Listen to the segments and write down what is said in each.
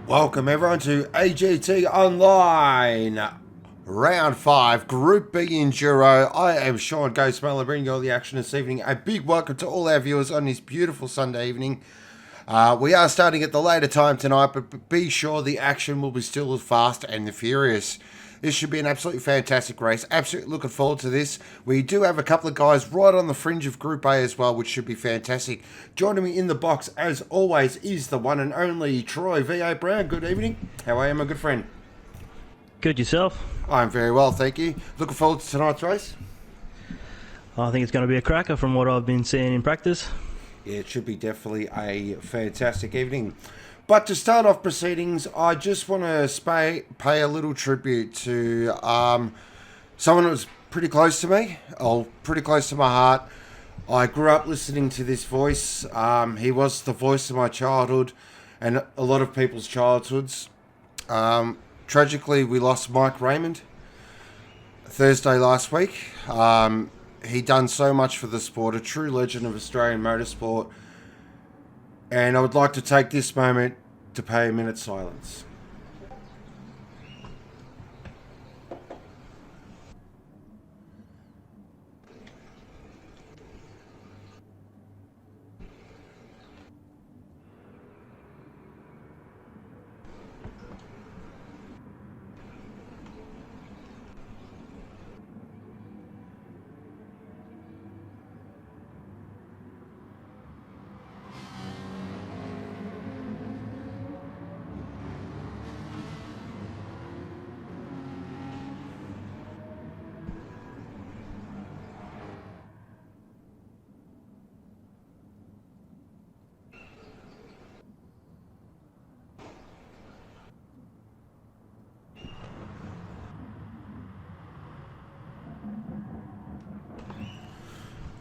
Welcome everyone to AGT Online Round 5 Group B Enduro. I am Sean Ghostmailer bringing you all the action this evening. A big welcome to all our viewers on this beautiful Sunday evening. We are starting at the later time tonight, but be sure the action will be still as fast and the furious. This should be an absolutely fantastic race. Absolutely looking forward to this. We do have a couple of guys right on the fringe of Group A as well, which should be fantastic. Joining me in the box, as always, is the one and only Troy V.A. Brown. Good evening. How are you, my good friend? Good, yourself? I'm very well, thank you. Looking forward to tonight's race? I think it's going to be a cracker from what I've been seeing in practice. Yeah, it should be definitely a fantastic evening. But to start off proceedings, I just want to pay a little tribute to someone that was pretty close to me, or pretty close to my heart. I grew up listening to this voice. He was the voice of my childhood and a lot of people's childhoods. Tragically, we lost Mike Raymond Thursday last week. He done so much for the sport, a true legend of Australian motorsport. And I would like to take this moment to pay a minute's silence.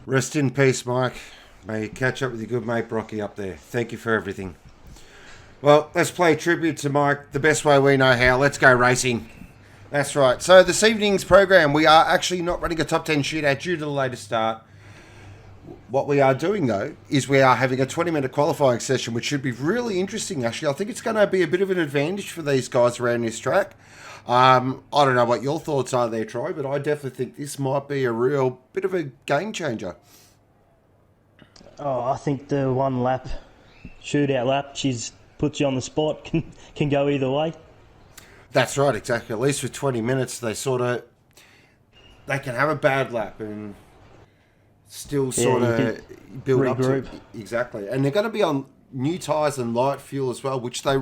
Rest in peace, Mike. May you catch up with your good mate Brocky up there. Thank you for everything. Well, let's play tribute to Mike the best way we know how. Let's go racing. That's right. So this evening's program, we are actually not running a top 10 shootout due to the later start. What we are doing, though, is we are having a 20-minute qualifying session, which should be really interesting, actually. I think it's going to be a bit of an advantage for these guys around this track. I don't know what your thoughts are there, Troy, but I definitely think this might be a real bit of a game changer. Oh, I think the one lap, shootout lap, puts you on the spot, can go either way. That's right, exactly. At least for 20 minutes, they can have a bad lap and still sort of build regroup. Up to exactly. And they're going to be on new tyres and light fuel as well, which they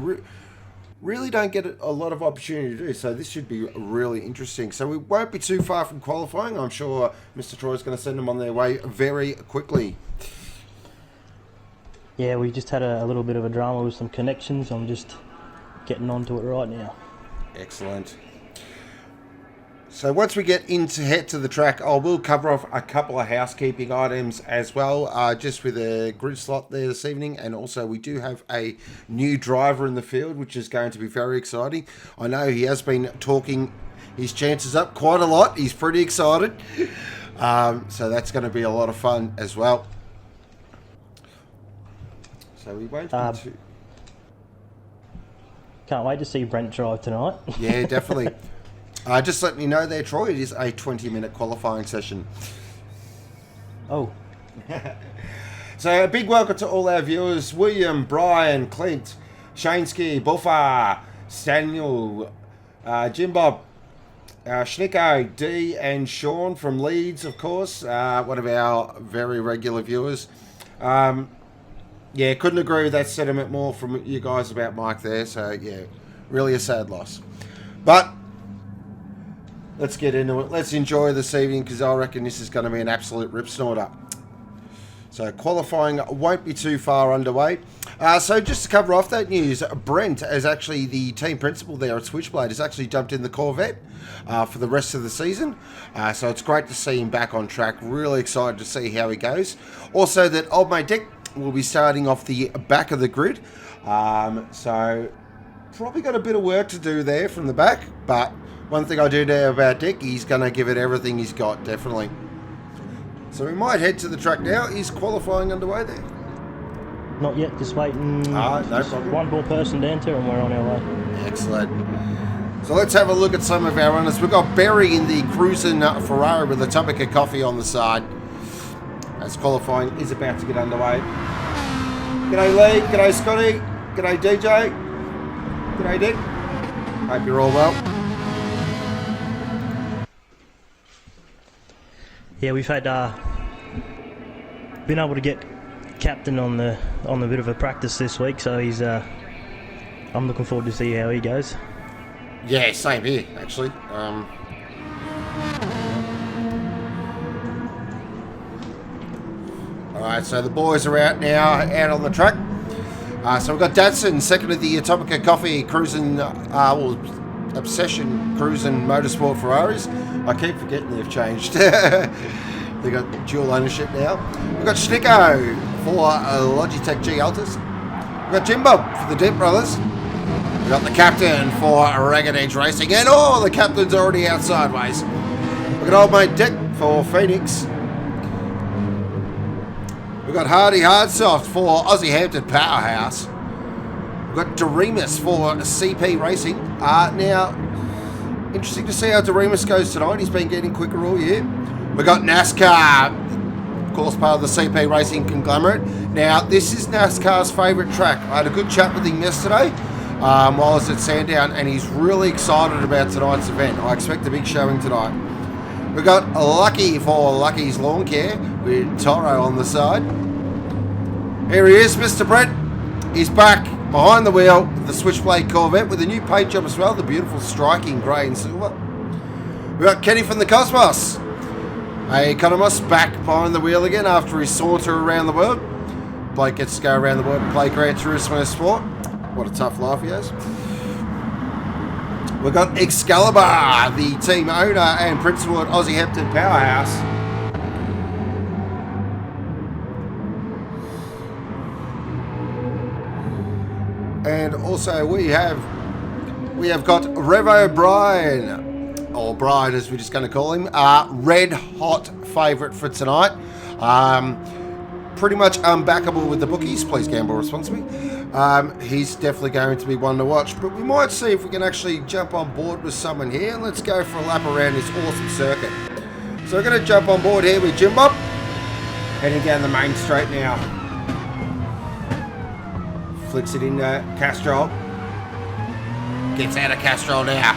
really don't get a lot of opportunity to do. So this should be really interesting. So we won't be too far from qualifying. I'm sure Mr. Troy is going to send them on their way very quickly. Yeah, we just had a little bit of a drama with some connections. I'm just getting onto it right now. Excellent. So once we get head to the track, I will cover off a couple of housekeeping items as well, just with a grid slot there this evening. And also we do have a new driver in the field, which is going to be very exciting. I know he has been talking his chances up quite a lot. He's pretty excited. So that's going to be a lot of fun as well. So we won't be too... Can't wait to see Brent drive tonight. Yeah, definitely. Just letting you know there, Troy, it is a 20-minute qualifying session. Oh. So a big welcome to all our viewers. William, Bryan, Clint, Shaneski, Buffer, Staniel, Jim Bob, Schnicko, D and Sean from Leeds, of course. One of our very regular viewers. Yeah, couldn't agree with that sentiment more from you guys about Mike there. So, yeah, really a sad loss. But let's get into it. Let's enjoy this evening because I reckon this is going to be an absolute rip snorter. So qualifying won't be too far underway. So just to cover off that news, Brent, as actually the team principal there at Switchblade, has actually jumped in the Corvette for the rest of the season. So it's great to see him back on track. Really excited to see how he goes. Also that old mate Dick will be starting off the back of the grid. So probably got a bit of work to do there from the back, but one thing I do know about Dick, he's going to give it everything he's got, definitely. So we might head to the track now. Is qualifying underway there? Not yet, just waiting. No just problem. one more person to enter and we're on our way. Excellent. So let's have a look at some of our runners. We've got Barry in the cruising Ferrari with a tub of coffee on the side, as qualifying is about to get underway. G'day Lee, g'day Scotty, g'day DJ, g'day Dick. Hope you're all well. Yeah, we've had been able to get captain on the bit of a practice this week, so he's I'm looking forward to see how he goes. Yeah, same here actually. Alright, so the boys are out now, out on the track. So we've got Datsun, second of the Atomica Coffee Cruising, Obsession Cruising Motorsport Ferraris. I keep forgetting they've changed. They've got dual ownership now. We've got Schnicko for Logitech G Altus. We've got Jim Bob for the Dent Brothers. We've got the captain for Ragged Edge Racing. And the captain's already out sideways. We've got old mate Dick for Phoenix. We've got Hardy Hardsoft for Aussie Hampton Powerhouse. We've got Doremus for CP Racing. Now, interesting to see how Doremus goes tonight. He's been getting quicker all year. We've got NASCAR, of course, part of the CP Racing conglomerate. Now, this is NASCAR's favourite track. I had a good chat with him yesterday while I was at Sandown, and he's really excited about tonight's event. I expect a big showing tonight. We've got Lucky for Lucky's Lawn Care with Toro on the side. Here he is, MrBrent. He's back behind the wheel with the Switchblade Corvette with a new paint job as well, the beautiful striking grey and silver. We've got Kenny from the Cosmos. Economos back behind the wheel again after his saunter around the world. Blake gets to go around the world and play Gran Turismo Sport. What a tough life he has. We've got Excalibur, the team owner and principal at Aussie Hampton Powerhouse. And also we have got Revo Bryan, or Bryan as we're just going to call him, red hot favourite for tonight. Pretty much unbackable with the bookies. Please gamble responsibly. He's definitely going to be one to watch, but we might see if we can actually jump on board with someone here, and let's go for a lap around this awesome circuit. So we're going to jump on board here with Jim Bob, heading down the main straight now. Flicks it into Castrol. Gets out of Castrol now.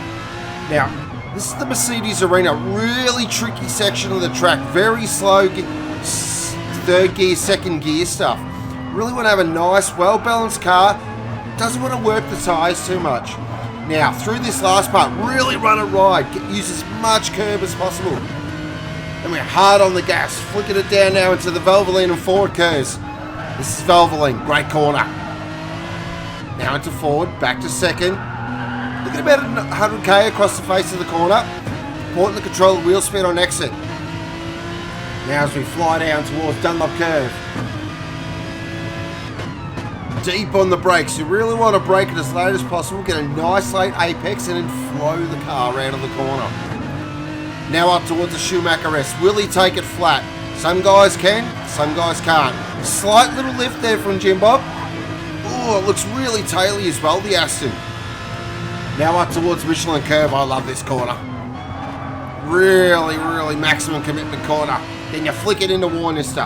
Now, this is the Mercedes Arena. Really tricky section of the track. Very slow third gear, second gear stuff. Really want to have a nice, well-balanced car. Doesn't want to work the tyres too much. Now, through this last part, really run it wide. Use as much curb as possible. And we're hard on the gas. Flicking it down now into the Valvoline and forward curves. This is Valvoline. Great corner. Now into forward, back to second. Look at about 100k across the face of the corner. Important to control the wheel speed on exit. Now as we fly down towards Dunlop Curve. Deep on the brakes. You really want to brake it as late as possible. Get a nice late apex and then flow the car out of the corner. Now up towards the Schumacher S. Will he take it flat? Some guys can, some guys can't. Slight little lift there from Jim Bob. Oh, it looks really taily as well, the Aston. Now up towards Michelin Curve. I love this corner. Really, really maximum commitment corner. Then you flick it into Warnester.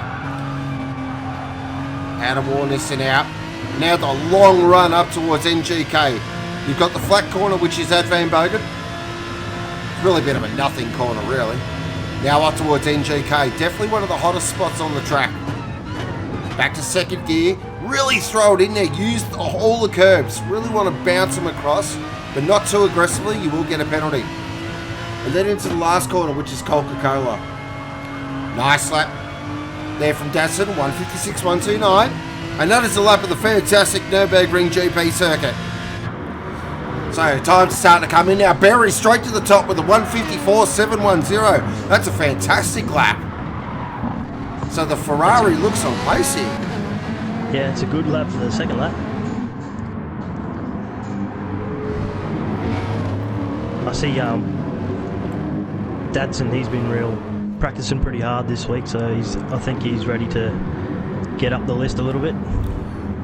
Out of Warnester now. Now the long run up towards NGK. You've got the flat corner, which is at Van Bogen. Really a bit of a nothing corner, really. Now up towards NGK. Definitely one of the hottest spots on the track. Back to second gear. Really throw it in there. Use all the curbs. Really want to bounce them across, but not too aggressively. You will get a penalty. And then into the last corner, which is Coca-Cola. Nice lap there from Datsun, 156.129. And that is the lap of the fantastic Nürburgring GP circuit. So time's starting to come in now. Barry straight to the top with a 154.710. That's a fantastic lap. So the Ferrari looks on pace here. Yeah, it's a good lap for the second lap. I see Datsun, he's been practicing pretty hard this week, so I think he's ready to get up the list a little bit.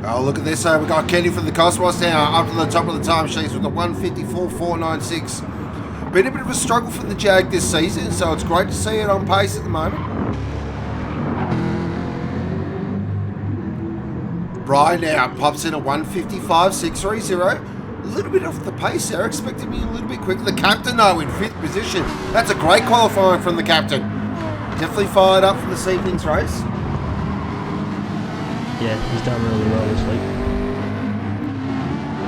Oh, look at this. So we've got Kenny from the Cosmos now up to the top of the timesheets with the 154.496. Been a bit of a struggle for the Jag this season, so it's great to see it on pace at the moment. Bryan now pops in at 155.630. A little bit off the pace there, expecting me a little bit quicker. The captain, though, in 5th position. That's a great qualifying from the captain. Definitely fired up for this evening's race. Yeah, he's done really well this week.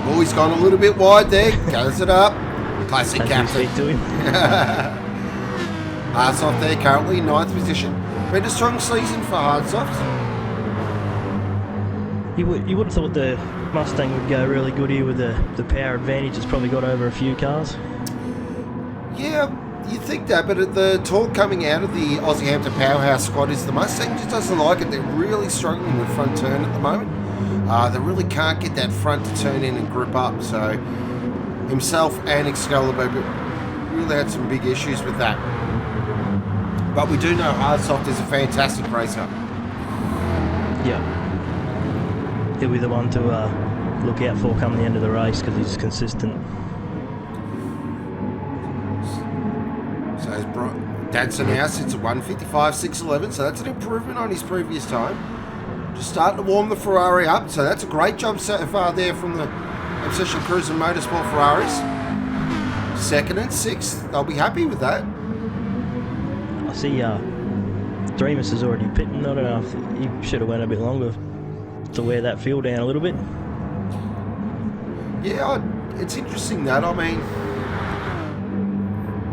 Oh, he's gone a little bit wide there. Goes it up. Classic captain. To him. Hardsoft there currently, 9th position. Been a strong season for Hardsoft. You would have thought the Mustang would go really good here with the power advantage. It's probably got over a few cars. Yeah, you'd think that, but the talk coming out of the Aussie Hampton Powerhouse squad is the Mustang just doesn't like it. They're really struggling with front turn at the moment. They really can't get that front to turn in and grip up. So himself and Excalibur really had some big issues with that. But we do know Hardsoft is a fantastic racer. Yeah. He'll be the one to look out for come the end of the race because he's consistent. So Dadson now sits at 155.611, so that's an improvement on his previous time. Just starting to warm the Ferrari up, so that's a great jump so far there from the Obsession Cruiser Motorsport Ferraris. 2nd and 6th, they'll be happy with that. I see Dreamus is already pitting. I don't know if he should have went a bit longer to wear that fuel down a little bit. Yeah, it's interesting that. I mean,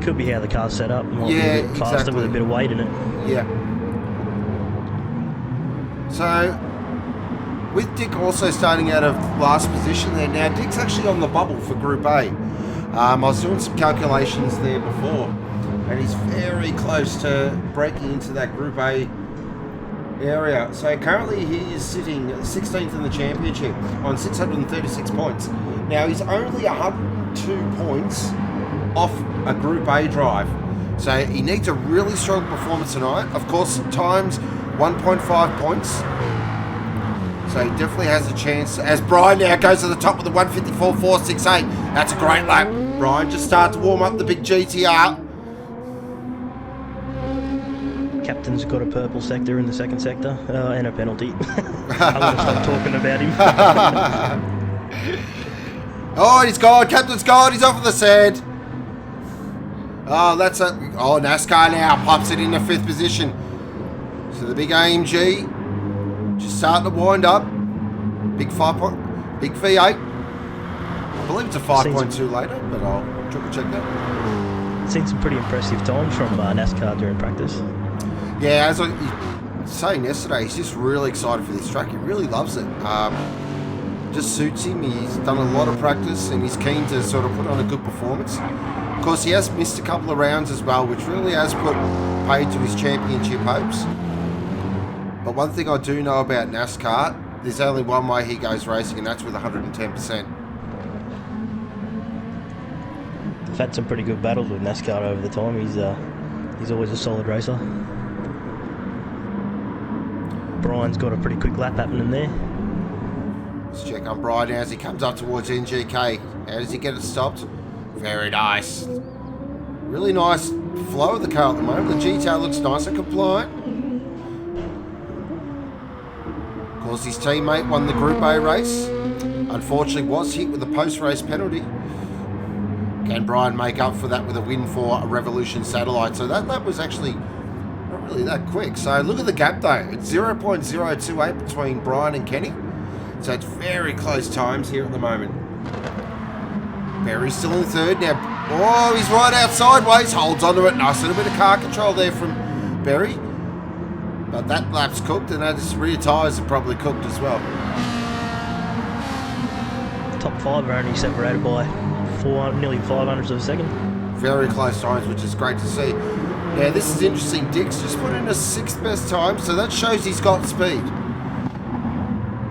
could be how the car's set up. Might yeah, be a bit faster exactly. with a bit of weight in it. Yeah. So, with Dick also starting out of last position there, now Dick's actually on the bubble for Group A. I was doing some calculations there before, and he's very close to breaking into that Group A area. So currently he is sitting 16th in the championship on 636 points. Now he's only 102 points off a Group A drive. So he needs a really strong performance tonight. Of course, times 1.5 points. So he definitely has a chance. As Bryan now goes to the top with the 154.468. That's a great lap. Bryan just start to warm up the big GTR. Captain's got a purple sector in the 2nd sector and a penalty. I'm going to stop talking about him. Oh, he's gone. Captain's gone. He's off of the sand. Oh, that's a... Oh, NASCAR now pops it into 5th position. So the big AMG just starting to wind up. Big V8. I believe it's a 5.2 later, but I'll triple check that. Seen some pretty impressive times from NASCAR during practice. Yeah, as I was saying yesterday, he's just really excited for this track. He really loves it. Just suits him. He's done a lot of practice and he's keen to sort of put on a good performance. Of course, he has missed a couple of rounds as well, which really has put paid to his championship hopes. But one thing I do know about NASCAR, there's only one way he goes racing, and that's with 110%. I've had some pretty good battles with NASCAR over the time. He's always a solid racer. Bryan's got a pretty quick lap happening there. Let's check on Bryan as he comes up towards NGK. How does he get it stopped? Very nice. Really nice flow of the car at the moment. The GTR looks nice and compliant. Of course, his teammate won the Group A race. Unfortunately, was hit with a post-race penalty. Can Bryan make up for that with a win for a Revolution Satellite? So that lap was actually not really that quick. So look at the gap though. It's 0.028 between Bryan and Kenny. So it's very close times here at the moment. Berry's still in 3rd now. Oh, he's right out sideways. Holds onto it. Nice little bit of car control there from Berry. But that lap's cooked, and those rear tyres are probably cooked as well. Top 5 are only separated by nearly 500ths of a second. Very close times, which is great to see. Now, this is interesting. Dick's just put in a 6th best time, so that shows he's got speed.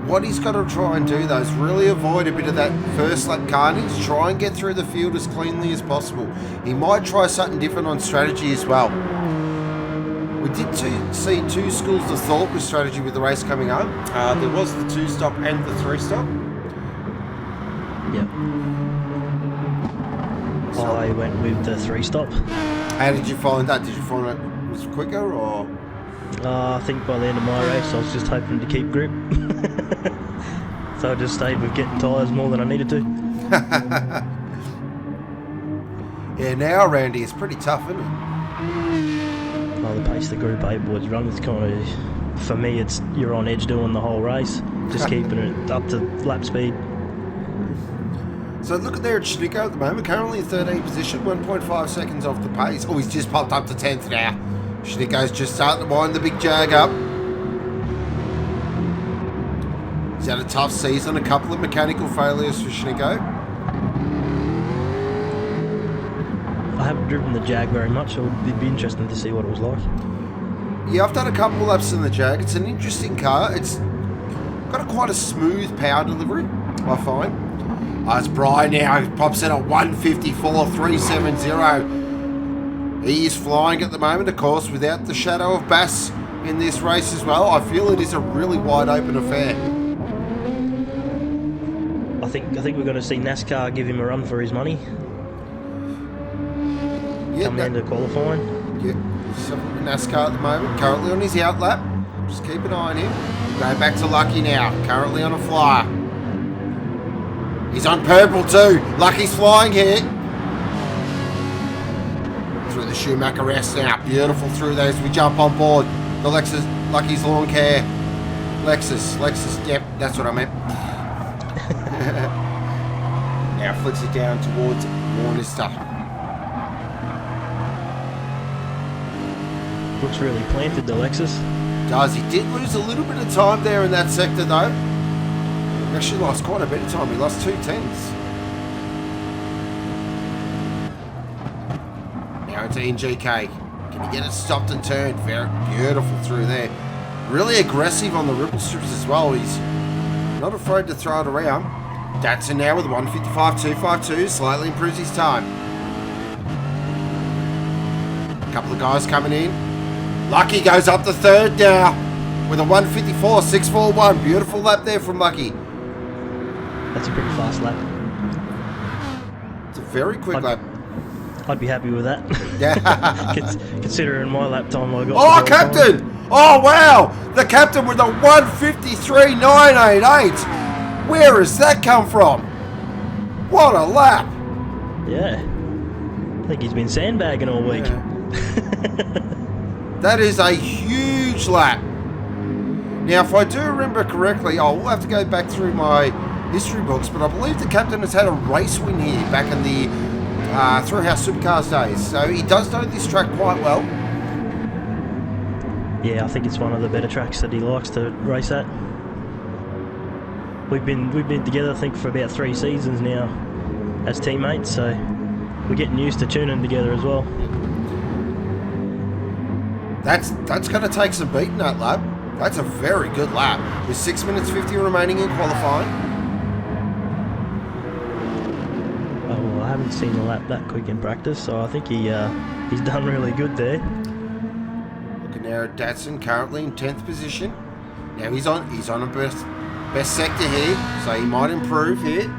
What he's got to try and do, though, is really avoid a bit of that first lap carnage. Try and get through the field as cleanly as possible. He might try something different on strategy as well. We did see two schools of thought with strategy with the race coming up. There was the 2-stop and the 3-stop. Yep. I went with the 3-stop. How did you find that? Did you find it was quicker or? I think by the end of my race I was just hoping to keep grip. So I just stayed with getting tyres more than I needed to. Yeah, now Randy, it's pretty tough, isn't it? Oh, the pace the Group A boys run is kind of, for me, it's you're on edge doing the whole race, just keeping it up to lap speed. So look at there at Schnicko at the moment, currently in 13th position, 1.5 seconds off the pace. Oh, he's just popped up to 10th now. Schnicko's just starting to wind the big Jag up. He's had a tough season, a couple of mechanical failures for Schnicko. I haven't driven the Jag very much, so it'd be interesting to see what it was like. Yeah, I've done a couple of laps in the Jag. It's an interesting car. It's got quite a smooth power delivery, I find. It's Bryan now, he pops in at 154.370. He is flying at the moment, of course, without the shadow of Bass in this race as well. I feel it is a really wide open affair. I think we're going to see NASCAR give him a run for his money. Yeah, coming into qualifying. Yeah, NASCAR at the moment, currently on his out lap. Just keep an eye on him. Going back to Lucky now, currently on a flyer. He's on purple too. Lucky's flying here. Through the Schumacher S now. Beautiful through there as we jump on board. The Lucky's lawn care. Lexus, yep, that's what I meant. Now flicks it down towards Warnester. Looks really planted, the Lexus. Does. He did lose a little bit of time there in that sector though. Actually lost quite a bit of time. He lost 2/10. Now into NGK. Can he get it stopped and turned? Very beautiful through there. Really aggressive on the ripple strips as well. He's not afraid to throw it around. Datsun now with 155.252. Slightly improves his time. A couple of guys coming in. Lucky goes up to third now with a 154.641. Beautiful lap there from Lucky. That's a pretty fast lap. It's a very quick lap. I'd be happy with that. Yeah. Considering my lap time I got. Oh, Captain! Time. Oh, wow! The Captain with a 153.988. Where has that come from? What a lap! Yeah. I think he's been sandbagging all week. Yeah. That is a huge lap. Now, if I do remember correctly, I will have to go back through my history books, but I believe the Captain has had a race win here back in the Thru-House Supercars days, so he does know this track quite well. Yeah, I think it's one of the better tracks that he likes to race at. We've been together, I think, for about 3 seasons now as teammates, so we're getting used to tuning together as well. That's going to take some beating, that lap. That's a very good lap with 6 minutes 50 remaining in qualifying. Oh, well, I haven't seen the lap that quick in practice, so I think he's done really good there. Looking now at Datsun, currently in 10th position. Now he's on a best sector here, so he might improve here.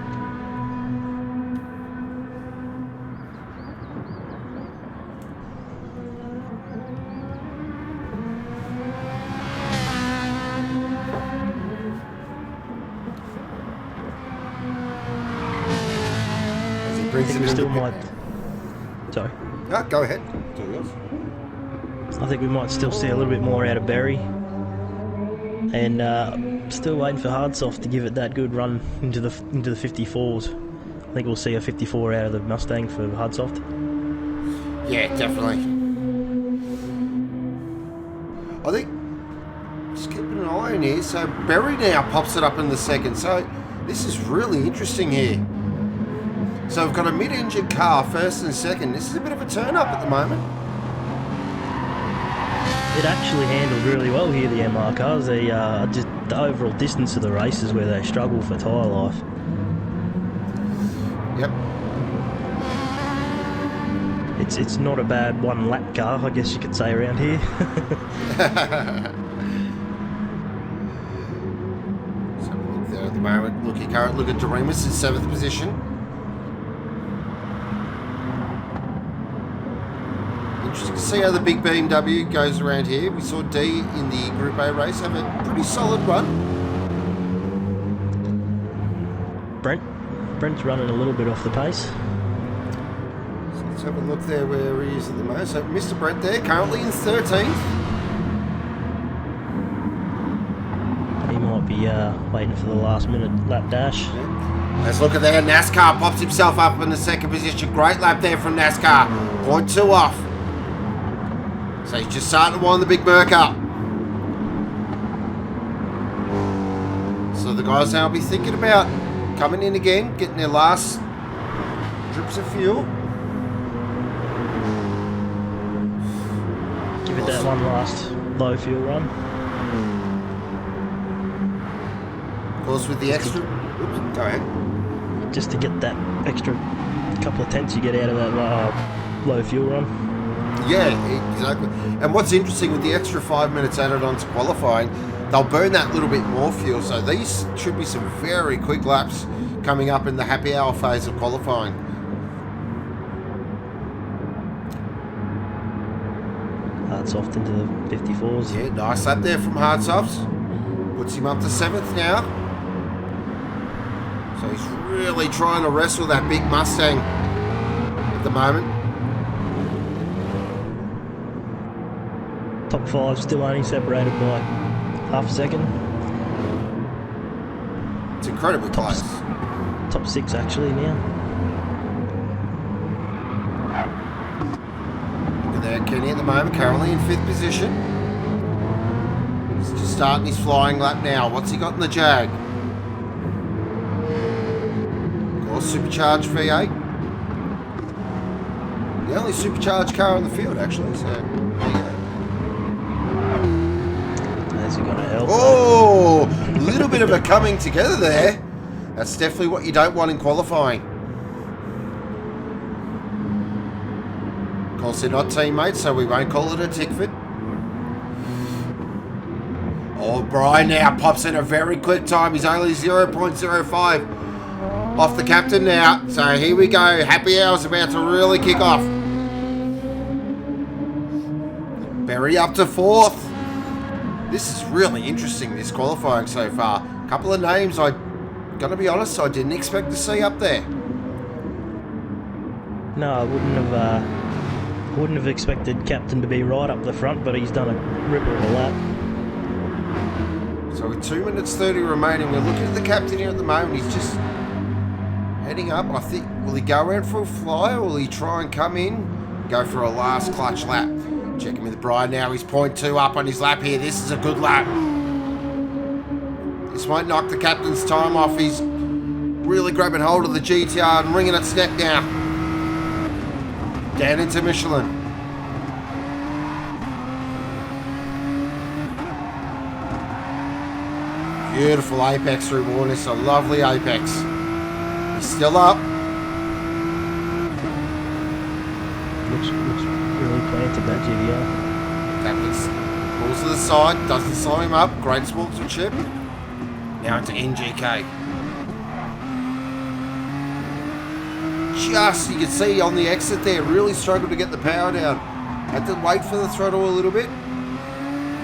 I think we still might. Sorry. No, go ahead. I think we might still see a little bit more out of Berry. And still waiting for Hardsoft to give it that good run into the 54s. I think we'll see a 54 out of the Mustang for Hardsoft. Yeah, definitely. I think just keeping an eye on here. So Berry now pops it up in the second. So this is really interesting here. So we've got a mid-engine car, first and second. This is a bit of a turn-up at the moment. It actually handled really well here, the MR cars. They just the overall distance of the race is where they struggle for tyre life. Yep. It's not a bad one lap car, I guess you could say, around here. So we look there at the moment. Look at Doremus in 7th position. Interesting to see how the big BMW goes around here. We saw D in the Group A race have a pretty solid run. Brent's running a little bit off the pace. So let's have a look there where he is at the moment. So MrBrent there, currently in 13th. He might be waiting for the last minute lap dash. Yeah. Let's look at there. NASCAR pops himself up in the 2nd position. Great lap there from NASCAR. 0.2 off. So he's just starting to wind the big Merc up. So the guys now will be thinking about coming in again, getting their last drips of fuel. Give it that one last low fuel run. Of course, with the extra... Oops, go ahead. Just to get that extra couple of tenths you get out of that low fuel run. Yeah, exactly. And what's interesting with the extra 5 minutes added on to qualifying, they'll burn that little bit more fuel. So these should be some very quick laps coming up in the happy hour phase of qualifying. Hard soft into the 54s. Yeah, nice lap there from Hard Softs. Puts him up to 7th now. So he's really trying to wrestle that big Mustang at the moment. Top 5 still only separated by half a second. It's incredibly close. Top 6 actually now. Look at that, Kenny at the moment, currently in 5th position. He's just starting his flying lap now. What's he got in the Jag? Of course, supercharged V8. The only supercharged car on the field, actually. So there you go. That's going to help. Oh, a little bit of a coming together there. That's definitely what you don't want in qualifying. Of course, they're not teammates, so we won't call it a tickford. Oh, Bryan now pops in a very quick time. He's only 0.05 off the captain now. So here we go. Happy hour's about to really kick off. Berry up to 4th. This is really interesting, this qualifying so far. A couple of names I'm going to be honest, I didn't expect to see up there. No, I wouldn't have expected Captain to be right up the front, but he's done a ripper of a lap. So with 2 minutes 30 remaining, we're looking at the captain here at the moment. He's just heading up. I think, will he go around for a fly or will he try and come in, go for a last clutch lap? Checking with Bryan now. He's 0.2 up on his lap here. This is a good lap. This won't knock the captain's time off. He's really grabbing hold of the GTR and wringing its neck now. Down into Michelin. Beautiful apex through Warness. A lovely apex. He's still up. Looks really planted, that GTR. Captain's pulls to the side. Doesn't slow him up. Great sportsmanship. Now into NGK. Just, you can see on the exit there, really struggled to get the power down. Had to wait for the throttle a little bit.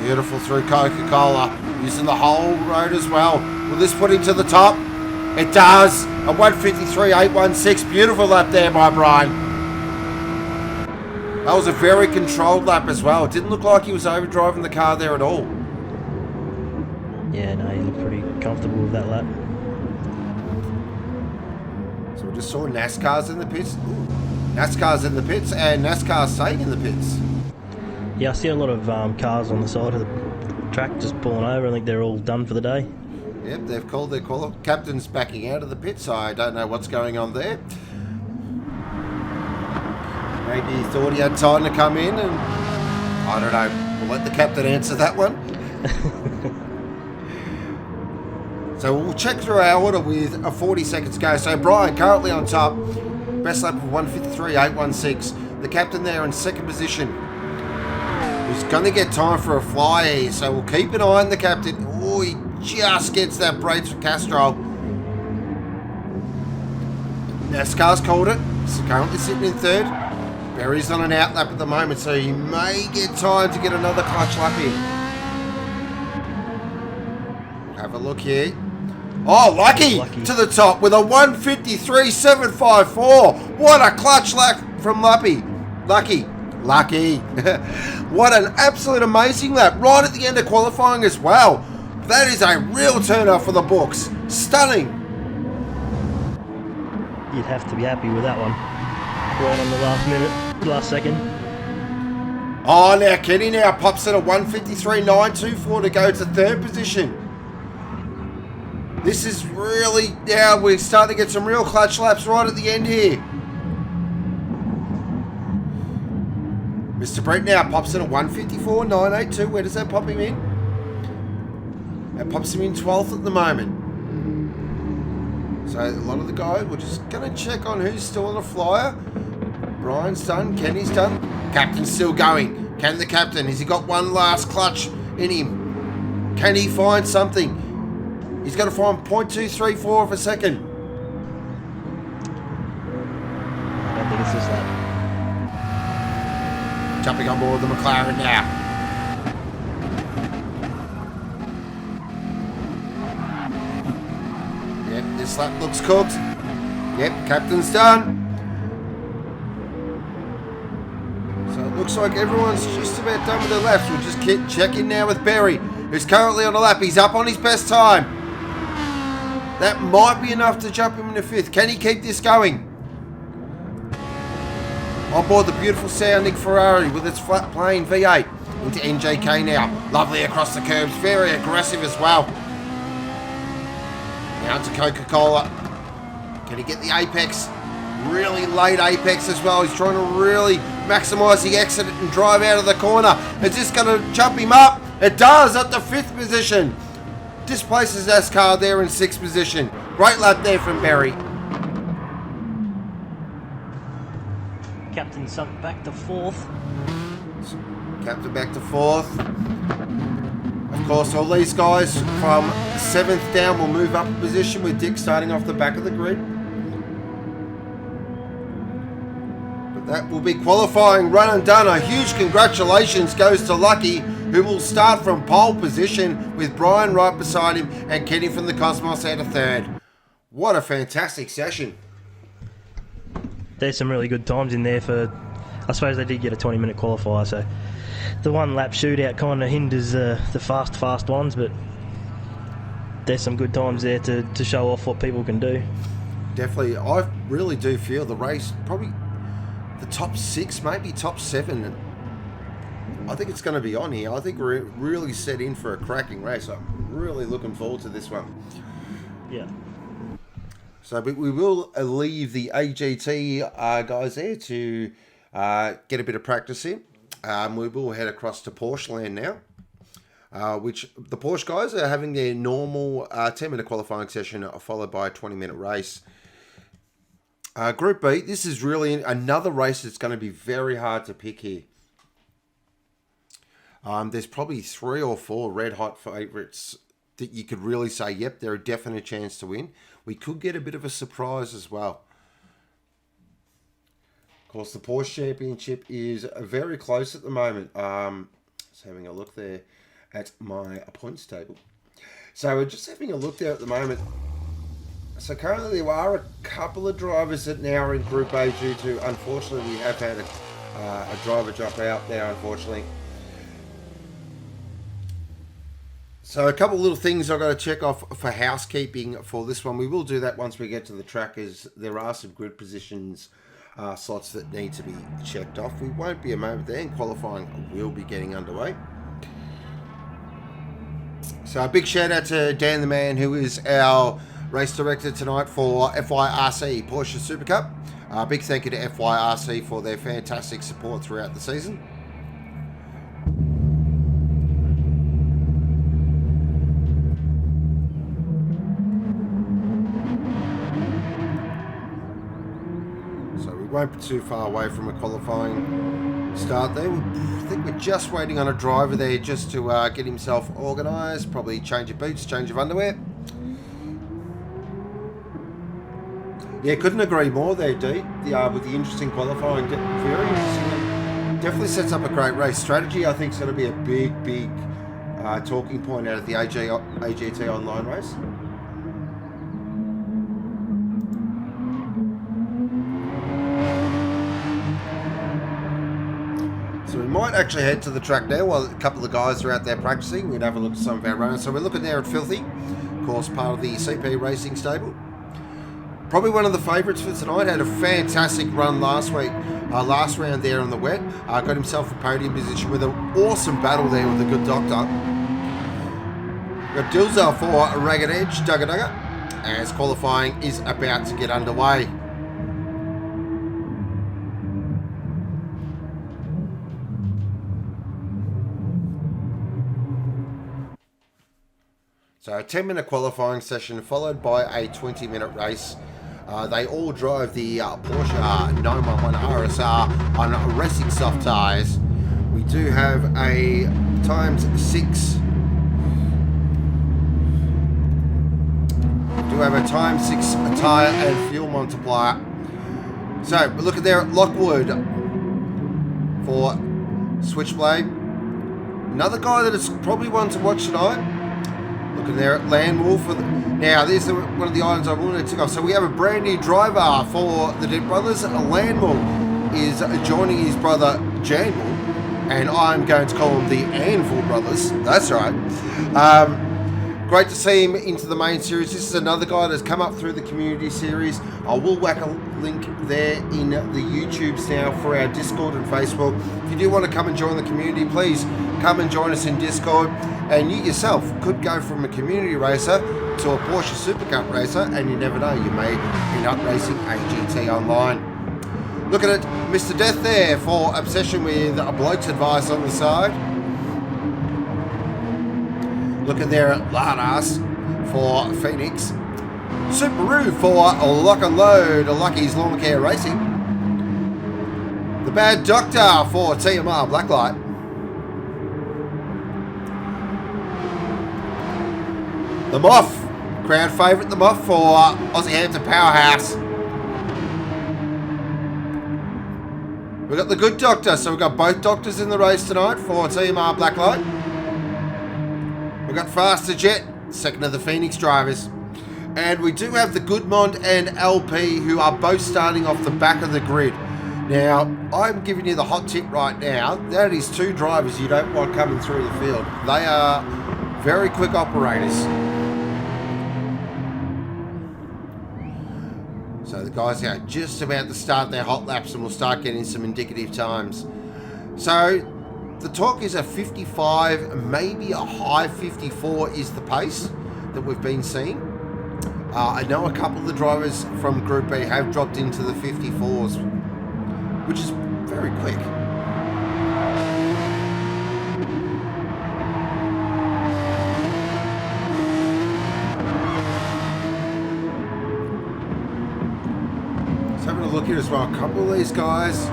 Beautiful through Coca-Cola. Using the whole road as well. Will this put him to the top? It does. A 153.816. Beautiful lap there by Bryan. That was a very controlled lap as well. It didn't look like he was overdriving the car there at all. Yeah, no, he looked pretty comfortable with that lap. So we just saw NASCAR's in the pits. Ooh. NASCAR's in the pits and NASCAR's staying in the pits. Yeah, I see a lot of cars on the side of the track just pulling over. I think they're all done for the day. Yep, they've called their call. Captain's backing out of the pits. I don't know what's going on there. Maybe he thought he had time to come in and... I don't know. We'll let the captain answer that one. So we'll check through our order with a 40 seconds to go. So Bryan currently on top. Best lap of 153.816. the captain there in second position. He's going to get time for a fly here, so we'll keep an eye on the captain. Oh, he just gets that brace for Castro. NASCAR's called it. He's currently sitting in third. Barry's on an outlap at the moment, so he may get time to get another clutch lap in. We'll have a look here. Oh, Lucky to the top with a 1:53.754. What a clutch lap from Lucky. What an absolute amazing lap right at the end of qualifying as well. That is a real turner for the books. Stunning. You'd have to be happy with that one. Right on the last minute, last second. Oh, now Kenny now pops at a 1:53.924 to go to third position. This is really, now we're starting to get some real clutch laps right at the end here. MrBrent now pops in at 1:54.982. Where does that pop him in? That pops him in 12th at the moment. So a lot of the guys, we're just going to check on who's still on the flyer. Bryan's done. Kenny's done. Captain's still going. Can the captain? Has he got one last clutch in him? Can he find something? He's going to find 0.234 of a second. I don't think it's just that. Jumping on board the McLaren now. Yep, this lap looks cooked. Yep, captain's done. So it looks like everyone's just about done with their laps. We'll just keep checking now with Barry, who's currently on a lap. He's up on his best time. That might be enough to jump him into fifth. Can he keep this going? On board the beautiful sounding Ferrari with its flat plane V8 into NJK now. Lovely across the curbs, very aggressive as well. Now to Coca-Cola. Can he get the apex? Really late apex as well. He's trying to really maximise the exit and drive out of the corner. Is this going to jump him up? It does at the fifth position. Displaces NASCAR there in sixth position. Great lap there from Barry. Captain sunk back to fourth. Captain back to fourth. Of course, all these guys from seventh down will move up a position with Dick starting off the back of the grid. But that will be qualifying run and done. A huge congratulations goes to Lucky, who will start from pole position with Bryan right beside him and Kenny from the Cosmos out of third. What a fantastic session. There's some really good times in there for, I suppose they did get a 20-minute qualifier, so the one lap shootout kind of hinders the fast ones, but there's some good times there to show off what people can do. Definitely, I really do feel the race, probably the top 6, maybe top 7, I think it's going to be on here. I think we're really set in for a cracking race. I'm really looking forward to this one. Yeah. So, but we will leave the AGT guys there to get a bit of practice in. We will head across to Porsche land now, which the Porsche guys are having their normal 10-minute qualifying session followed by a 20-minute race. Group B, this is really another race that's going to be very hard to pick here. There's probably 3 or 4 red-hot favourites that you could really say, yep, they're a definite chance to win. We could get a bit of a surprise as well. Of course, the Porsche Championship is very close at the moment. Just having a look there at my points table. So we're just having a look there at the moment. So currently there are a couple of drivers that now are in Group A due to, unfortunately, we have had a driver drop out there, unfortunately. So a couple of little things I've got to check off for housekeeping for this one. We will do that once we get to the track, as there are some grid positions slots that need to be checked off. We won't be a moment there, and qualifying will be getting underway. So a big shout out to Dan the Man, who is our race director tonight for FYRC Porsche Supercup. Big thank you to FYRC for their fantastic support throughout the season. won't be too far away from a qualifying start there. I think we're just waiting on a driver there just to get himself organised. Probably change of boots, change of underwear. Yeah, couldn't agree more there, D. With the interesting qualifying. Very interesting. Definitely sets up a great race strategy. I think it's going to be a big talking point out of the AGT Online race. So we might actually head to the track now while a couple of guys are out there practicing. We'd have a look at some of our runners. So we're looking there at Filthy, of course, part of the CP Racing stable. Probably one of the favourites for tonight. Had a fantastic run last week, last round there on the wet. Got himself a podium position with an awesome battle there with the Good Doctor. Got Dilza for a Ragged Edge, Dugga Dugga, as qualifying is about to get underway. So a 10-minute qualifying session followed by a 20-minute race. They all drive the Porsche 911 RSR on racing soft tyres. We do have a ×6. We do have a ×6 tyre and fuel multiplier. So we're looking there at Lockwood for Switchblade. Another guy that is probably one to watch tonight. Looking there at Landwolf. Now, there's one of the items I wanted to tick off. So we have a brand new driver for the Dead Brothers. Landwolf is joining his brother Janwolf, and I'm going to call him the Anvil Brothers. That's right. Great to see him into the main series. This is another guy that's come up through the community series. I will whack a link there in the YouTubes now for our Discord and Facebook. If you do want to come and join the community, please come and join us in Discord. And you yourself could go from a community racer to a Porsche Supercup racer, and you never know, you may end up racing AGT Online. Look at it, Mr. Death there for obsession with a bloke's advice on the side. Looking there at Lardas for Phoenix. Subaru for Lock and Load, Lucky's Lawn Care Racing. The Bad Doctor for TMR Blacklight. The Moth, crowd favourite, the Moth for Aussie Hampton Powerhouse. We've got the Good Doctor, so we've got both doctors in the race tonight for TMR Blacklight. We've got Faster Jet, second of the Phoenix drivers. And we do have the Good Mond and LP, who are both starting off the back of the grid. Now, I'm giving you the hot tip right now. That is two drivers you don't want coming through the field. They are very quick operators. So the guys are just about to start their hot laps, and we'll start getting some indicative times. So the talk is a 55, maybe a high 54 is the pace that we've been seeing. I know a couple of the drivers from Group B have dropped into the 54s, which is very quick. Look here as well, a couple of these guys.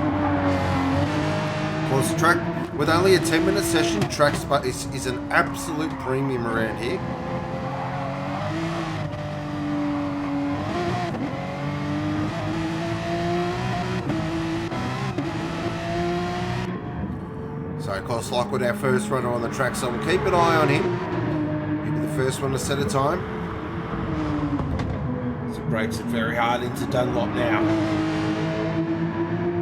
Of course, the track with only a 10-minute session, track is an absolute premium around here. So, of course, Lockwood, our first runner on the track, so we'll keep an eye on him. He'll be the first one to set a time. So breaks it very hard into Dunlop now.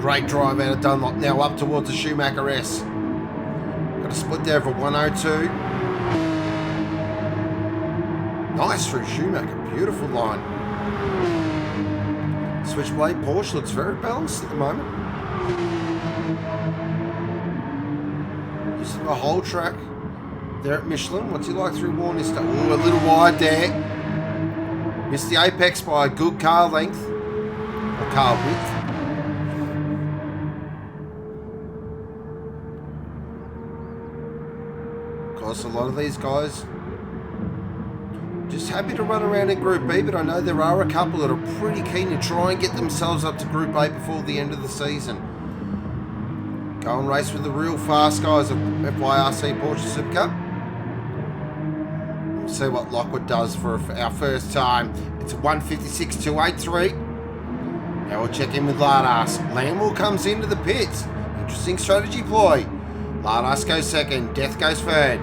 Great drive out of Dunlop, now up towards the Schumacher S. Got a split there for 102. Nice through Schumacher, beautiful line. Switchblade Porsche looks very balanced at the moment. Using the whole track there at Michelin. What's he like through Warnister? Ooh, a little wide there. Missed the apex by a good car length, or car width. Of course, a lot of these guys Just happy to run around in Group B, but I know there are a couple that are pretty keen to try and get themselves up to Group A before the end of the season. Go and race with the real fast guys of FYRC Porsche Supercup. We'll see what Lockwood does for our first time. It's a 156.283. Now we'll check in with Lardas. Lamwell comes into the pits. Interesting strategy ploy. Lardas goes second. Death goes third.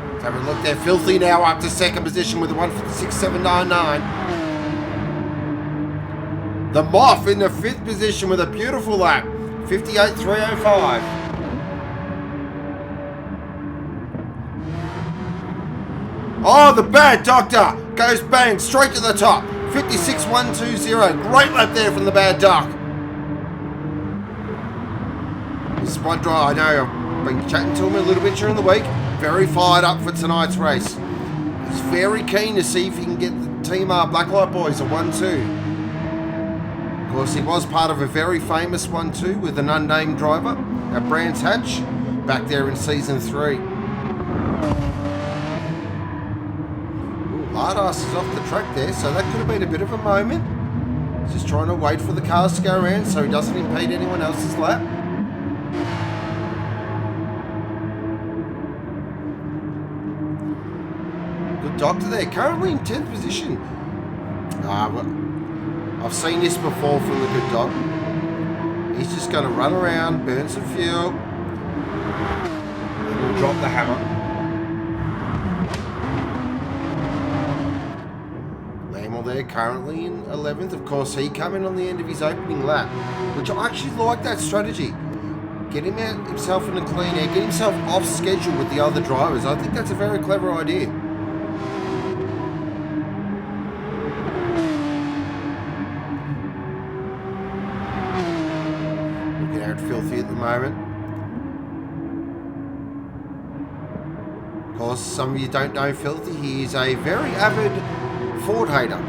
Let's have a look there. Filthy now up to second position with a 156.799. The Moth in the 5th position with a beautiful lap. 58.305. Oh, the Bad Doctor goes bang straight to the top. 56.120. Great lap there from the Bad Doc. This is one drive. I know I've been chatting to him a little bit during the week. Very fired up for tonight's race. He's very keen to see if he can get the Team Blacklight boys a 1-2. Of course, he was part of a very famous 1-2 with an unnamed driver at Brands Hatch back there in season 3. Lardas is off the track there, so that could have been a bit of a moment. He's just trying to wait for the cars to go around so he doesn't impede anyone else's lap. Good Doctor there, currently in 10th position. I've seen this before from the Good Dog. He's just going to run around, burn some fuel, and we'll drop the hammer. There currently in 11th. Of course, he come in on the end of his opening lap, which I actually like that strategy. Get him out himself in a clean air, get himself off schedule with the other drivers. I think that's a very clever idea. Looking out Filthy at the moment. Of course, some of you don't know Filthy. He is a very avid Ford hater.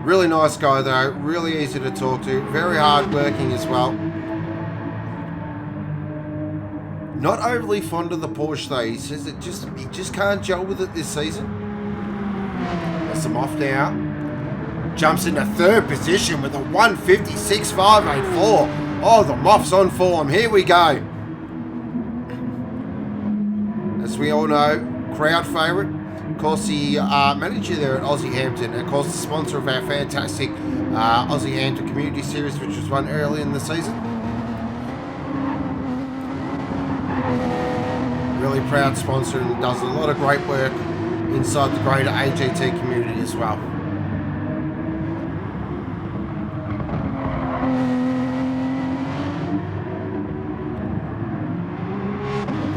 Really nice guy though, really easy to talk to, very hard working as well. Not overly fond of the Porsche though. He says he just can't gel with it this season. That's him off now. Jumps into 3rd position with a 156.584. Oh, the Moth's on form. Here we go. As we all know, crowd favourite. Of course, the manager there at Aussie Hampton, and of course the sponsor of our fantastic Aussie Hampton Community Series, which was run early in the season. Really proud sponsor and does a lot of great work inside the greater AGT community as well.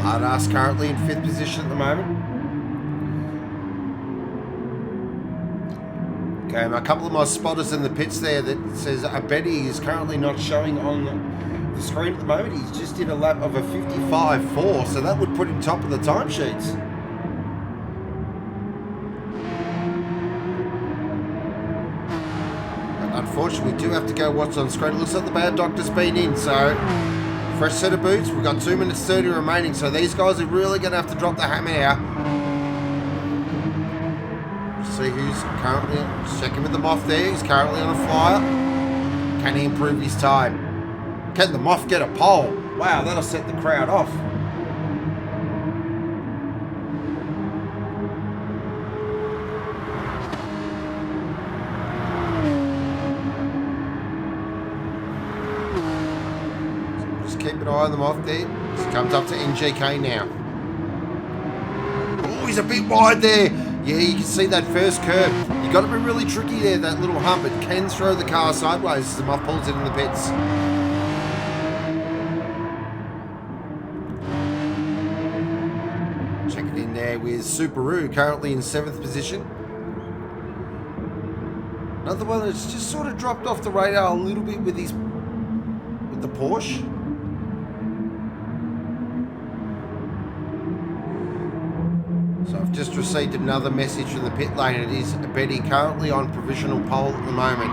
Lardas currently in 5th position at the moment. A couple of my spotters in the pits there that says Betty is currently not showing on the screen at the moment. He's just did a lap of a 55.4, so that would put him top of the timesheets. Unfortunately, we do have to go what's on screen. It looks like the Bad Doctor's been in, so fresh set of boots. We've got 2 minutes 30 remaining, so these guys are really going to have to drop the hammer here. See who's currently checking with the Moth there. He's currently on a flyer. Can he improve his time? Can the Moth get a pole? Wow, that'll set the crowd off. So just keep an eye on the Moth there. He comes up to NGK now. Oh, he's a bit wide there. Yeah, you can see that first curve. You got to be really tricky there, that little hump. It can throw the car sideways as the Moth pulls it in the pits. Check it in there with Subaru, currently in 7th position. Another one that's just sort of dropped off the radar a little bit with the Porsche. So I've just received another message from the pit lane. It is Betty currently on provisional pole at the moment.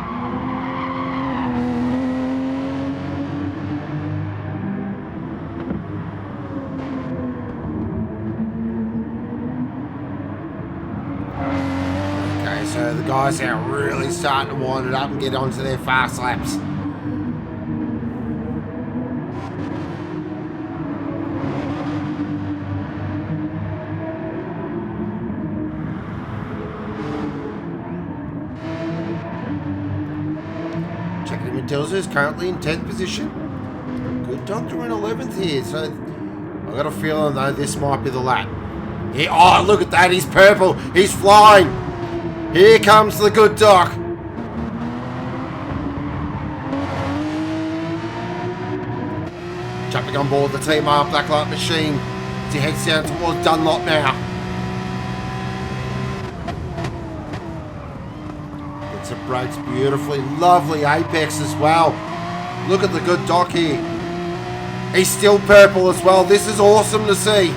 So the guys are really starting to wind it up and get onto their fast laps. Checking in with Dilzer is currently in 10th position. Good Doctor in 11th here, so I've got a feeling though this might be the lap. Yeah, oh, look at that, he's purple, he's flying. Here comes the Good Doc. Jumping on board the Team R Blacklight machine as he heads down towards Dunlop now. It's a brakes beautifully, lovely apex as well. Look at the Good Doc here. He's still purple as well. This is awesome to see.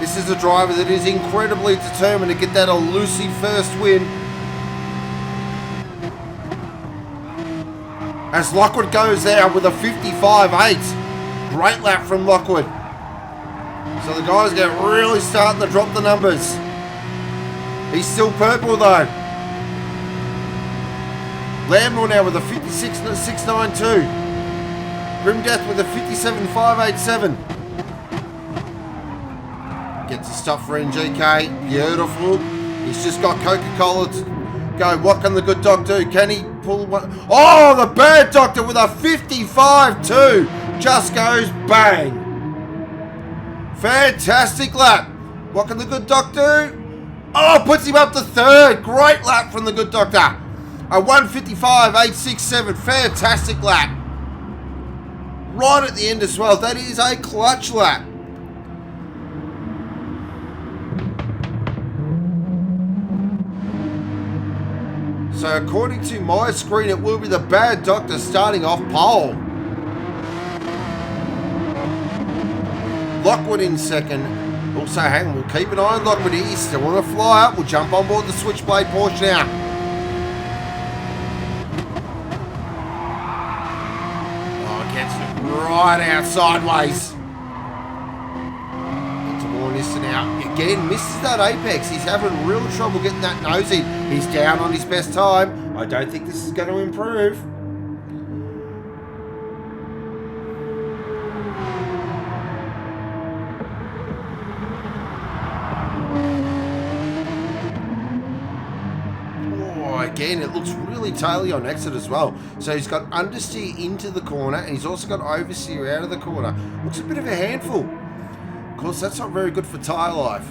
This is a driver that is incredibly determined to get that elusive first win. As Lockwood goes there with a 55.8. Great lap from Lockwood. So the guys get really starting to drop the numbers. He's still purple though. Lamore now with a 56.692. Grim Death with a 57.587. Gets a stop for NGK. Beautiful. He's just got Coca-Cola to go. What can the Good Doc do? Can he pull one? Oh, the Bad Doctor with a 55.2. Just goes bang. Fantastic lap. What can the Good Doc do? Oh, puts him up to third. Great lap from the Good Doctor. A 155.867. Fantastic lap. Right at the end as well. That is a clutch lap. So according to my screen, it will be the Bad Doctor starting off pole. Lockwood in second. Also, hang on, we'll keep an eye on Lockwood here. You still want to fly up? We'll jump on board the switchblade Porsche now. Oh, gets it right out sideways. Now, again, misses that apex. He's having real trouble getting that nose in. He's down on his best time. I don't think this is going to improve. Oh, again, it looks really taily on exit as well. So he's got understeer into the corner, and he's also got oversteer out of the corner. Looks a bit of a handful. Of course, that's not very good for tyre life.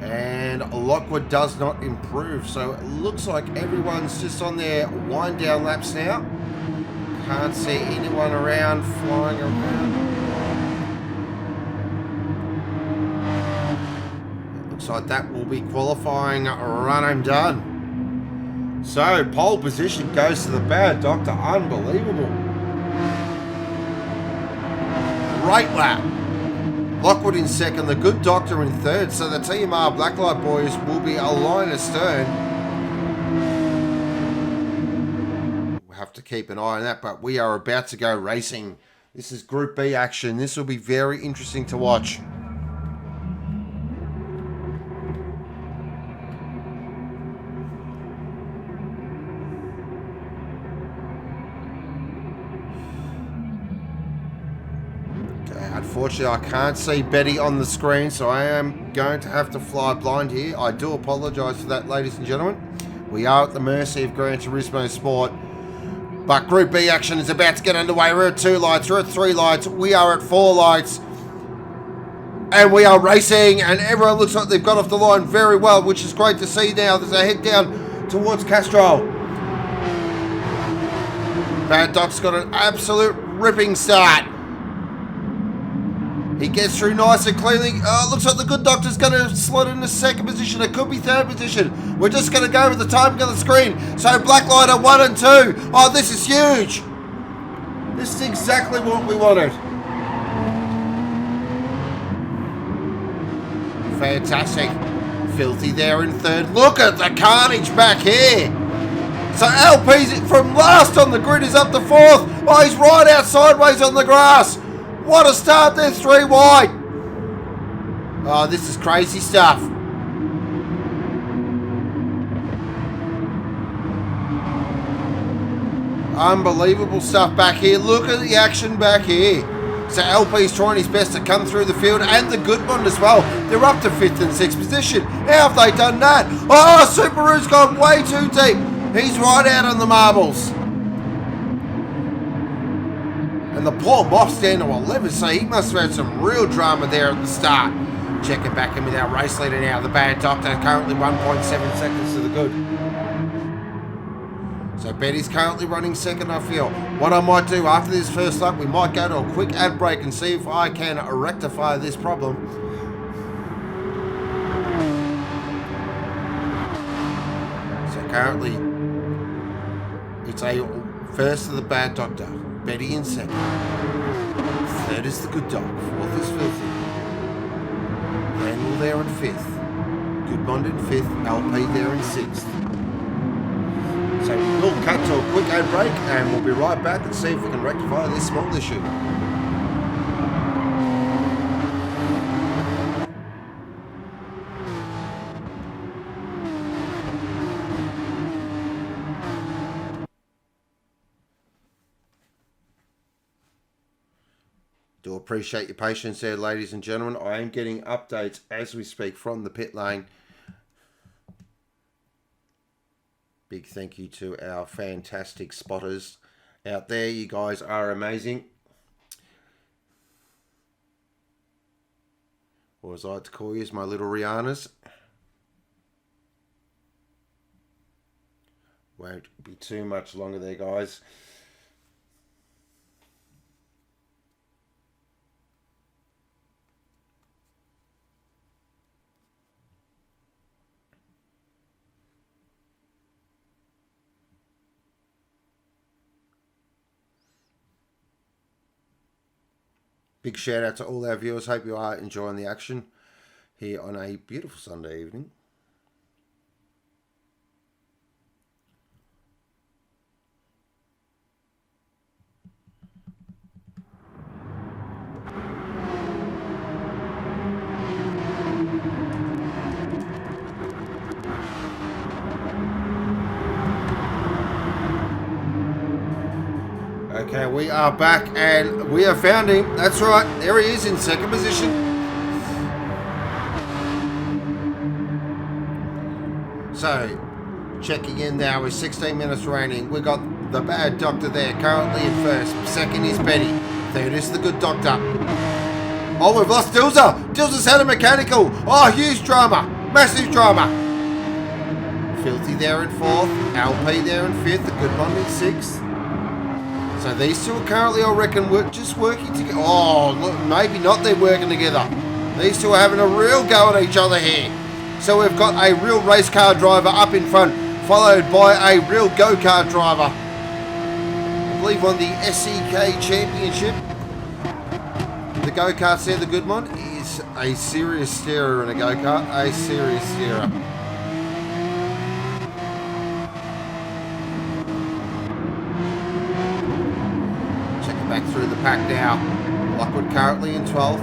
And Lockwood does not improve. So it looks like everyone's just on their wind down laps now. Can't see anyone around, flying around. It looks like that will be qualifying run and done. So pole position goes to the Bad Doctor. Unbelievable. Great lap. Lockwood in second, the Good Doctor in third, so the TMR Blacklight boys will be a line astern. We'll have to keep an eye on that, but we are about to go racing. This is Group B action. This will be very interesting to watch. Unfortunately, I can't see Betty on the screen, so I am going to have to fly blind here. I do apologise for that, ladies and gentlemen. We are at the mercy of Gran Turismo Sport. But Group B action is about to get underway. We're at 2 lights, we're at 3 lights, we are at 4 lights. And we are racing, and everyone looks like they've got off the line very well, which is great to see now as they head down towards Castrol. Bad Doc's got an absolute ripping start. He gets through nice and cleanly. Looks like the Good Doctor's going to slot in the second position. It could be third position. We're just going to go with the timing on the screen. So Blacklight are 1 and 2. Oh, this is huge. This is exactly what we wanted. Fantastic. Filthy there in third. Look at the carnage back here. So LP's from last on the grid is up to 4th. Oh, he's right out sideways on the grass. What a start there, 3 wide. Oh, this is crazy stuff. Unbelievable stuff back here. Look at the action back here. So LP's trying his best to come through the field, and the Good Mond as well. They're up to 5th and 6th position. How have they done that? Oh, Subaru's gone way too deep. He's right out on the marbles. And the poor boss down to 11, so he must have had some real drama there at the start. Checking back in with our race leader now. The Bad Doctor currently 1.7 seconds to the good. So Betty's currently running second, I feel. What I might do after this first lap, we might go to a quick ad break and see if I can rectify this problem. So currently, it's a first of the Bad Doctor. Betty in second. Third is the Good Dog. Fourth is Filthy. Randall there in 5th. Good Mond in 5th. LP there in 6th. So we'll cut to a quick ad break and we'll be right back and see if we can rectify this small issue. Do appreciate your patience there, ladies and gentlemen. I am getting updates as we speak from the pit lane. Big thank you to our fantastic spotters out there. You guys are amazing. Or as I like to call you, my little Rihannas. Won't be too much longer there, guys. Big shout out to all our viewers. Hope you are enjoying the action here on a beautiful Sunday evening. Okay, we are back and we have found him. That's right, there he is in second position. So, checking in now with 16 minutes remaining. We've got the Bad Doctor there, currently in first. Second is Betty. Third is the Good Doctor. Oh, we've lost Dilza. Dilza's had a mechanical. Oh, huge drama. Massive drama. Filthy there in fourth. LP there in fifth. The Good Mond in sixth. So these two are currently, I reckon, just working together. Oh, look, maybe not, they're working together. These two are having a real go at each other here. So we've got a real race car driver up in front, followed by a real go-kart driver. I believe on the SEK Championship. The go-karts there, the Good Mond, is a serious steerer in a go-kart. A serious steerer. Back through the pack now. Lockwood currently in 12th.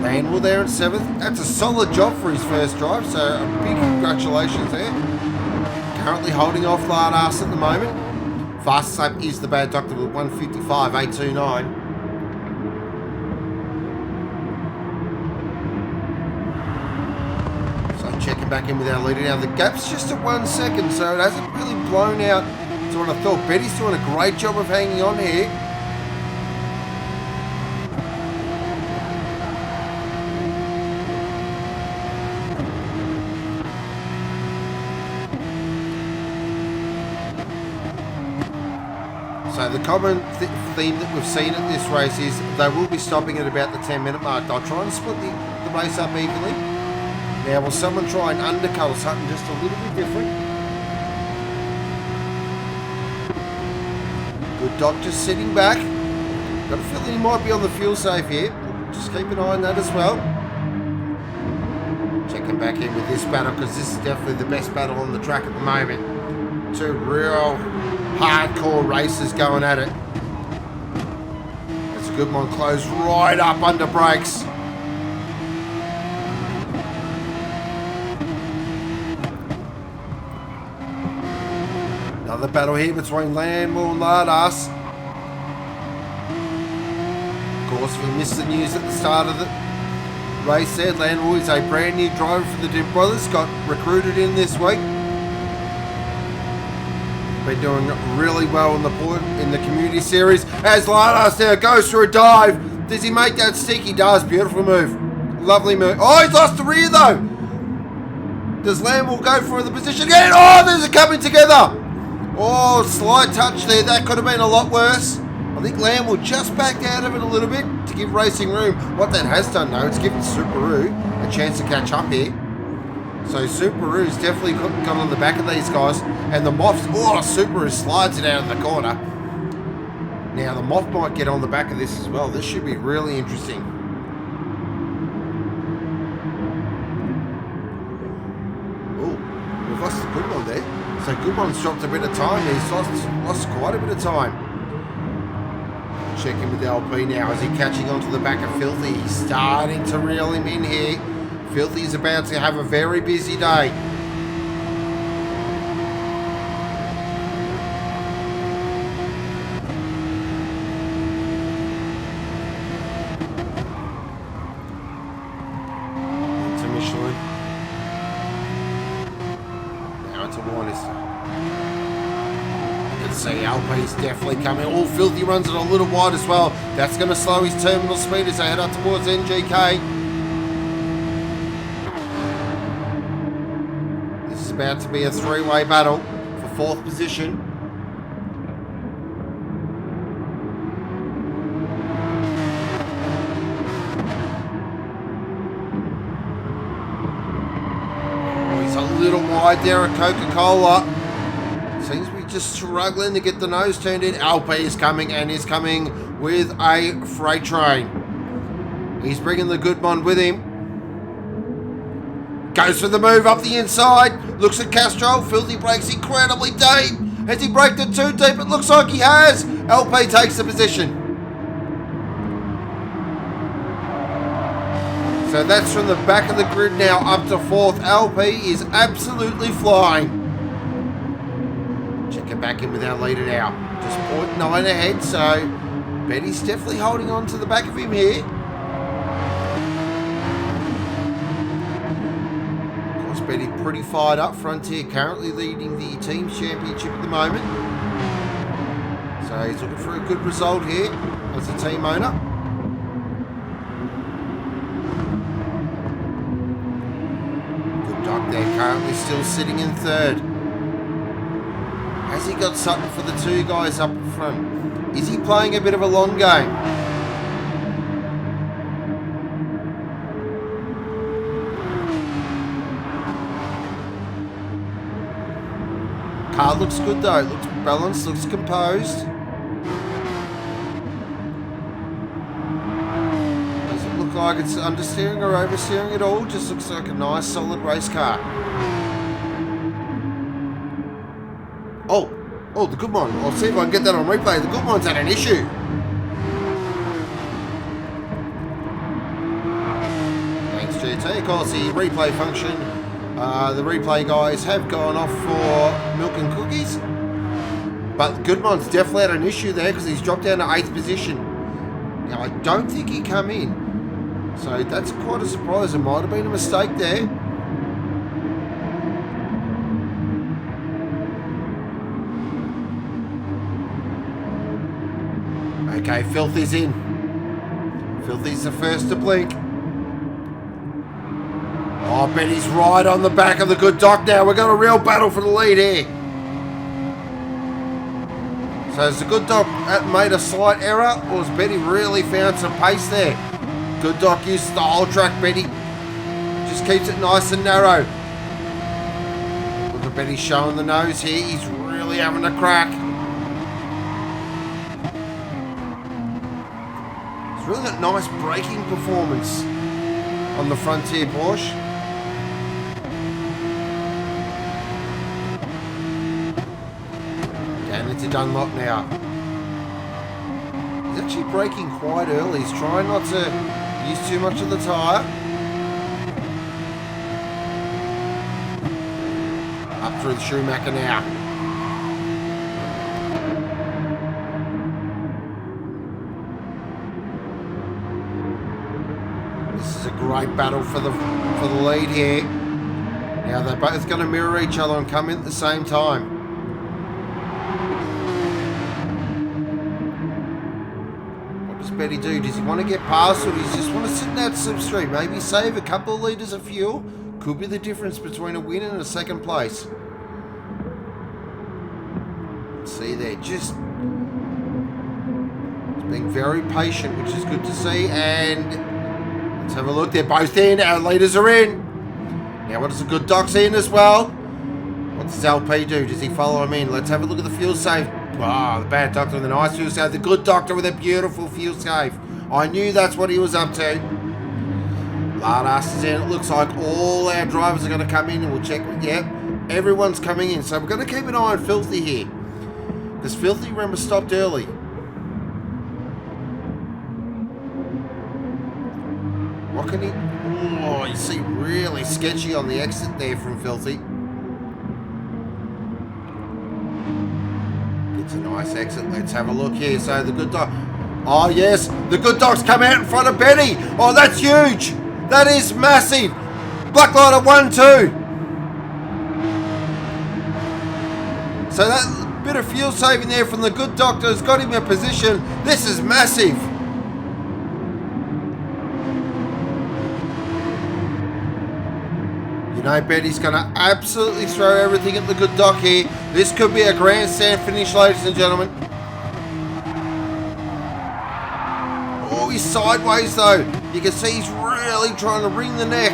Vanwell there in 7th. That's a solid job for his first drive, so a big congratulations there. Currently holding off Lardass at the moment. Fastest lap is the Bad Doctor with 1:55.829. So checking back in with our leader now. The gap's just at 1 second, so it hasn't really blown out. So what I thought. Betty's doing a great job of hanging on here. So the common theme that we've seen at this race is they will be stopping at about the 10-minute mark. They'll try and split the race up evenly. Now will someone try and undercut or something just a little bit different? Good Doctor sitting back. Got a feeling he might be on the fuel safe here. Just keep an eye on that as well. Checking back in with this battle because this is definitely the best battle on the track at the moment. Two real hardcore racers going at it. That's a good one, closed right up under brakes. Another battle here between Landmore and Lardas. Of course, we missed the news at the start of the race there. Landmore is a brand new driver for the Dim Brothers. Got recruited in this week. Been doing really well in the community series. As Lardas now goes for a dive. Does he make that stick? He does. Beautiful move. Lovely move. Oh, he's lost the rear though. Does Landmore go for the position again? Oh, there's it coming together. Oh, slight touch there. That could have been a lot worse. I think Landmore just backed out of it a little bit to give racing room. What that has done though, it's given Subaru a chance to catch up here. So Subaru's definitely got on the back of these guys. And the Moffs, oh, Subaru slides it out of the corner. Now the Moff might get on the back of this as well. This should be really interesting. Oh, we've lost the Good Mond there. So Good Mond's dropped a bit of time. He's lost quite a bit of time. Check in with the LP now. Is he catching onto the back of Filthy? He's starting to reel him in here. Filthy's about to have a very busy day. Into Michelin. Now it's a Warnister. See, LP's definitely coming. Oh, Filthy runs it a little wide as well. That's going to slow his terminal speed as they head up towards NGK. This is about to be a three-way battle for fourth position. Oh, he's a little wide there at Coca-Cola. Seems to be just struggling to get the nose turned in. LP is coming and is coming with a freight train. He's bringing the Good Mond with him. Goes for the move up the inside. Looks at Castro. Filthy breaks incredibly deep. Has he braked it too deep? It looks like he has. LP takes the position. So that's from the back of the grid now up to fourth. LP is absolutely flying. Check it back in with our leader now. Just 0.9 ahead, so Betty's definitely holding on to the back of him here. Of course, Betty pretty fired up front here, currently leading the team's championship at the moment. So he's looking for a good result here as a team owner. Good Doc there, currently still sitting in third. Has he got something for the two guys up front? Is he playing a bit of a long game? Car looks good though. Looks balanced, looks composed. Doesn't look like it's understeering or oversteering at all. Just looks like a nice solid race car. Oh, the Good Mond. I'll see if I can get that on replay. The Good Mond's had an issue. Thanks, GT. Of course, the replay function. The replay guys have gone off for milk and cookies. But Good Mond's definitely had an issue there because he's dropped down to 8th position. Now, I don't think he come in. So that's quite a surprise. It might have been a mistake there. Okay, Filthy's in. Filthy's the first to blink. Oh, Betty's right on the back of the Good Doc now. We've got a real battle for the lead here. So has the Good Doc made a slight error, or has Betty really found some pace there? Good Doc uses the whole track, Betty. Just keeps it nice and narrow. Look at Betty showing the nose here. He's really having a crack. He's really got nice braking performance on the Frontier Porsche. Down into Dunlop now. He's actually braking quite early. He's trying not to use too much of the tyre. Up through the Schumacher now. This is a great battle for the lead here. Now they're both going to mirror each other and come in at the same time. What does Betty do? Does he want to get past, or does he just want to sit in that slipstream? Maybe save a couple of litres of fuel? Could be the difference between a win and a second place. See there, just being very patient, which is good to see. And let's have a look. They're both in. Our leaders are in. Now, what does the good doc's in as well? What does LP do? Does he follow him in? Let's have a look at the fuel save. Oh, the bad doctor with a nice fuel save. The good doctor with a beautiful fuel save. I knew that's what he was up to. Altus is in. It looks like all our drivers are going to come in, and we'll check. Yep, everyone's coming in. So we're going to keep an eye on Filthy here. Because Filthy, remember, stopped early. What can he... Oh, you see really sketchy on the exit there from Filthy. Gets a nice exit. Let's have a look here. So the good dog... Oh, yes. The good dog's come out in front of Betty. Oh, that's huge. That is massive. Blacklight at 1-2. So that bit of fuel saving there from the good doctor has got him in position. This is massive. You know, Betty's going to absolutely throw everything at the good doc here. This could be a grandstand finish, ladies and gentlemen. Oh, he's sideways though. You can see he's really trying to wring the neck.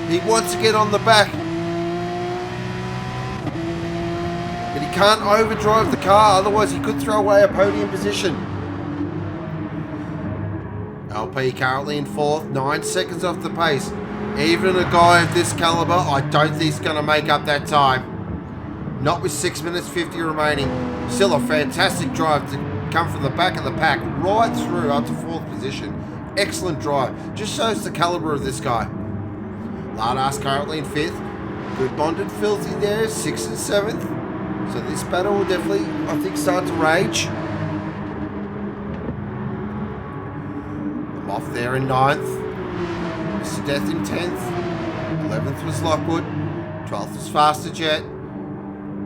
He wants to get on the back. But he can't overdrive the car, otherwise he could throw away a podium position. LP currently in 4th, 9 seconds off the pace. Even a guy of this caliber, I don't think he's going to make up that time. Not with 6 minutes 50 remaining. Still a fantastic drive to come from the back of the pack right through up to 4th position. Excellent drive. Just shows the caliber of this guy. Altus currently in 5th. Good Mond and Filthy there, 6th and 7th. So this battle will definitely, I think, start to rage. I'm off there in 9th. Mr. Death in 10th. 11th was Lockwood. 12th was Faster Jet.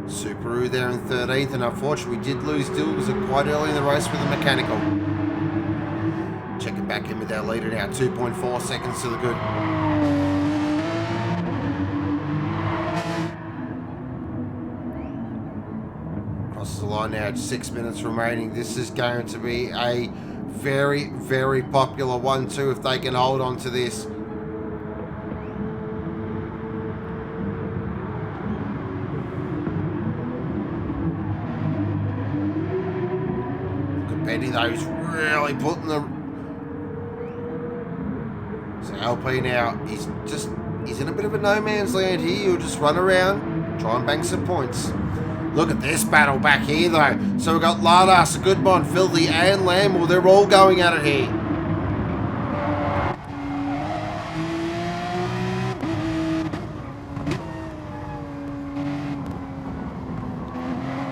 Subaru there in 13th. And unfortunately, we did lose Dills quite early in the race with the mechanical. Checking back in with our leader now. 2.4 seconds to the good. Crosses the line now. 6 minutes remaining. This is going to be a very, very popular 1-2 if they can hold on to this. Betty though is really putting the... So LP now, he's in a bit of a no man's land here. He'll just run around, try and bang some points. Look at this battle back here though. So we've got Altus, Good Mond, Filthy and Lamwell. They're all going at it here.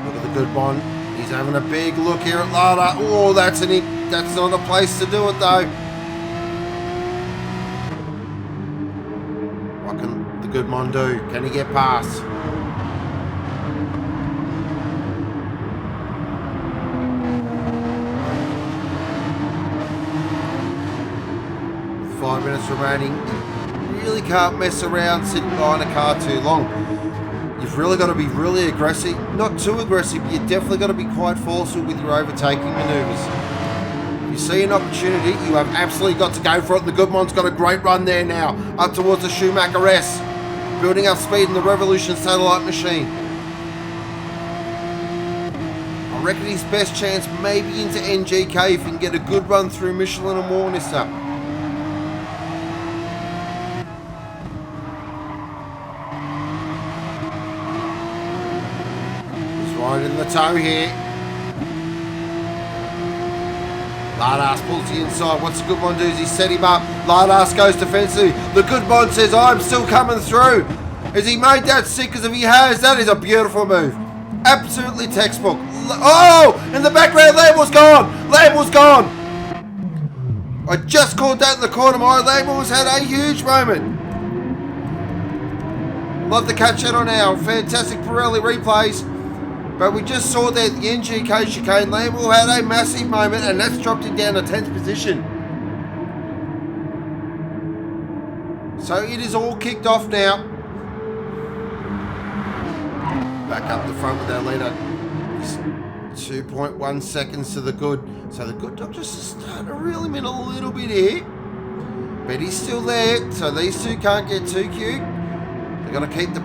Look at the Good Mond. He's having a big look here at Altus. Oh, that's not a place to do it though. What can the Good Mond do? Can he get past? With 5 minutes remaining, you really can't mess around sitting behind a car too long. You've really got to be really aggressive. Not too aggressive, but you've definitely got to be quite forceful with your overtaking manoeuvres. If you see an opportunity, you have absolutely got to go for it. The Good Mond's got a great run there now, up towards the Schumacher S. Building up speed in the Revolution satellite machine. I reckon his best chance may be into NGK if he can get a good run through Michelin and Warnester. Right in the toe here. Altus pulls the inside. What's the Good Mond do? He set him up. Altus goes defensive. The Good Mond says, I'm still coming through. Has he made that sick? Because if he has, that is a beautiful move. Absolutely textbook. Oh! In the background, Lamwell's gone. Lamwell's gone. I just called that in the corner. My labels had a huge moment. Love to catch that on our fantastic Pirelli replays. But we just saw that the NGK chicane label had a massive moment, and that's dropped it down to 10th position. So it is all kicked off now. Back up the front with our leader. 2.1 seconds to the good. So the good doctor's starting to reel him in a little bit here. Betty's still there, so these two can't get too cute. They've got to keep the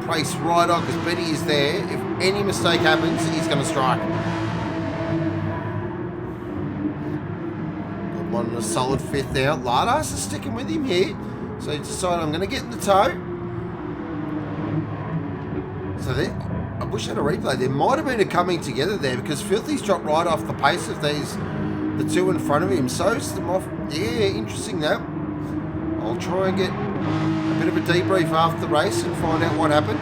pace right on because Betty is there. If any mistake happens, he's going to strike. Good one on a solid 5th now. Lardas is sticking with him here. So he decided, I'm going to get in the toe. So there, I wish I had a replay. There might have been a coming together there because Filthy's dropped right off the pace of these, the two in front of him. So's them off. Yeah, interesting that. I'll try and get a bit of a debrief after the race and find out what happened.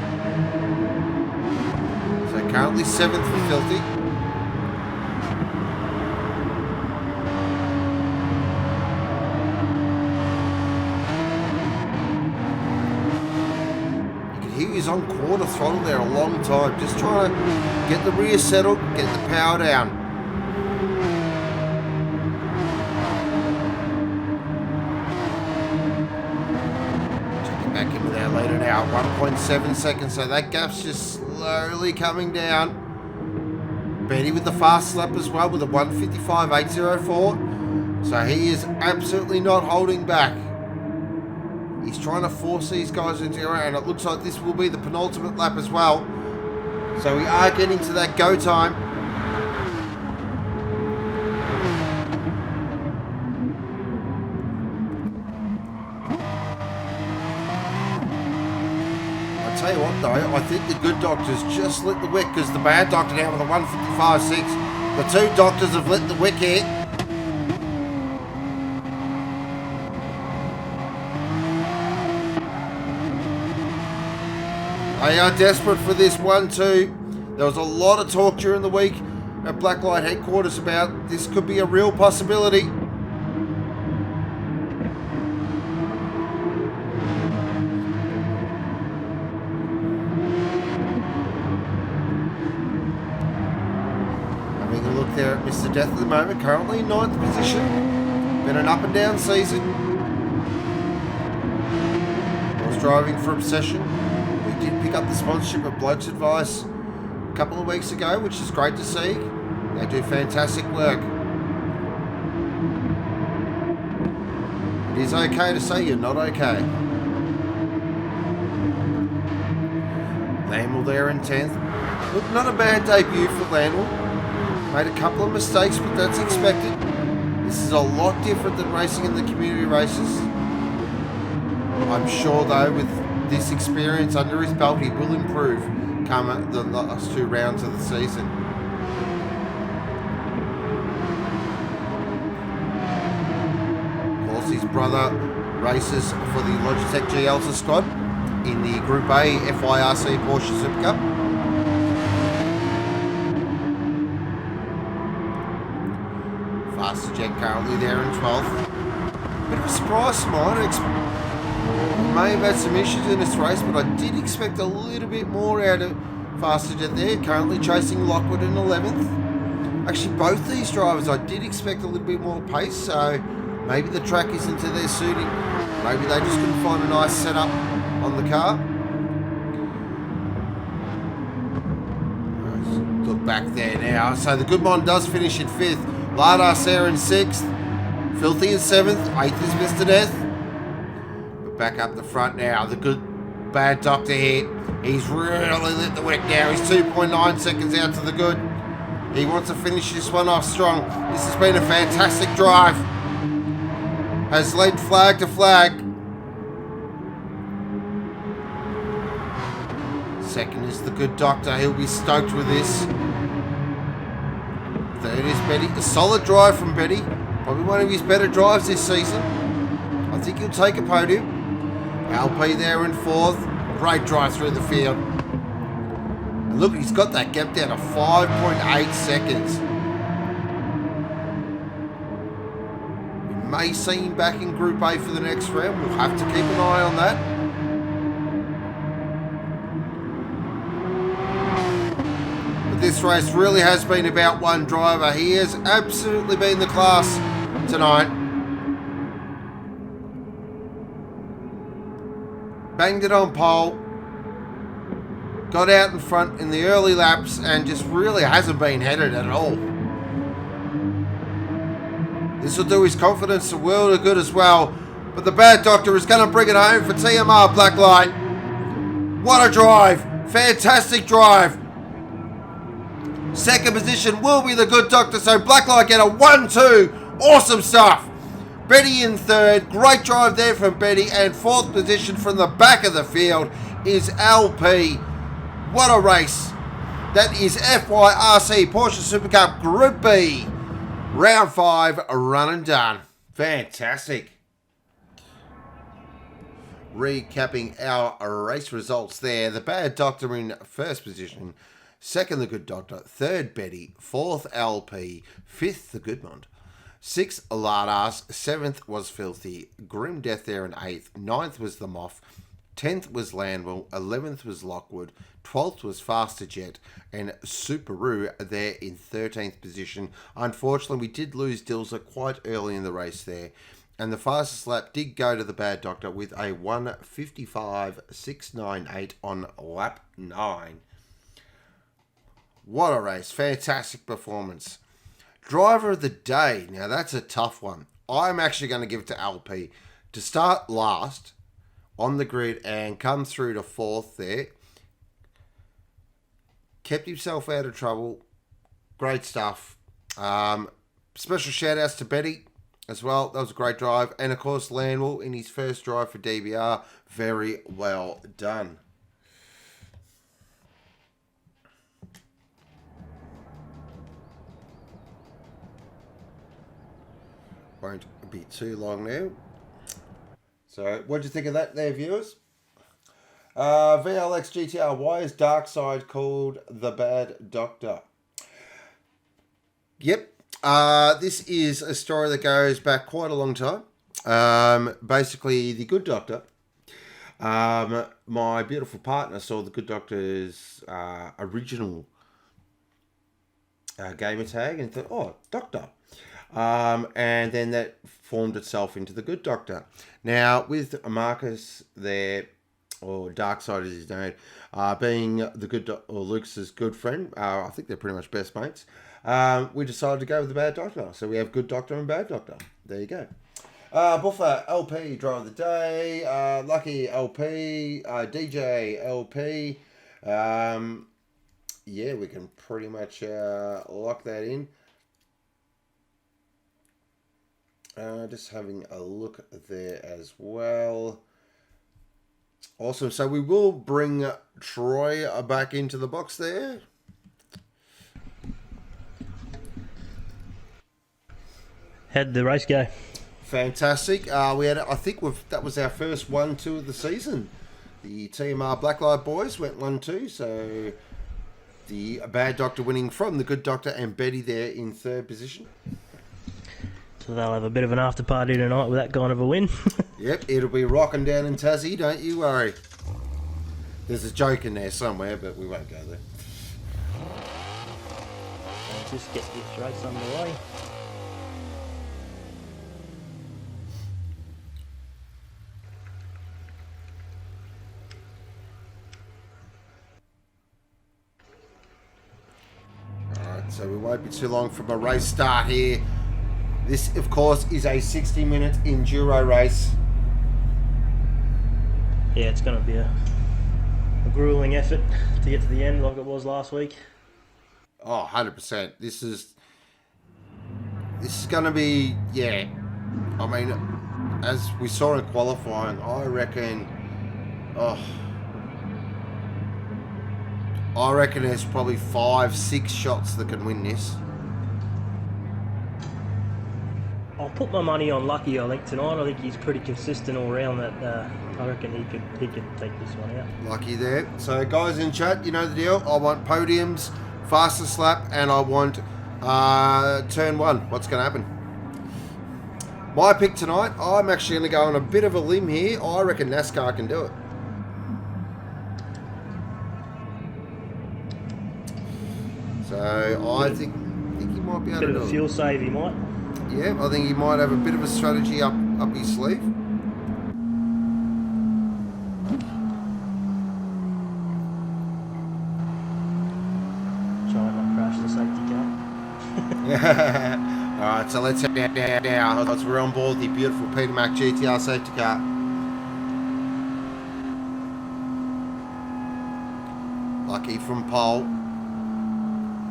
So currently 7th for Filthy. He was on quarter throttle there a long time, just trying to get the rear settled, get the power down. Checking back in with our leader now, 1.7 seconds, so that gap's just slowly coming down. Betty with the fast lap as well with a 1:55.804, so he is absolutely not holding back. He's trying to force these guys into error, and it looks like this will be the penultimate lap as well. So we are getting to that go time. I tell you what though, I think the good doctors just lit the wick because the bad doctor down with a 1:55.6. The two doctors have lit the wick here. They are desperate for this 1-2. There was a lot of talk during the week at Blacklight headquarters about this could be a real possibility. Having a look there at Mr. Death at the moment, currently in 9th position. Been an up and down season. Was driving for Obsession. Did pick up the sponsorship of Blokes Advice a couple of weeks ago, which is great to see. They do fantastic work. It is okay to say you're not okay. Landwell there in 10th. Look, not a bad debut for Landwell. Made a couple of mistakes, but that's expected. This is a lot different than racing in the community races. I'm sure though, with this experience under his belt, he will improve come the last 2 rounds of the season. Of course, his brother races for the Logitech G Altus squad in the Group A FYRC Porsche Supercup. Fastest Jet currently there in 12th. Bit of a surprise for mine. May have had some issues in this race, but I did expect a little bit more out of Faster Jet there. Currently chasing Lockwood in 11th. Actually, both these drivers, I did expect a little bit more pace, so maybe the track isn't to their suiting. Maybe they just couldn't find a nice setup on the car. Let's look back there now. So the Good Mond does finish in 5th. Lardas there in 6th. Filthy in 7th. 8th is Mr. Death. Back up the front now, the good bad doctor here. He's really lit the wick now. He's 2.9 seconds out to the good. He wants to finish this one off strong. This has been a fantastic drive. Has led flag to flag. Second is the good doctor. He'll be stoked with this. Third is Betty. A solid drive from Betty. Probably one of his better drives this season. I think he'll take a podium. LP there in 4th. Great drive through the field. And look, he's got that gap down to 5.8 seconds. may see him back in Group A for the next round. We'll have to keep an eye on that. But this race really has been about one driver. He has absolutely been the class tonight. Banged it on pole. Got out in front in the early laps and just really hasn't been headed at all. This will do his confidence a world of good as well. But the bad doctor is going to bring it home for TMR Blacklight. What a drive. Fantastic drive. Second position will be the good doctor. So Blacklight get a 1-2. Awesome stuff. Betty in third. Great drive there from Betty. And fourth position from the back of the field is LP. What a race. That is FYRC Porsche Supercup Group B. Round 5, run and done. Fantastic. Recapping our race results there. The bad doctor in first position. Second, the good doctor. Third, Betty. Fourth, LP. Fifth, the Good Mond. Sixth, Aladas. Seventh was Filthy. Grim Death there in eighth. Ninth was the Moth. 10th was Landwell, 11th was Lockwood, 12th was Faster Jet, and Subaru there in 13th position. Unfortunately, we did lose Dilser quite early in the race there, and the fastest lap did go to the bad doctor with a 1:55.698 on lap 9. What a race. Fantastic performance. Driver of the day. Now, that's a tough one. I'm actually going to give it to LP. To start last on the grid and come through to fourth there. Kept himself out of trouble. Great stuff. Special shout outs to Betty as well. That was a great drive. And of course Landwell in his first drive for DBR. Very well done. Won't be too long now. So, what do you think of that there, viewers? VLX GTR, why is Darkside called the Bad Doctor? Yep, this is a story that goes back quite a long time. Basically, the Good Doctor, my beautiful partner saw the Good Doctor's original gamer tag and thought, oh, Doctor. And then that formed itself into the Good Doctor. Now, with Marcus there, or Darkside as his name, being the good or Lucas's good friend, I think they're pretty much best mates. We decided to go with the Bad Doctor. So we have Good Doctor and Bad Doctor. There you go. Buffer LP driver of the day. Lucky LP. DJ LP. Yeah, we can pretty much lock that in. Just having a look there as well. Awesome. So we will bring Troy back into the box there. How'd the race go? Fantastic. We had, I think that was our first 1-2 of the season. The TMR Blacklight boys went 1-2. So the Bad Doctor winning from the Good Doctor and Betty there in third position. So they'll have a bit of an after party tonight with that kind of a win. Yep, it'll be rocking down in Tassie, don't you worry. There's a joke in there somewhere, but we won't go there. Just get this race underway. Alright, so we won't be too long from a race start here. This, of course, is a 60-minute enduro race. Yeah, it's going to be a grueling effort to get to the end like it was last week. Oh, 100%. This is going to be, yeah. I mean, as we saw in qualifying, I reckon there's probably 5-6 shots that can win this. I'll put my money on Lucky, I think, tonight. I think he's pretty consistent all around. That I reckon he could take this one out. Lucky there. So, guys in chat, you know the deal. I want podiums, fastest lap, and I want turn 1. What's going to happen? My pick tonight, I'm actually going to go on a bit of a limb here. I reckon NASCAR can do it. So I think he might be able to do it. Bit of a fuel save, he might. Yeah, I think he might have a bit of a strategy up his sleeve. Try and not crash the safety car. Alright, so let's head down now. We're on board the beautiful Peter Mac GTR safety car. Lucky from pole.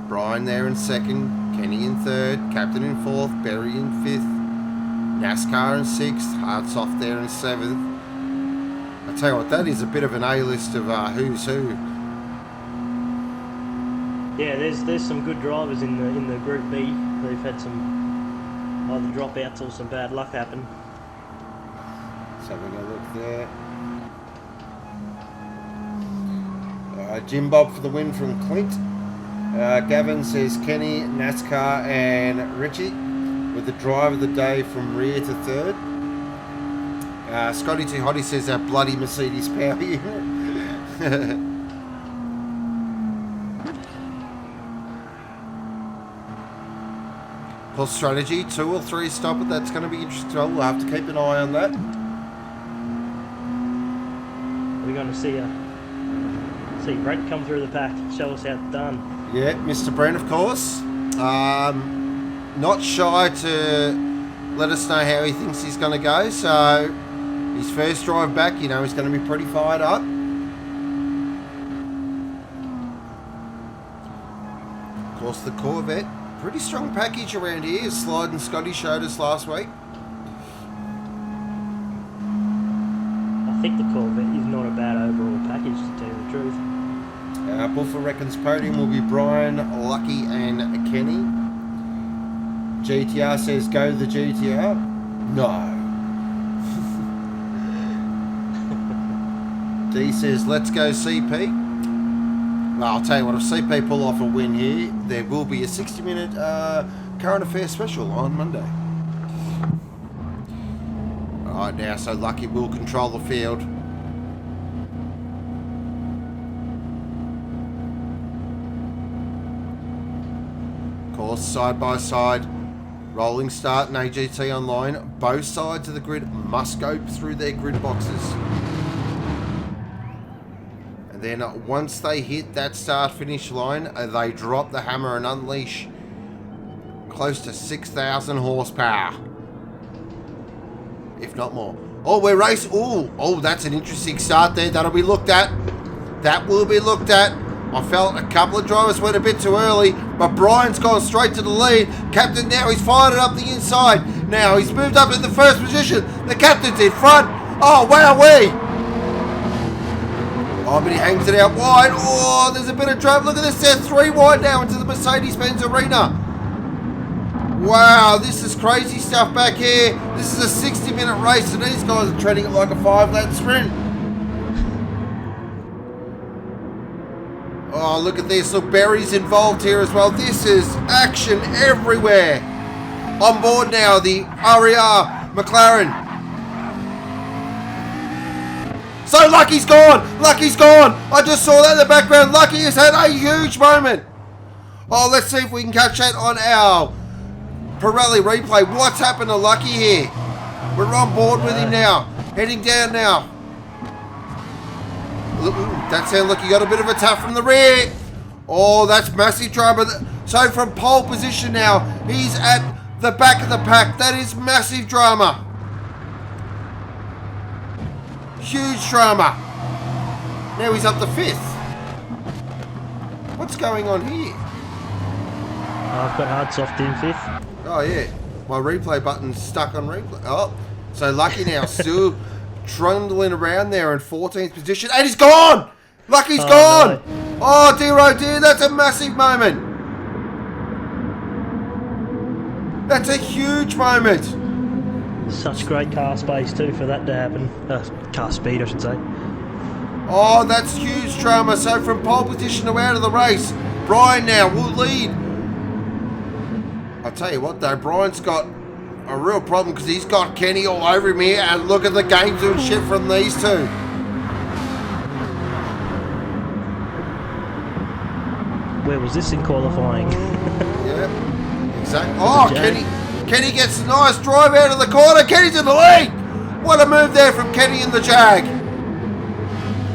Bryan there in second. Kenny in third. Captain in fourth. Berry in fifth. NASCAR in sixth. Hard soft there in seventh. I tell you what, that is a bit of an A-list of who's who. Yeah, there's some good drivers in the Group B. They've had some either dropouts or some bad luck happen. Let's have a look there. Jim Bob for the win from Clint. Gavin says Kenny, NASCAR and Richie with the drive of the day from rear to third. Scotty T. Hottie says that bloody Mercedes power unit. Plus strategy, 2 or 3 stop it. That's going to be interesting. We'll have to keep an eye on that. We're going to see Brent come through the pack, show us how it's done. Yeah, MrBrent, of course. Not shy to let us know how he thinks he's going to go. So his first drive back, you know, he's going to be pretty fired up. Of course, the Corvette. Pretty strong package around here. Slide and Scotty showed us last week. I think the Corvette is not a bad overall package, to tell you the truth. Buffer reckons podium will be Bryan, Lucky and Kenny. GTR says go the GTR. No. D says let's go CP. Well, I'll tell you what, if CP pull off a win here, there will be a 60-minute current affairs special on Monday. Alright now, so Lucky will control the field. Of course, side by side, rolling start and AGT Online. Both sides of the grid must go through their grid boxes. Then once they hit that start-finish line, they drop the hammer and unleash close to 6,000 horsepower. If not more. Oh, we're racing. Oh, that's an interesting start there. That'll be looked at. That will be looked at. I felt a couple of drivers went a bit too early, but Bryan's gone straight to the lead. Captain now, he's fired it up the inside. Now he's moved up in the first position. The captain's in front. Oh, wowee. Oh, but he hangs it out wide. Oh, there's a bit of trouble. Look at this. They're 3 wide now into the Mercedes-Benz Arena. Wow, this is crazy stuff back here. This is a 60-minute race, and these guys are treating it like a 5-lap sprint. Oh, look at this. Look, Berry's involved here as well. This is action everywhere. On board now, the RER McLaren. So Lucky's gone! Lucky's gone! I just saw that in the background. Lucky has had a huge moment. Oh, let's see if we can catch that on our Pirelli replay. What's happened to Lucky here? We're on board with him now. Heading down now. Ooh, that sounded like he got a bit of a tap from the rear. Oh, that's massive drama. So from pole position now, he's at the back of the pack. That is massive drama. Huge drama. Now he's up to 5th. What's going on here? I've got hard soft in 5th. Oh yeah, my replay button's stuck on replay. Oh, so Lucky now still trundling around there in 14th position, and he's gone. Lucky's gone. No. Oh dear, oh dear, that's a massive moment. That's a huge moment. Such great car space too for that to happen. Car speed, I should say. Oh, that's huge drama. So from pole position to out of the race, Bryan now will lead. I'll tell you what though, Bryan's got a real problem because he's got Kenny all over him here. And look at the game doing shit from these two. Where was this in qualifying? Yeah, exactly. Oh, Kenny gets a nice drive out of the corner. Kenny's in the lead. What a move there from Kenny in the Jag.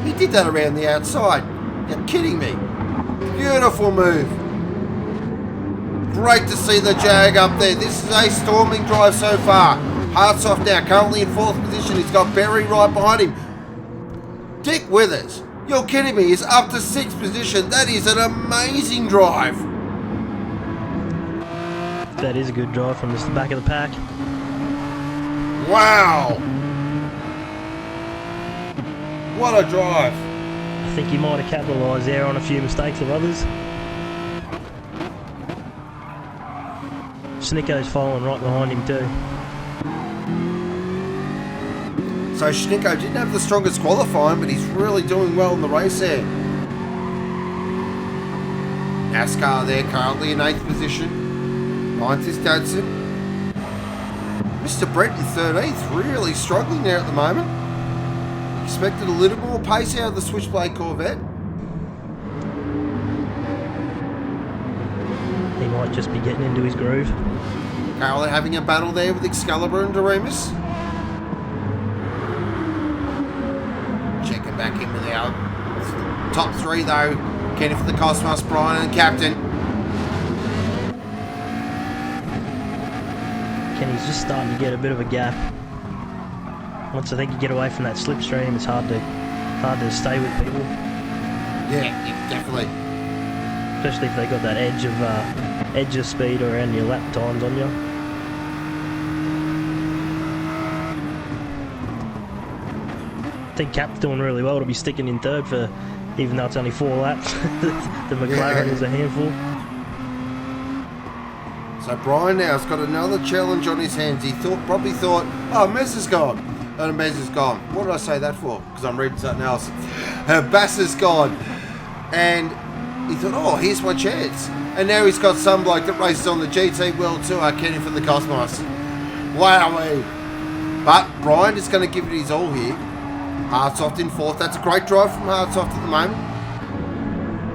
He did that around the outside. You're kidding me. Beautiful move. Great to see the Jag up there. This is a storming drive so far. Hearts off now, currently in 4th position. He's got Berry right behind him. Dick Withers, you're kidding me. He's up to 6th position. That is an amazing drive. That is a good drive from the back of the pack. Wow. What a drive. I think he might have capitalised there on a few mistakes of others. Snicko's following right behind him too. So Schnicko didn't have the strongest qualifying, but he's really doing well in the race there. NASCAR there currently in 8th position. 9th is Dadson. MrBrent in 13th, really struggling there at the moment. Expected a little more pace out of the switchblade Corvette. He might just be getting into his groove. Currently having a battle there with Excalibur and Doremus. Checking back in with our top 3 though. Kenny for the Cosmos, Bryan and Captain. Kenny's just starting to get a bit of a gap. Once I think you get away from that slipstream, it's hard to stay with people. Yeah, definitely. Especially if they got that edge of speed around your lap times on you. I think Cap's doing really well to be sticking in 3rd for, even though it's only 4 laps. The McLaren is a handful. So Bryan now's got another challenge on his hands. He probably thought, oh, Mez is gone. And Mez is gone. What did I say that for? Because I'm reading something else. Bass is gone. And he thought, oh, here's my chance. And now he's got some bloke that races on the GT World Tour, Kenny from the Cosmos. Wowee. But Bryan is going to give it his all here. Hartsoft in 4th. That's a great drive from Hartsoft at the moment.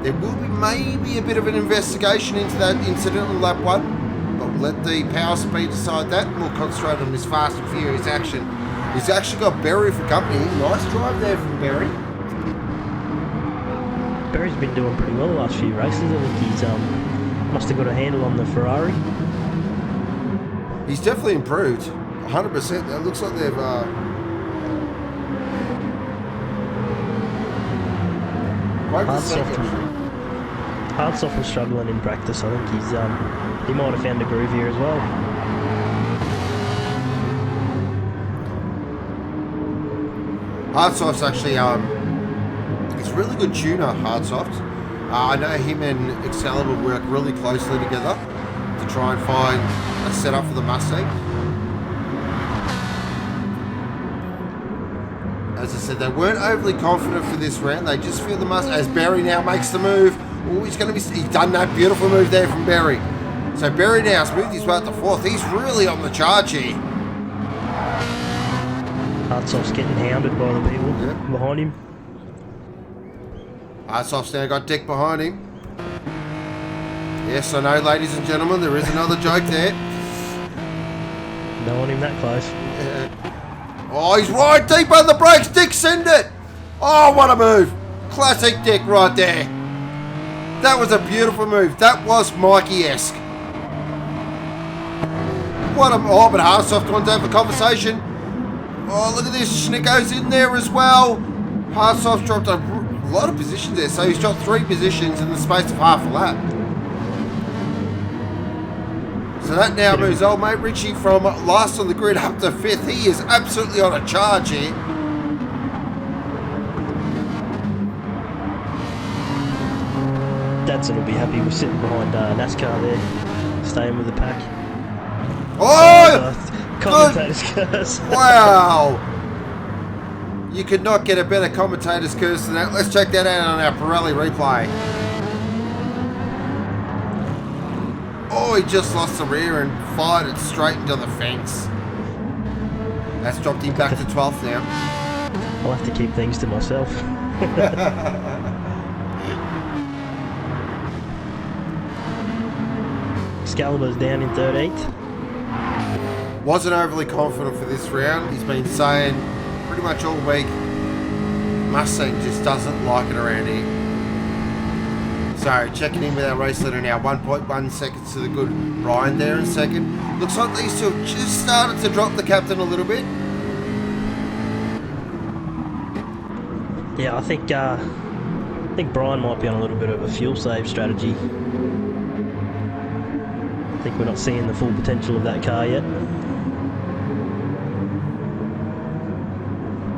There will be maybe a bit of an investigation into that incident on lap 1. But we'll let the power speed decide that. We'll concentrate on this fast and furious action. He's actually got Berry for company. Nice drive there from Berry. Berry's been doing pretty well the last few races. I think he's must have got a handle on the Ferrari. He's definitely improved. 100%. It looks like they've... Hartsoft was struggling in practice. I think he might have found a groove here as well. Hartsoft's actually he's a really good tuner, Hartsoft. I know him and Excalibur work really closely together to try and find a setup for the Mustang. As I said, they weren't overly confident for this round. They just feel the Mustang. As Berry now makes the move. Oh, he's done that beautiful move there from Berry. So Berry now has moved his way up to 4th. He's really on the charge here. Hartsoft's getting hounded by the people behind him. Hartsoft's now got Dick behind him. Yes, I know, ladies and gentlemen, there is another joke there. Don't want him that close. Oh, he's right deep on the brakes. Dick, send it. Oh, what a move. Classic Dick right there. That was a beautiful move. That was Mikey-esque. What a... Oh, but Hartsoft wants to have a conversation. Oh, look at this. Schnicko's in there as well. Hartsoft dropped a lot of positions there. So he's dropped 3 positions in the space of half a lap. So that now moves old mate Richie from last on the grid up to 5th. He is absolutely on a charge here. Dadson will be happy with sitting behind NASCAR there, staying with the pack. Oh! Commentator's curse. Wow! You could not get a better commentator's curse than that. Let's check that out on our Pirelli replay. Oh, he just lost the rear and fired it straight into the fence. That's dropped him back to 12th now. I'll have to keep things to myself. Excalibur's down in 13th. Wasn't overly confident for this round. He's been saying pretty much all week Mustang just doesn't like it around here. So checking in with our race leader now, 1.1 seconds to the good Bryan there in second. Looks like these two have just started to drop the captain a little bit. Yeah, I think Bryan might be on a little bit of a fuel save strategy. I think we're not seeing the full potential of that car yet.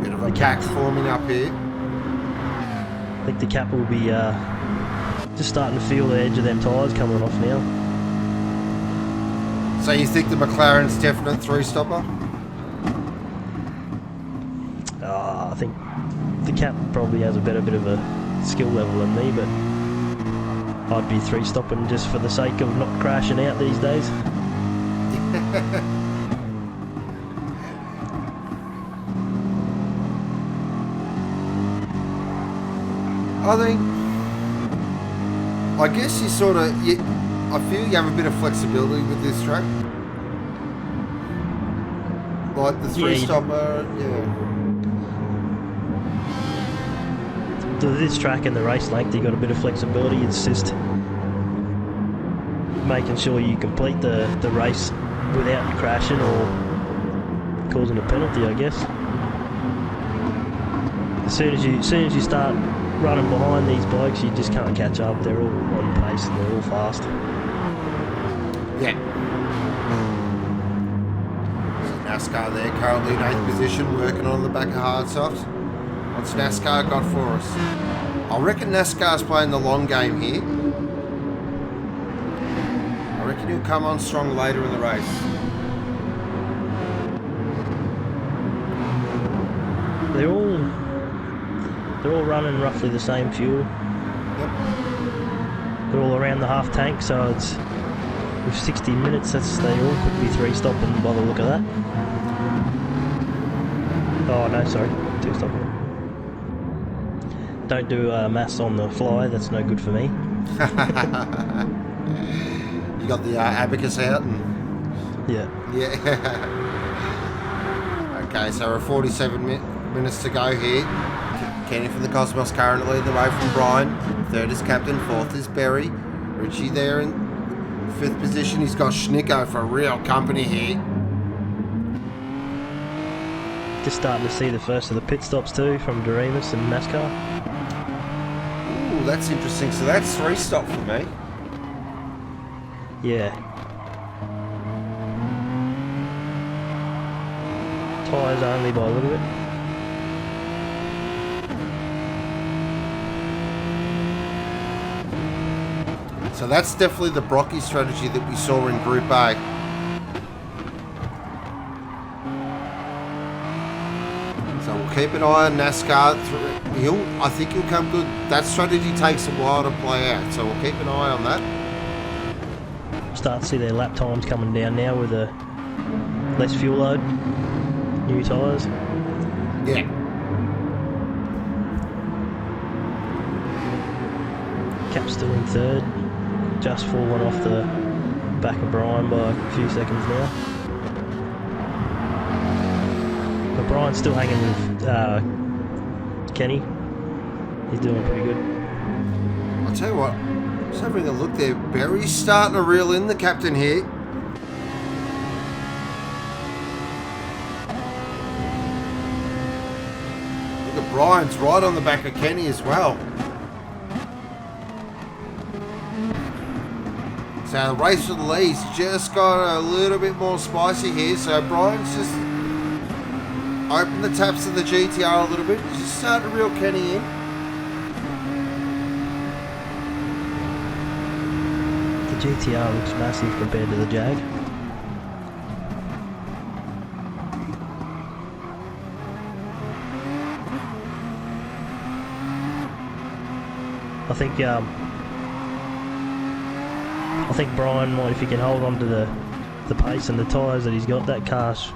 Bit of a pack forming up here. I think the cap will be just starting to feel the edge of them tyres coming off now. So you think the McLaren's definite three-stopper? I think the cap probably has a better bit of a skill level than me, but I'd be three-stopping just for the sake of not crashing out these days. I guess you sort of, I feel you have a bit of flexibility with this track. Like the three-stopper, This track and the race length, you got a bit of flexibility. It's just making sure you complete the race without crashing or causing a penalty, I guess. As soon as you start running behind these blokes, you just can't catch up. They're all on pace and they're all fast. Yeah. So NASCAR there, currently in 8th position, working on the back of hard soft. What's NASCAR got for us? I reckon NASCAR's playing the long game here. I reckon he'll come on strong later in the race. They're all running roughly the same fuel. Yep. They're all around the half tank, so it's with 60 minutes. They all could be three-stopping by the look of that. Oh no, sorry, two-stopping. Don't do maths on the fly. That's no good for me. You got the abacus out and yeah. Okay, so we're 47 minutes to go here. Kenny from the Cosmos currently leading the way from Bryan. Third is Captain, fourth is Berry. Richie there in 5th position. He's got Schnicko for real company here. Just starting to see the first of the pit stops too from Doremus and NASCAR. Ooh, that's interesting. So that's 3-stop for me. Yeah. Tyres only by a little bit. So that's definitely the Brocky strategy that we saw in Group A. So we'll keep an eye on NASCAR. I think he'll come good. That strategy takes a while to play out, so we'll keep an eye on that. Start to see their lap times coming down now with a less fuel load, new tyres. Yeah. Cap's still in 3rd. Just fallen off the back of Bryan by a few seconds now. But Bryan's still hanging with Kenny. He's doing pretty good. I'll tell you what, just having a look there. Berry's starting to reel in the captain here. Look at Bryan's right on the back of Kenny as well. So the race for the lead's just got a little bit more spicy here. So Bryan's just opened the taps of the GTR a little bit. Just starting to reel Kenny in. The GTR looks massive compared to the Jag. I I think Bryan might, if he can hold on to the pace and the tyres that he's got, that car's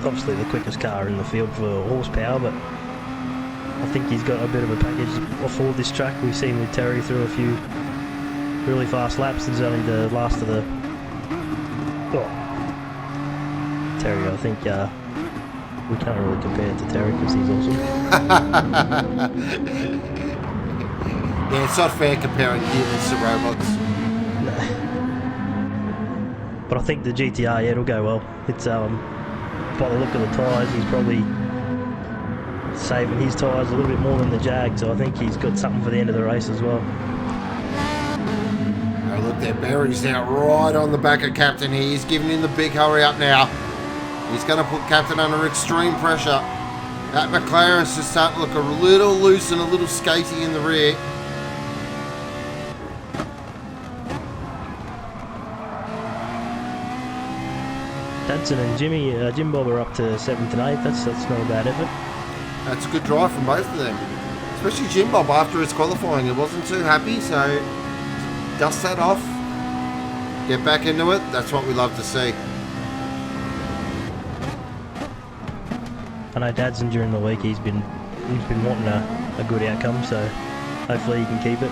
obviously the quickest car in the field for horsepower, but I think he's got a bit of a package for this track. We've seen with Terry through a few really fast laps. There's only the last of the... Oh. Terry, I think we can't really compare it to Terry because he's awesome. Yeah, it's not fair comparing humans to robots. No. But I think the GTR, yeah, it'll go well. It's by the look of the tyres, he's probably saving his tyres a little bit more than the Jag, so I think he's got something for the end of the race as well. Oh, look there, Barry's now right on the back of Captain here. He's giving him the big hurry up now. He's going to put Captain under extreme pressure. That McLaren's just starting to look a little loose and a little skatey in the rear. Dadson and Jim Bob are up to 7th and 8th. That's not a bad effort. That's a good drive from both of them. Especially Jim Bob after his qualifying. He wasn't too happy, so dust that off. Get back into it. That's what we love to see. I know Dadson during the week he's been wanting a good outcome, so hopefully he can keep it.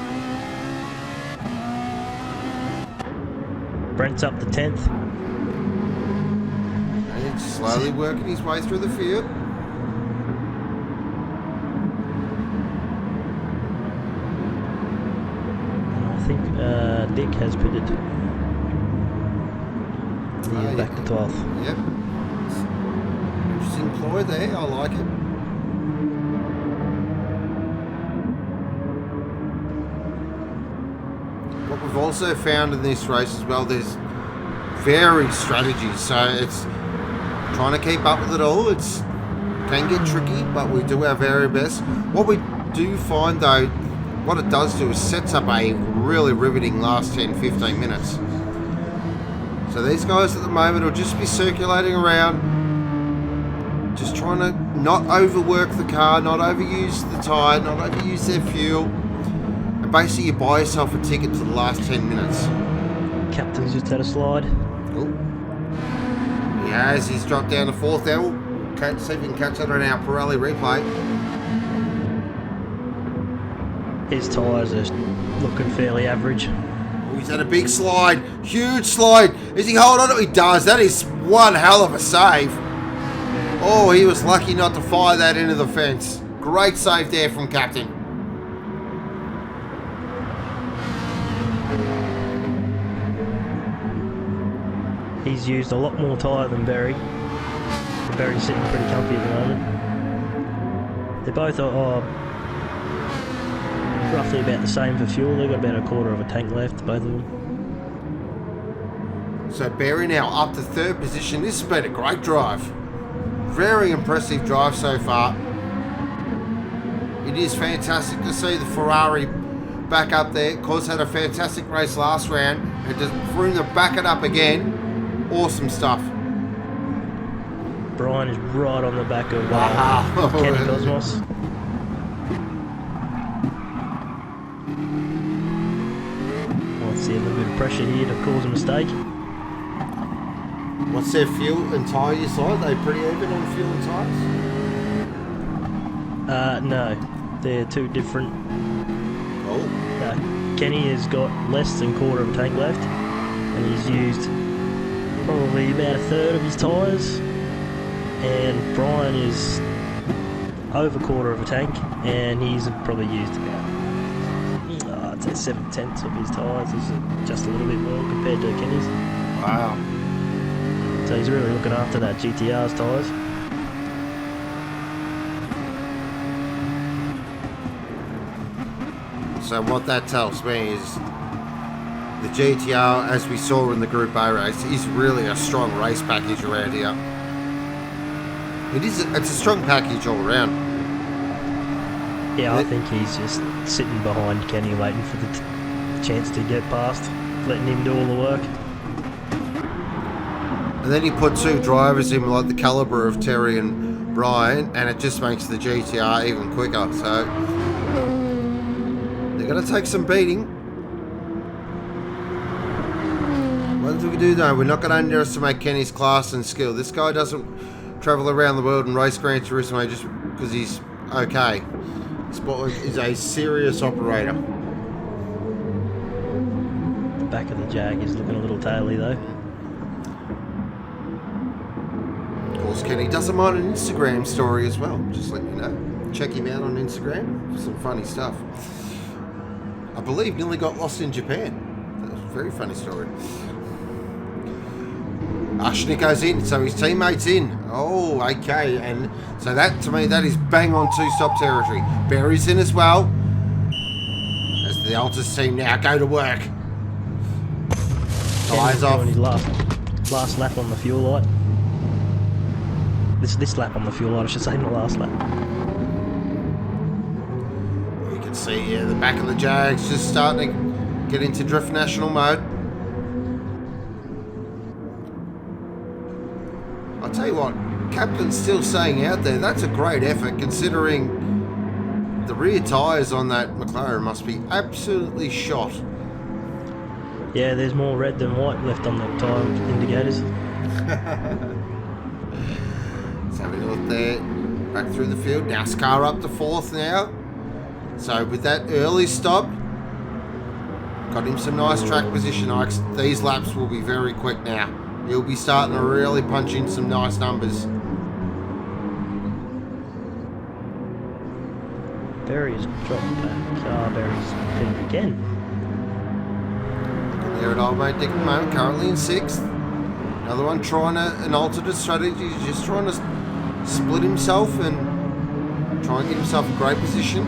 Brent's up to 10th. And slowly working his way through the field. I think Dick has pitted. Yeah, back to 12th. Yep. Interesting ploy there. I like it. What we've also found in this race as well, there's varied strategies. So it's trying to keep up with it all. It's can get tricky, but we do our very best. What we do find though, what it does do is sets up a really riveting last 10-15 minutes. So these guys at the moment will just be circulating around, just trying to not overwork the car, not overuse the tyre, not overuse their fuel, and basically you buy yourself a ticket to the last 10 minutes. Captain's just had a slide. Cool. He has, he's dropped down to 4th there. We'll see if we can catch that on our Pirelli replay. His tyres are looking fairly average. Oh, he's had a big slide, huge slide. Is he holding on to it? He does. That is one hell of a save. Oh, he was lucky not to fire that into the fence. Great save there from Captain. He's used a lot more tyre than Barry. Barry's sitting pretty comfy at the moment. They both are roughly about the same for fuel. They've got about a quarter of a tank left, both of them. So Barry now up to 3rd position. This has been a great drive. Very impressive drive so far. It is fantastic to see the Ferrari back up there. Of course, had a fantastic race last round and just for him to back it up again. Awesome stuff. Bryan is right on the back of Wow. Kenny Cosmos. Let's see a little bit of pressure here to cause a mistake. What's their fuel and tyre use like? Are they pretty even on fuel and tyres? No, they're two different. Oh. Kenny has got less than quarter of a tank left, and he's used probably about a third of his tyres. And Bryan is over quarter of a tank, and he's probably used about I'd say 7/10 of his tyres. Is just a little bit more compared to Kenny's. Wow. So he's really looking after that GTR's tyres. So what that tells me is the GTR, as we saw in the Group A race, is really a strong race package around here. It's a strong package all around. Yeah, I think he's just sitting behind Kenny waiting for the chance to get past, letting him do all the work. And then you put two drivers in like the calibre of Terry and Bryan, and it just makes the GTR even quicker. So they're going to take some beating. One thing we do know, we're not going to underestimate Kenny's class and skill. This guy doesn't travel around the world and race Gran Turismo just because he's okay. Spotlight is a serious operator. The back of the Jag is looking a little taily though. Of course, Kenny doesn't mind an Instagram story as well. Just let you know. Check him out on Instagram for some funny stuff. I believe nearly got lost in Japan. That was a very funny story. Schnicko's in, so his teammate's in. Oh, okay. And so that, to me, that is bang on two-stop territory. Barry's in as well. As the Altus team now go to work. Tyres off. His last lap on the fuel light. This lap on the fuel light, I should say, not last lap. You can see here the back of the Jags just starting to get into Drift National mode. I'll tell you what, Captain's still saying out there, that's a great effort considering the rear tyres on that McLaren must be absolutely shot. Yeah, there's more red than white left on the tyre indicators. Let's have a look there, back through the field. NASCAR up to 4th now. So with that early stop, got him some nice track position. These laps will be very quick now. He'll be starting to really punch in some nice numbers. Barry's dropped back. Barry's been again. There at old mate Dick at the moment, currently in 6th. Another one trying an alternate strategy, just trying to split himself and try and get himself a great position.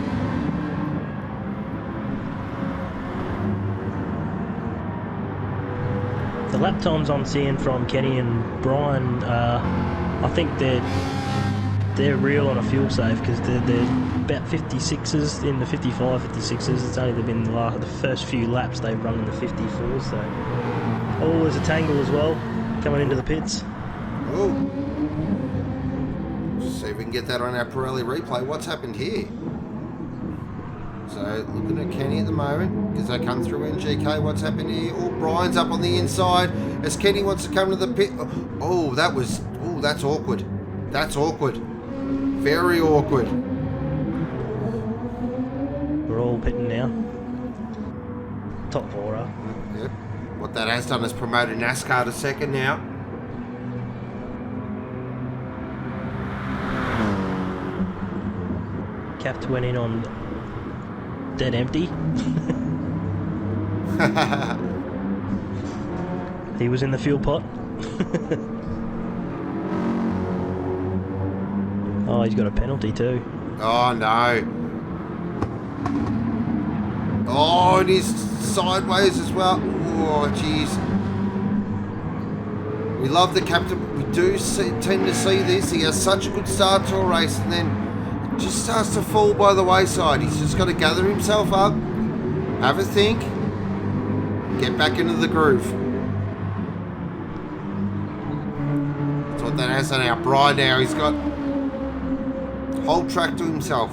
The lap times I'm seeing from Kenny and Bryan, I think they're real on a fuel save because they're about 56s in the 55, 56s. It's only been the first few laps they've run in the 54s. So, oh, there's a tangle as well coming into the pits. Oh, see if we can get that on our Pirelli replay. What's happened here? So looking at Kenny at the moment because they come through NGK. What's happened here? Oh, Bryan's up on the inside as Kenny wants to come to the pit. Oh, that's awkward. That's awkward. Very awkward. We're all pitting now. Top 4 up. Yep. What that has done is promoted NASCAR to 2nd now. Capt went in on dead empty. He was in the fuel pot. Oh, he's got a penalty too. Oh no. Oh, it is sideways as well. Oh, jeez. We love the captain. We do tend to see this. He has such a good start to a race and then it just starts to fall by the wayside. He's just got to gather himself up, have a think, get back into the groove. That's what that has on our Bryan now. He's got whole track to himself.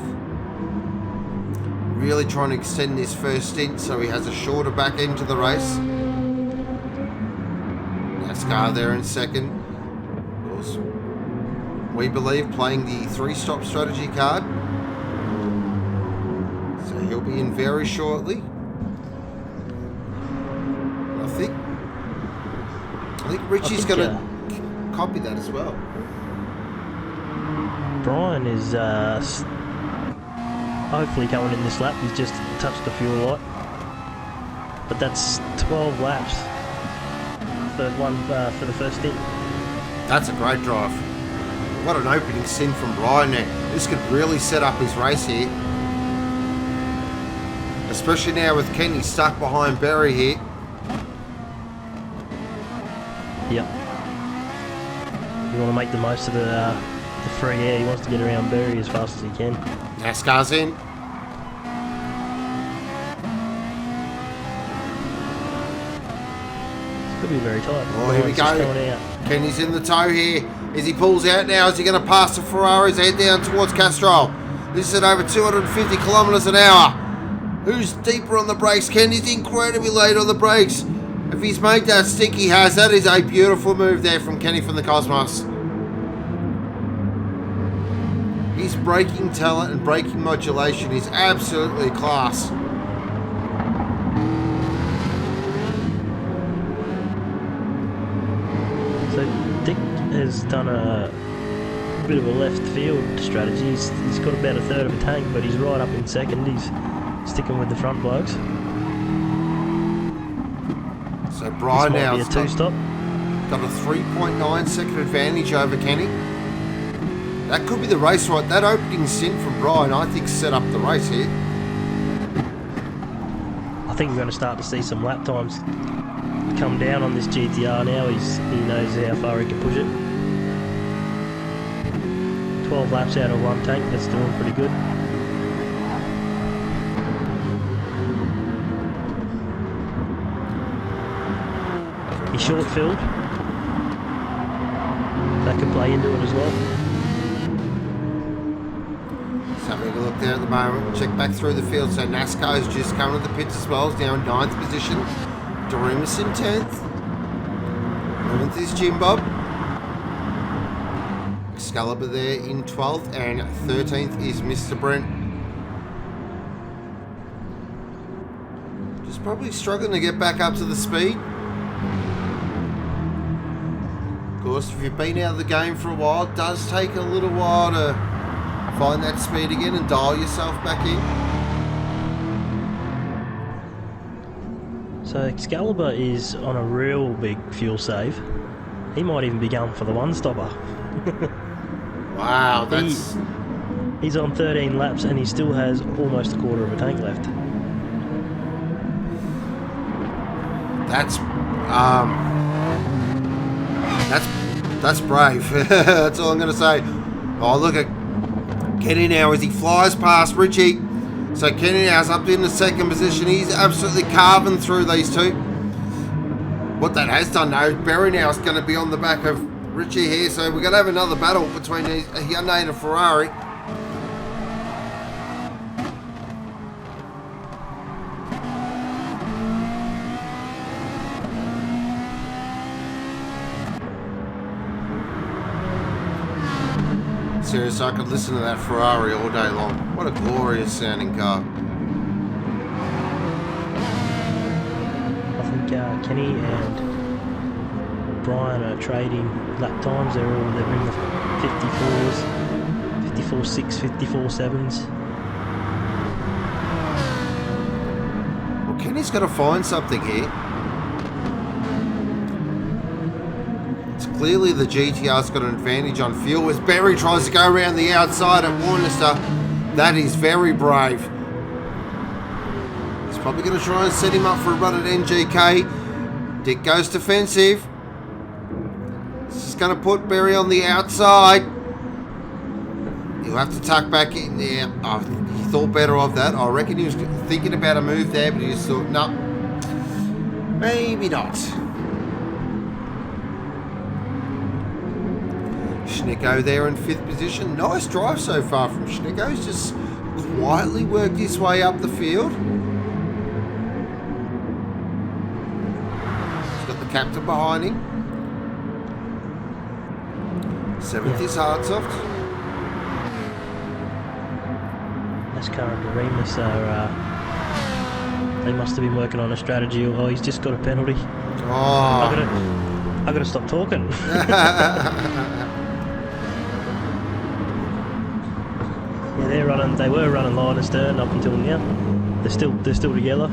Really trying to extend this first stint so he has a shorter back end to the race. NASCAR there in 2nd. Of course, we believe playing the 3-stop strategy card. So he'll be in very shortly. I think Richie's going to copy that as well. Bryan is hopefully coming in this lap. He's just touched the fuel light, but that's 12 laps for the first stint. That's a great drive. What an opening stint from Bryan there. This could really set up his race here, especially now with Kenny stuck behind Barry here. Yep. You want to make the most of the free air. He wants to get around Barry as fast as he can. NASCAR's in. It's going to be very tight. Oh, here we go. Kenny's in the tow here. As he pulls out now, is he going to pass the Ferraris, head down towards Castrol? This is at over 250 kilometres an hour. Who's deeper on the brakes? Kenny's incredibly late on the brakes. If he's made that stick, he has. That is a beautiful move there from Kenny from the Cosmos. His braking talent and braking modulation is absolutely class. So Dick has done a bit of a left field strategy. He's got about a third of a tank, but he's right up in second. He's sticking with the front blokes. So Bryan now be a two-stop. Got a 3.9 second advantage over Kenny. That could be the race, right? That opening stint from Bryan, I think, set up the race here. I think we're going to start to see some lap times come down on this GTR now. He knows how far he can push it. 12 laps out of one tank, that's doing pretty good. He's short filled. That could play into it as well. Just having a look there at the moment. Check back through the field. So NASCAR is just coming to the pits as well. He's now in 9th position. Doremus in 10th. 11th is Jim Bob. Excalibur there in 12th. And 13th is MrBrent. Just probably struggling to get back up to the speed. Of course, if you've been out of the game for a while, it does take a little while to find that speed again and dial yourself back in. So Excalibur is on a real big fuel save. He might even be going for the one-stopper. Wow, that's... He's on 13 laps and he still has almost a quarter of a tank left. That's brave. That's all I'm going to say. Oh, look at Kenny now as he flies past Richie. So Kenny now's up in the second position. He's absolutely carving through these two. What that has done now, Barry now is going to be on the back of Richie here. So we're going to have another battle between a Hyundai and a Ferrari. Seriously, I could listen to that Ferrari all day long. What a glorious sounding car. I think Kenny and Bryan are trading lap times. They're in the 54s, 54.6, 54.7s. Well, Kenny's got to find something here. Clearly the GTR's got an advantage on fuel as Barry tries to go around the outside at Warnester. That is very brave. He's probably going to try and set him up for a run at NGK. Dick goes defensive. This is going to put Barry on the outside. He'll have to tuck back in there. Oh, he thought better of that. I reckon he was thinking about a move there, but he just thought, no, maybe not. Schnicko there in 5th position. Nice drive so far from Schnicko. He's just quietly worked his way up the field. He's got the captain behind him. 7th is Hardsoft. NASCAR and Remus are... they must have been working on a strategy. Oh, he's just got a penalty. Oh. I gotta stop talking. Yeah, they were running line and stern up until now. They're still together.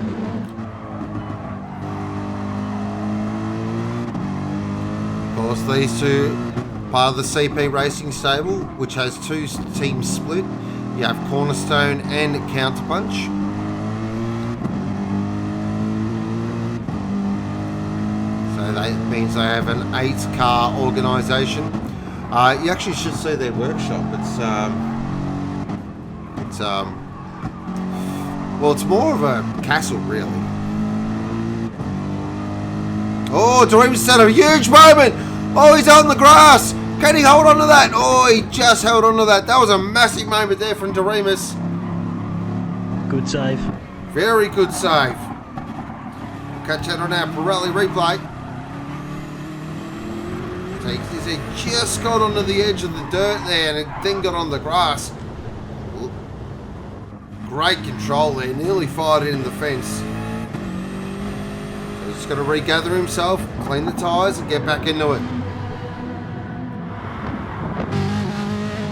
Of course, these two part of the CP Racing stable, which has two teams split. You have Cornerstone and Counterpunch. So that means they have an 8-car organisation. You actually should see their workshop. Well, it's more of a castle, really. Oh, Doremus had a huge moment. Oh, he's on the grass. Can he hold on to that? Oh, he just held on to that. That was a massive moment there from Doremus. Good save. Very good save. catch that on our Pirelli replay. So he just got onto the edge of the dirt there and then got on the grass. Great control there, nearly fired it in the fence. So he's just got to regather himself, clean the tyres and get back into it.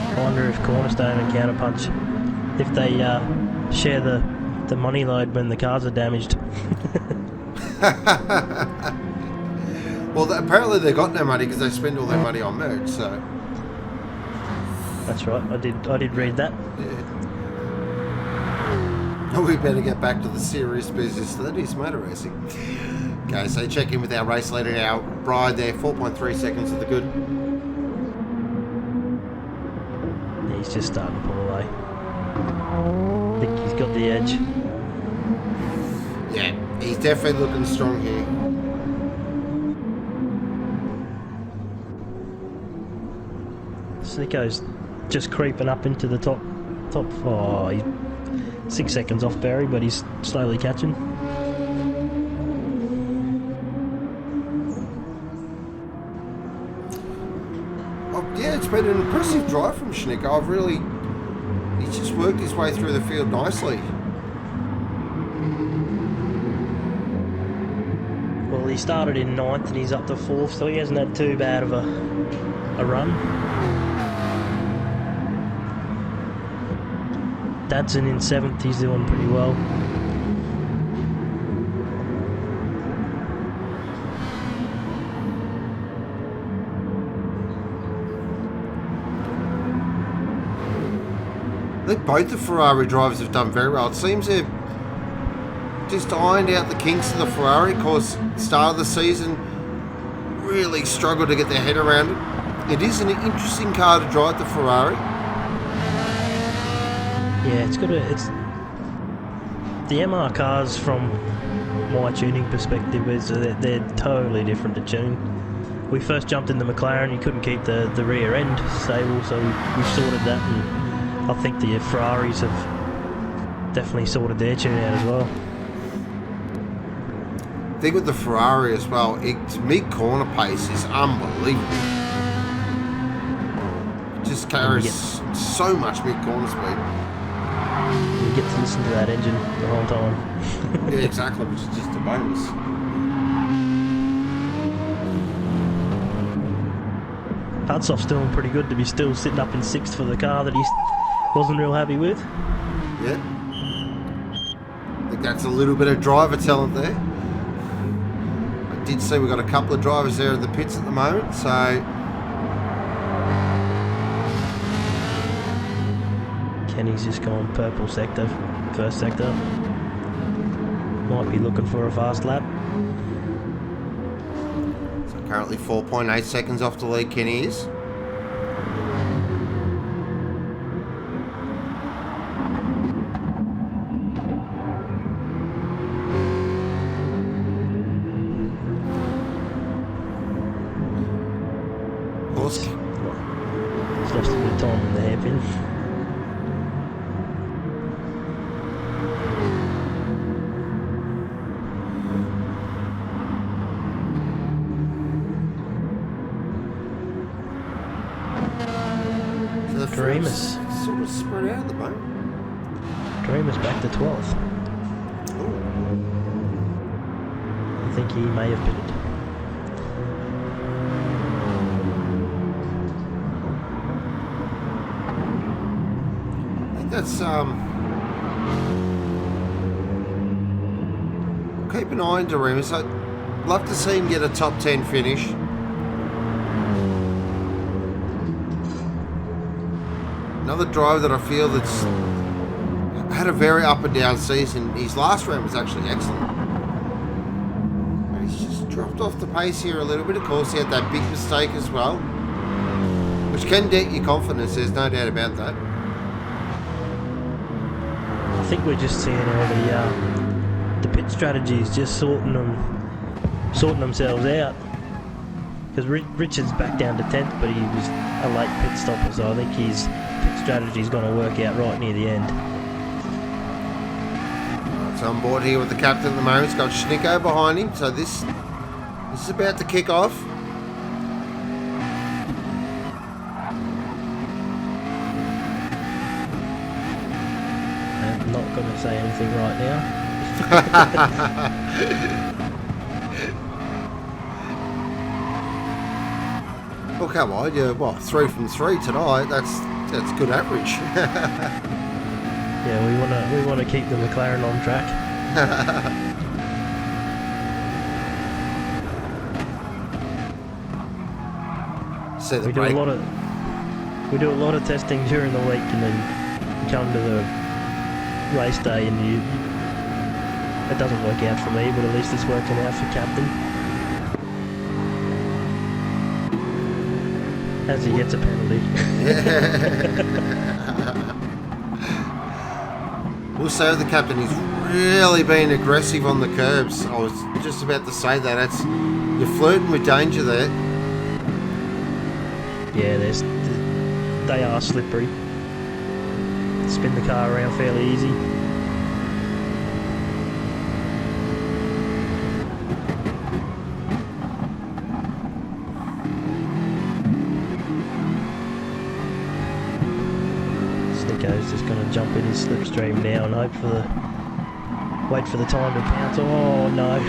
I wonder if Cornerstone and Counterpunch, if they share the money load when the cars are damaged. Well, apparently they got no money because they spend all their money on merch, so... That's right, I did read that. Yeah. We better get back to the serious business that is motor racing. Okay, so check in with our race leader now. Bryan there, 4.3 seconds of the good. He's just starting to pull away. I think he's got the edge. Yeah, he's definitely looking strong here. Snicko's just creeping up into the top. Oh, he's 6 seconds off Barry, but he's slowly catching. Oh, yeah, it's been an impressive drive from Schnicko. He's just worked his way through the field nicely. Well, he started in 9th and he's up to 4th, so he hasn't had too bad of a run. Dadson in 7th, he's doing pretty well. I think both the Ferrari drivers have done very well. It seems they've just ironed out the kinks of the Ferrari. Of course, start of the season, really struggled to get their head around it. It is an interesting car to drive, the Ferrari. Yeah, it's the MR cars from my tuning perspective is they're totally different to tune. We first jumped in the McLaren, you couldn't keep the rear end stable, so we've sorted that, and I think the Ferraris have definitely sorted their tune out as well. I think with the Ferrari as well, its mid-corner pace is unbelievable. It just carries so much mid-corner speed. You get to listen to that engine the whole time. Yeah, exactly, which is just a bonus. Hudsoff's doing pretty good to be still sitting up in 6th for the car that he wasn't real happy with. Yeah. I think that's a little bit of driver talent there. I did see we've got a couple of drivers there in the pits at the moment, so... Kenny's just gone purple sector, first sector. Might be looking for a fast lap. So currently 4.8 seconds off the lead, Kenny is. He's lost a bit of time in the hairpin. Dreamer's sort of spread out at the moment. Dreamer's back to 12th. Ooh. I think he may have pitted. I think that's keep an eye on Dreamer's. I'd love to see him get a top 10 finish. Another driver that I feel that's had a very up and down season. His last round was actually excellent. But he's just dropped off the pace here a little bit. Of course, he had that big mistake as well, which can dent your confidence. There's no doubt about that. I think we're just seeing all the pit strategies just sorting themselves out. Because Richard's back down to 10th, but he was a late pit stopper, so I think his pit strategy's going to work out right near the end. So So I'm board here with the captain at the moment. He's got Schnicko behind him. So this is about to kick off. I'm not going to say anything right now. Well, come on, you're what, 3 from 3 tonight? That's good average. Yeah, we want to keep the McLaren on track. So We do a lot of testing during the week, and then you come to the race day and it doesn't work out for me, but at least it's working out for captain. As he gets a penalty. We'll say the captain, he's really been aggressive on the curbs. I was just about to say that. You're flirting with danger there. Yeah, they are slippery. Spin the car around fairly easy. Snicko's just going to jump in his slipstream now and wait for the time to pounce. Oh no!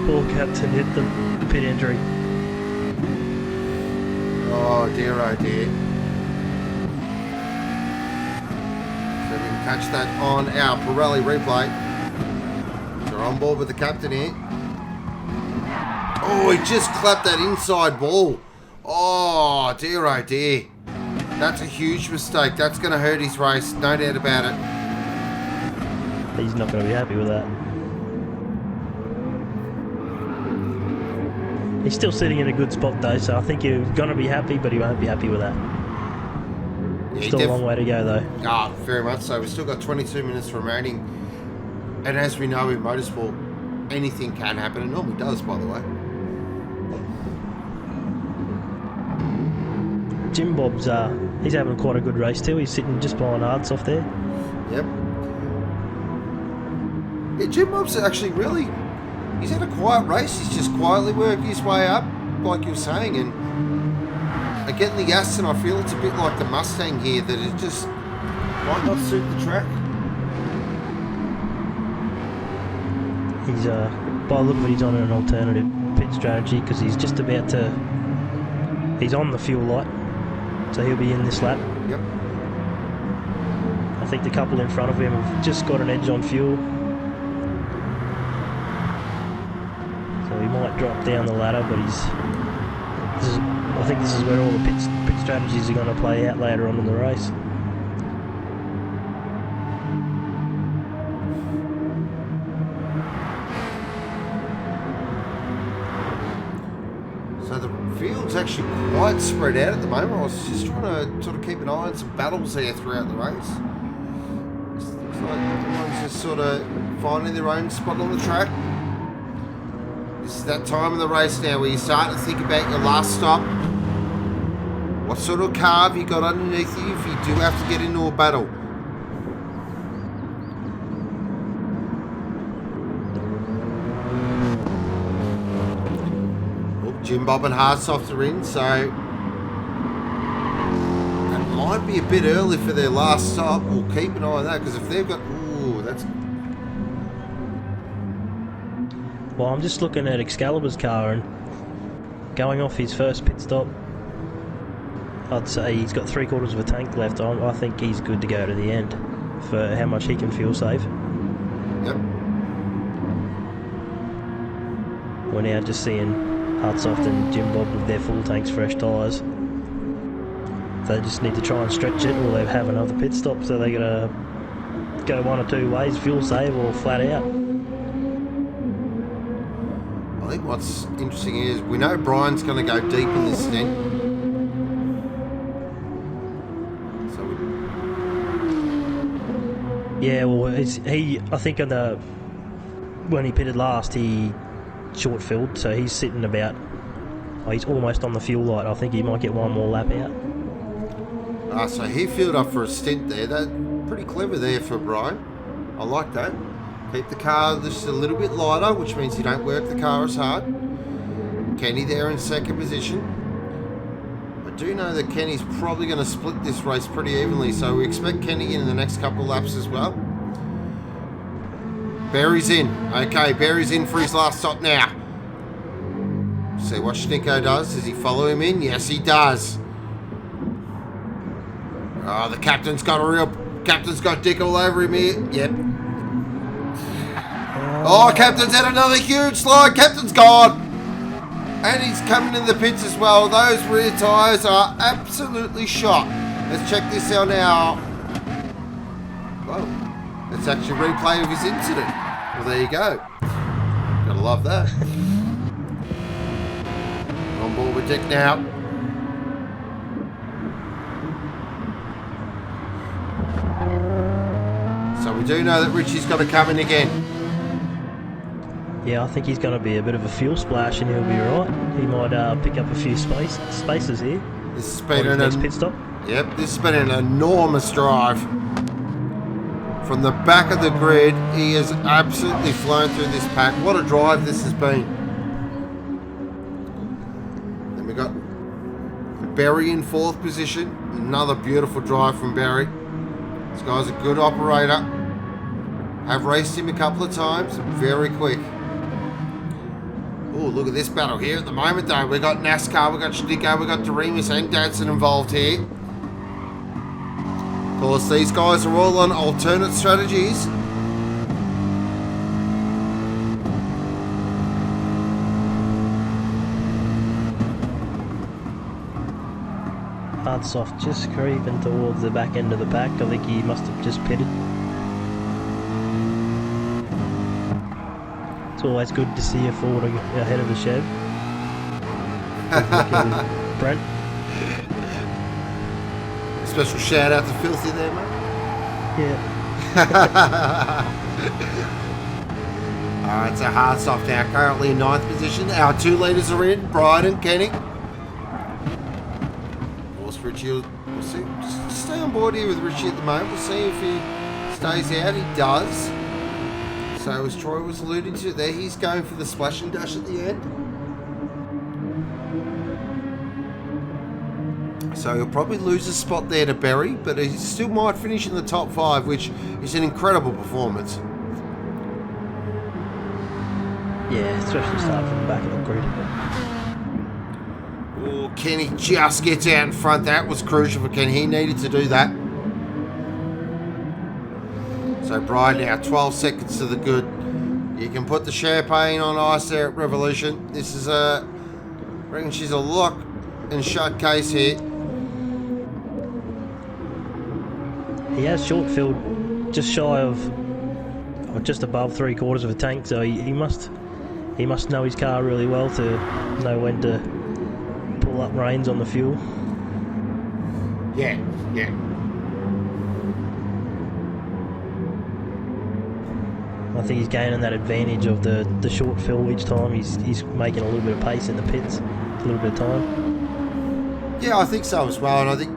Poor captain hit the pit entry. Oh dear, oh dear. So we can catch that on our Pirelli replay. So we're on board with the captain here. Oh, he just clapped that inside wall. Oh dear, oh dear. That's a huge mistake. That's going to hurt his race, no doubt about it. He's not going to be happy with that. He's still sitting in a good spot though, so I think you're going to be happy, but he won't be happy with that. Yeah, still a long way to go though. Ah, very much so. We've still got 22 minutes remaining. And as we know in motorsport, anything can happen. It normally does, by the way. Jim Bob's, he's having quite a good race too. He's sitting just behind Arts there. Yep. Yeah, Jim Bob's actually really... He's had a quiet race. He's just quietly worked his way up, like you were saying, and getting the gas, and I feel it's a bit like the Mustang here, that it just might not suit the track. He's, by the look of it, he's on an alternative pit strategy because he's just about to... He's on the fuel light, so he'll be in this lap. Yep. I think the couple in front of him have just got an edge on fuel. So he might drop down the ladder, but I think this is where all the pit strategies are going to play out later on in the race. So the field's actually quite spread out at the moment. I was just trying to sort of keep an eye on some battles there throughout the race. It looks like everyone's just sort of finding their own spot on the track. This is that time of the race now where you start to think about your last stop. What sort of car have you got underneath you if you do have to get into a battle? Oh, Jim Bob and Hardsoft are in, so that might be a bit early for their last stop. We'll keep an eye on that, because if they've got... Ooh, that's... Well, I'm just looking at Excalibur's car and going off his first pit stop. I'd say he's got 3/4 of a tank left. I think he's good to go to the end for how much he can fuel save. Yep. We're now just seeing Hartsoft and Jim Bob with their full tanks, fresh tyres. They just need to try and stretch it, or they have another pit stop, so they're going to go one or two ways, fuel save or flat out. I think what's interesting is we know Bryan's going to go deep in this stint. So yeah, well, I think when he pitted last, he short filled, so he's sitting about... Oh, he's almost on the fuel light. I think he might get one more lap out. So he filled up for a stint there. That pretty clever there for Bryan. I like that. Keep the car just a little bit lighter, which means you don't work the car as hard. Kenny there in second position. I do know that Kenny's probably going to split this race pretty evenly, so we expect Kenny in the next couple of laps as well. Barry's in. Okay, Barry's in for his last stop now. See what Schnicko does. Does he follow him in? Yes, he does. Oh, the captain's got dick all over him here. Yep. Oh, captain's had another huge slide. Captain's gone. And he's coming in the pits as well. Those rear tyres are absolutely shot. Let's check this out now. Whoa. It's actually a replay of his incident. Well, there you go. Gotta love that. On board with Dick now. So we do know that Richie's got to come in again. Yeah, I think he's going to be a bit of a fuel splash and he'll be alright. He might pick up a few spaces here. This has been an next pit stop. Yep, this has been an enormous drive. From the back of the grid, he has absolutely flown through this pack. What a drive this has been. Then we got Barry in fourth position. Another beautiful drive from Barry. This guy's a good operator. I've raced him a couple of times. Very quick. Oh, look at this battle here at the moment, though. We've got NASCAR, we've got Schnicko, we've got Doremus and Dadson involved here. Of course, these guys are all on alternate strategies. Hard soft just creeping towards the back end of the pack. I think he must have just pitted. It's always good to see you forward ahead of the Chev. Brent. Special shout out to Filthy there, mate. Yeah. Alright, so hard soft now. Currently in ninth position. Our 2 leaders are in. Bryan and Kenny. Of course, Richie we'll see. Just stay on board here with Richie at the moment. We'll see if he stays out. He does. So as Troy was alluding to there, he's going for the splash and dash at the end. So he'll probably lose a spot there to Barry, but he still might finish in the top 5, which is an incredible performance. Yeah, especially starting from the back of the grid. Oh, Kenny just gets out in front. That was crucial for Kenny. He needed to do that. So Bryan now 12 seconds to the good. You can put the champagne on ice there at Revolution. This is I reckon she's a lock and shut case here. He has short filled just shy of, or just above 3/4 of a tank, so he must know his car really well to know when to pull up reins on the fuel. Yeah. I think he's gaining that advantage of the short fill each time. He's making a little bit of pace in the pits, a little bit of time. Yeah, I think so as well, and I think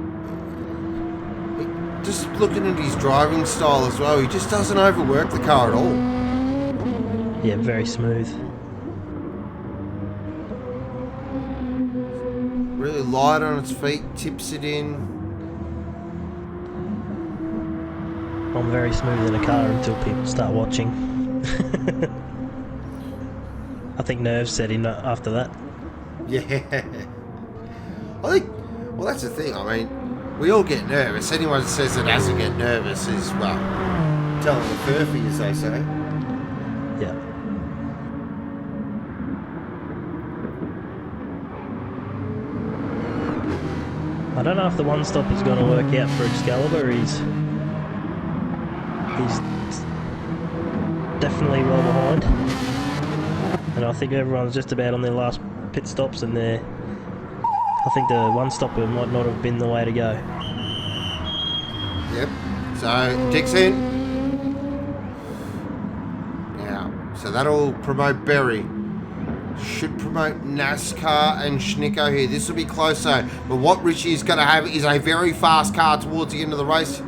just looking at his driving style as well, he just doesn't overwork the car at all. Yeah, very smooth. Really light on its feet, tips it in. I'm very smooth in a car until people start watching. I think nerves set in after that. Yeah. I think, well, that's the thing. I mean, we all get nervous. Anyone that says that doesn't get nervous is, well, telling the furphy, as they say. Yeah. I don't know if the one stop is going to work out for Excalibur. He's definitely well behind, and I think everyone's just about on their last pit stops, and I think the one stopper might not have been the way to go. Yep. So Dick's in. Now, so that'll promote Barry. Should promote NASCAR and Schnicko here. This will be closer, but what Richie is going to have is a very fast car towards the end of the race.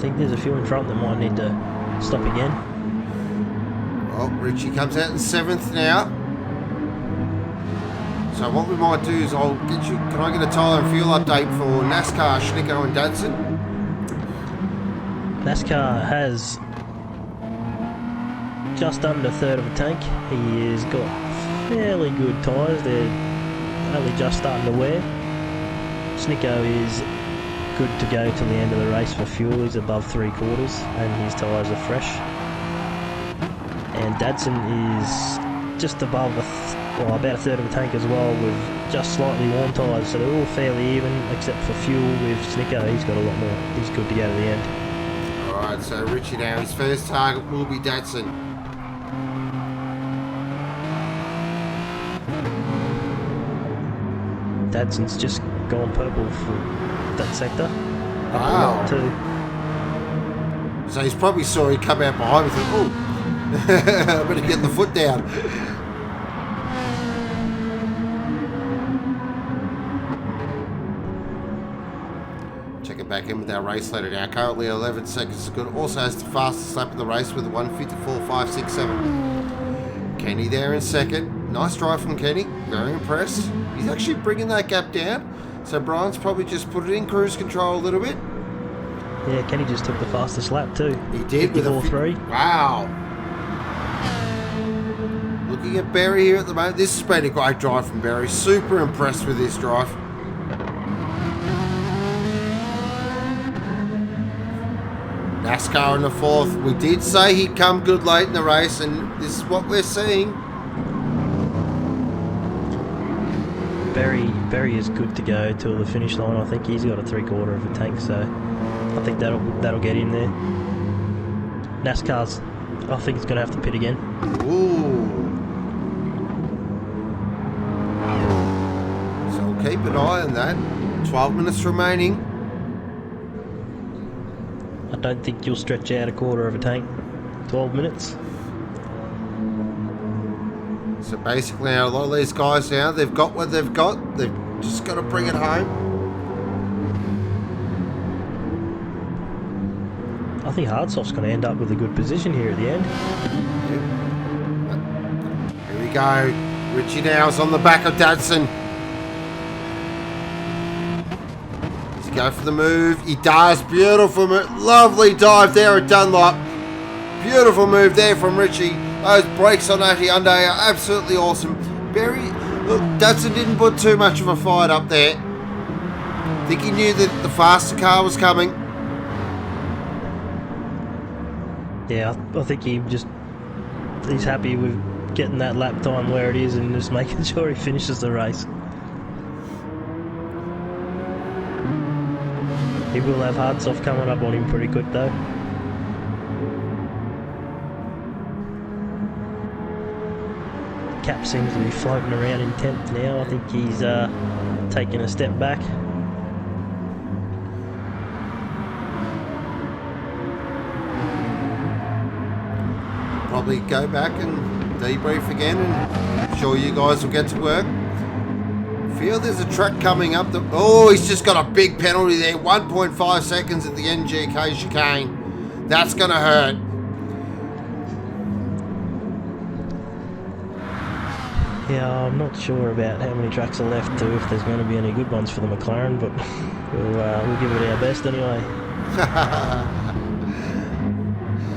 think there's a few in front that might need to stop again. Well, Richie comes out in 7th now. So what we might do is I'll get you... Can I get a tyre and fuel update for NASCAR, Schnicko and Dadson? NASCAR has just under a third of a tank. He has got fairly good tyres. They're only just starting to wear. Schnicko is good to go till the end of the race for fuel. He's above 3/4 and his tyres are fresh. And Dadson is just above about a third of a tank as well, with just slightly warm tyres, so they're all fairly even except for fuel. With Schnicko, he's got a lot more. He's good to go to the end. Alright, so Richie now, his first target will be Dadson. Dadson's just gone purple for that sector. Wow. Too. So he's probably saw he come out behind and thought, oh, I better get the foot down. Check it back in with our race leader now. Currently 11 seconds is good. Also has the fastest lap of the race with 1:54.567. Kenny there in second. Nice drive from Kenny. Very impressed. He's actually bringing that gap down. So Brian's probably just put it in cruise control a little bit. Yeah, Kenny just took the fastest lap too. He did with a 54.3. Wow. Looking at Barry here at the moment. This has been a great drive from Barry. Super impressed with this drive. NASCAR in the 4th. We did say he'd come good late in the race, and this is what we're seeing. Barry is good to go till the finish line. I think he's got a 3/4 of a tank, so I think that'll get him there. NASCAR's, I think it's going to have to pit again. Ooh. So we'll keep an eye on that. 12 minutes remaining. I don't think you'll stretch out a 1/4 of a tank. 12 minutes. So basically, a lot of these guys now, they've got what they've got. They've just got to bring it home. I think Hardsoft's going to end up with a good position here at the end. Here we go. Richie now's on the back of Dadson. Does he go for the move? He does. Beautiful move. Lovely dive there at Dunlop. Beautiful move there from Richie. Those brakes on that Hyundai are absolutely awesome. Barry, look, Dadson didn't put too much of a fight up there. I think he knew that the faster car was coming. Yeah, I think he's happy with getting that lap time where it is and just making sure he finishes the race. He will have Hardsoft coming up on him pretty quick though. Cap seems to be floating around in 10th now. I think he's taking a step back. Probably go back and debrief again, and I'm sure you guys will get to work. Feel there's a track coming up. Oh, he's just got a big penalty there. 1.5 seconds at the NGK chicane. That's going to hurt. Yeah, I'm not sure about how many tracks are left too, if there's going to be any good ones for the McLaren, but we'll give it our best anyway.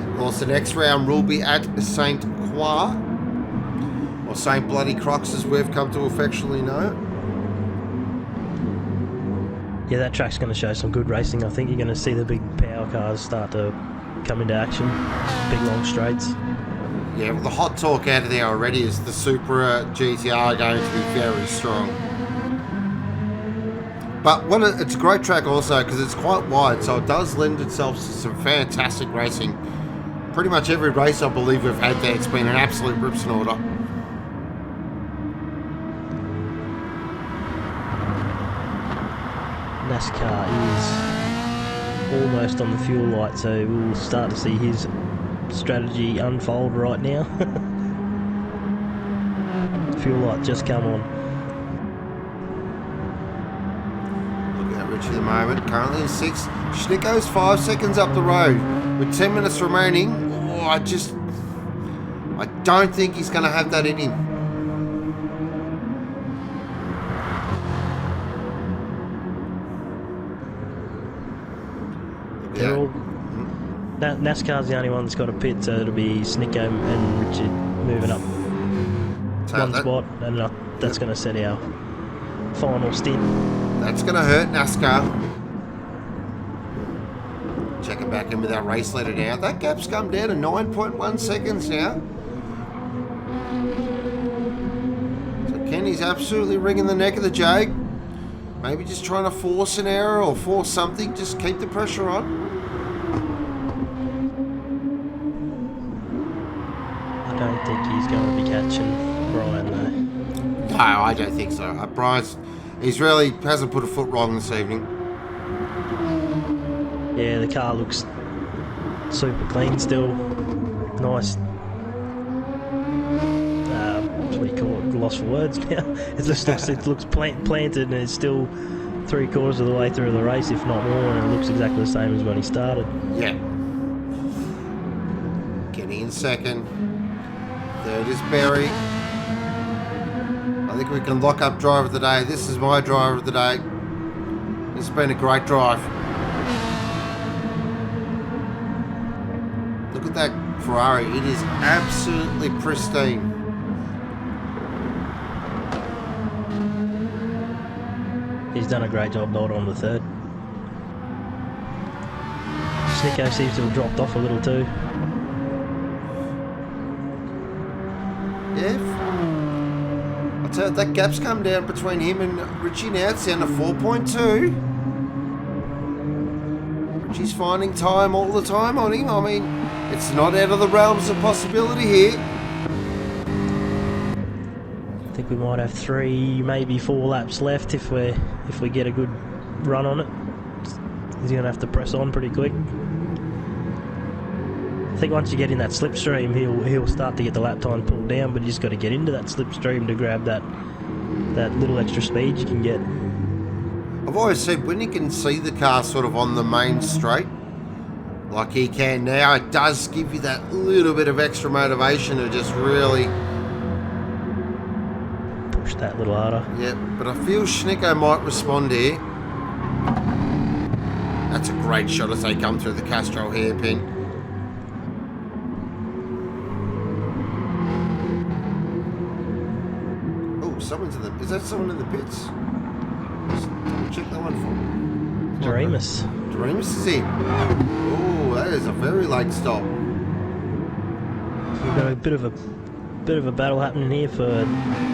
Of course, the next round will be at St. Croix, or St. Bloody Crocs as we've come to affectionately know it. Yeah, that track's going to show some good racing. I think you're going to see the big power cars start to come into action. Big long straights. Yeah, well, the hot talk out of there already is the Supra GTR going to be very strong. But it's a great track also because it's quite wide, so it does lend itself to some fantastic racing. Pretty much every race I believe we've had there, it's been an absolute rips and order. NASCAR is almost on the fuel light, so we'll start to see his strategy unfold right now. Fuel light just come on. Look at that Richie at the moment, currently in 6th. Schnicko's 5 seconds up the road with 10 minutes remaining. Oh, I don't think he's going to have that in him. They're all, NASCAR's the only one that's got a pit, so it'll be Snicko and Richard moving up one spot, and that's going to set our final stint. That's going to hurt NASCAR. Checking back in with our race leader now. That gap's come down to 9.1 seconds now. So Kenny's absolutely wringing the neck of the Jag. Maybe just trying to force an error or force something. Just keep the pressure on. I don't think he's going to be catching Bryan though. No, I don't think so. Bryan's, he's really hasn't put a foot wrong this evening. Yeah, the car looks super clean still. Nice. What do you call it? Lost for words now. It looks planted, and it's still 3/4 of the way through the race, if not more, and it looks exactly the same as when he started. Yeah. Kenny in 2nd. 3rd is Barry. I think we can lock up driver of the day. This is my driver of the day. This has been a great drive. Look at that Ferrari. It is absolutely pristine. He's done a great job holding on to 3rd. Snicko seems to have dropped off a little too. Yeah. I'll tell you, that gap's come down between him and Richie now. It's down to 4.2. Richie's finding time all the time on him. I mean, it's not out of the realms of possibility here. I think we might have 3, maybe 4 laps left if we get a good run on it. He's going to have to press on pretty quick. I think once you get in that slipstream, he'll start to get the lap time pulled down, but you just got to get into that slipstream to grab that little extra speed you can get. I've always said when you can see the car sort of on the main straight, like he can now, it does give you that little bit of extra motivation to just really push that little harder. Yeah, but I feel Schnicko might respond here. That's a great shot as they come through the Castro hairpin. Oh, someone's in the... Is that someone in the pits? Just check that one for me. Doremus. Doremus is in. Oh, that is a very late stop. We've got a bit of a battle happening here for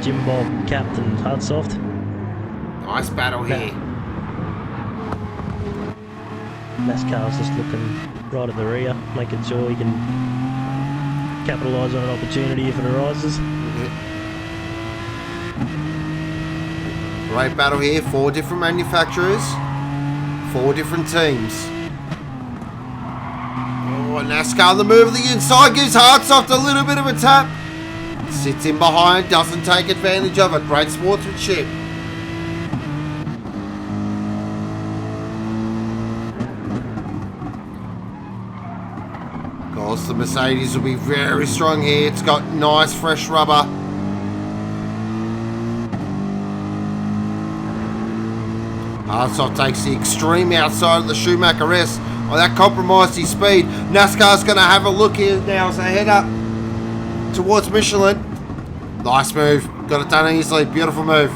Jim Bob, Captain Hardsoft. Nice battle here. NASCAR's just looking right at the rear, making sure he can capitalise on an opportunity if it arises. Yeah. Great battle here. 4 different manufacturers, 4 different teams. Oh, NASCAR, the move of the inside gives Hardsoft a little bit of a tap. Sits in behind, doesn't take advantage of it. Great sportsmanship. Of course, the Mercedes will be very strong here. It's got nice fresh rubber. Hardsoft takes the extreme outside of the Schumacher S. Oh, that compromised his speed. NASCAR's going to have a look here now as they head up towards Michelin. Nice move. Got it done easily. Beautiful move.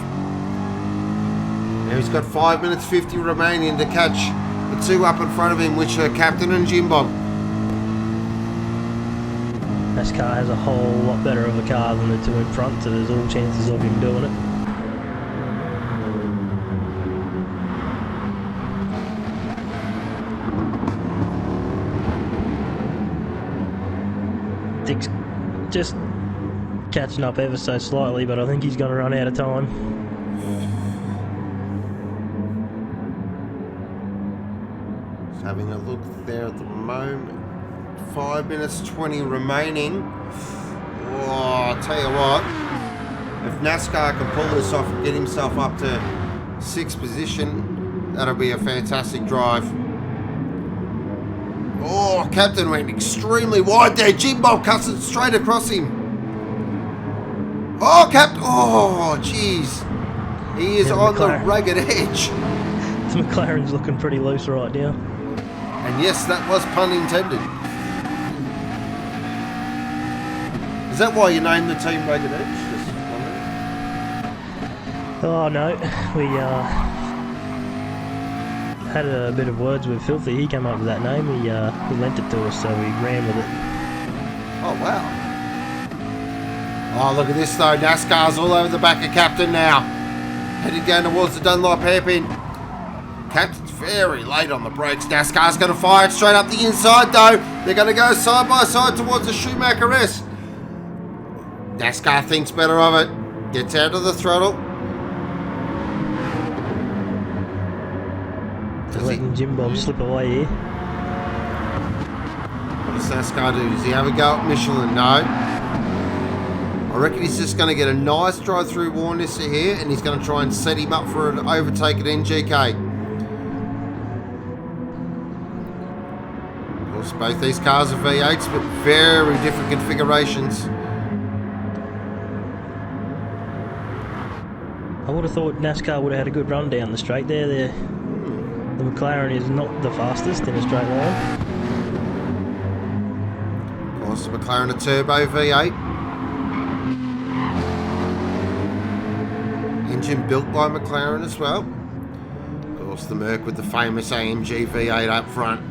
Now he's got 5 minutes 50 remaining to catch the 2 up in front of him, which are Captain and Jim Bob. NASCAR has a whole lot better of a car than the 2 in front, so there's all chances of him doing it. Dick's just catching up ever so slightly, but I think he's going to run out of time. Just having a look there at the moment. 5 minutes 20 remaining. Oh, I'll tell you what. If NASCAR can pull this off and get himself up to 6th position, That'll be a fantastic drive. Oh, Captain went extremely wide there. Jim Bob cuts it straight across him. Oh, Captain. Oh, jeez. He is on the ragged edge. The McLaren's looking pretty loose right now. And yes, that was pun intended. Is that why you named the team Ragged Edge? Oh no, we had a bit of words with Filthy. He came up with that name. He lent it to us, so we ran with it. Oh wow! Oh, look at this though. NASCAR's all over the back of Captain now, heading down towards the Dunlop hairpin. Captain's very late on the brakes. NASCAR's going to fire it straight up the inside though. They're going to go side by side towards the Schumacher-esque. NASCAR thinks better of it. Gets out of the throttle. Just letting Jim Bob slip away here. What does NASCAR do? Does he have a go at Michelin? No. I reckon he's just going to get a nice drive-through warness here, and he's going to try and set him up for an overtake at NGK. Of course, both these cars are V8s, but very different configurations. I would have thought NASCAR would have had a good run down the straight there. The McLaren is not the fastest in a straight line. Of course, the McLaren a turbo V8. Engine built by McLaren as well. Of course, the Merc with the famous AMG V8 up front.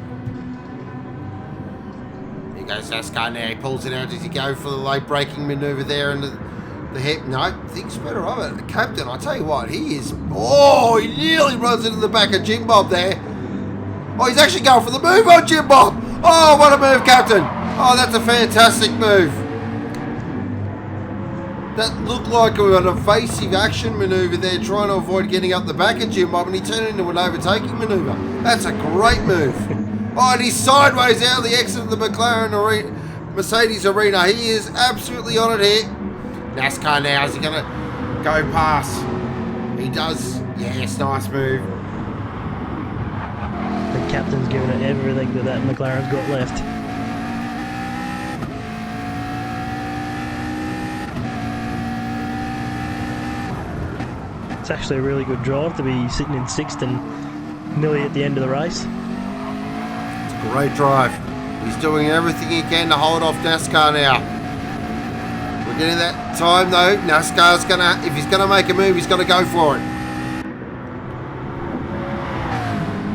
Here goes NASCAR now. He pulls it out. Does he go for the late braking manoeuvre there? And the hip, no, thinks better of it. The Captain, I tell you what, he is. Oh, he nearly runs into the back of Jim Bob there. Oh, he's actually going for the move on Jim Bob. Oh, what a move, Captain. Oh, that's a fantastic move. That looked like an evasive action manoeuvre there, trying to avoid getting up the back of Jim Bob, and he turned it into an overtaking manoeuvre. That's a great move. Oh, and he's sideways out of the exit of the McLaren arena, Mercedes arena. He is absolutely on it here. NASCAR now, is he going to go past? He does. Yes, nice move. The Captain's giving it everything that McLaren's got left. It's actually a really good drive to be sitting in sixth and nearly at the end of the race. It's a great drive. He's doing everything he can to hold off NASCAR now. We're getting that time though. NASCAR's gonna, if he's gonna make a move, he's gonna go for it.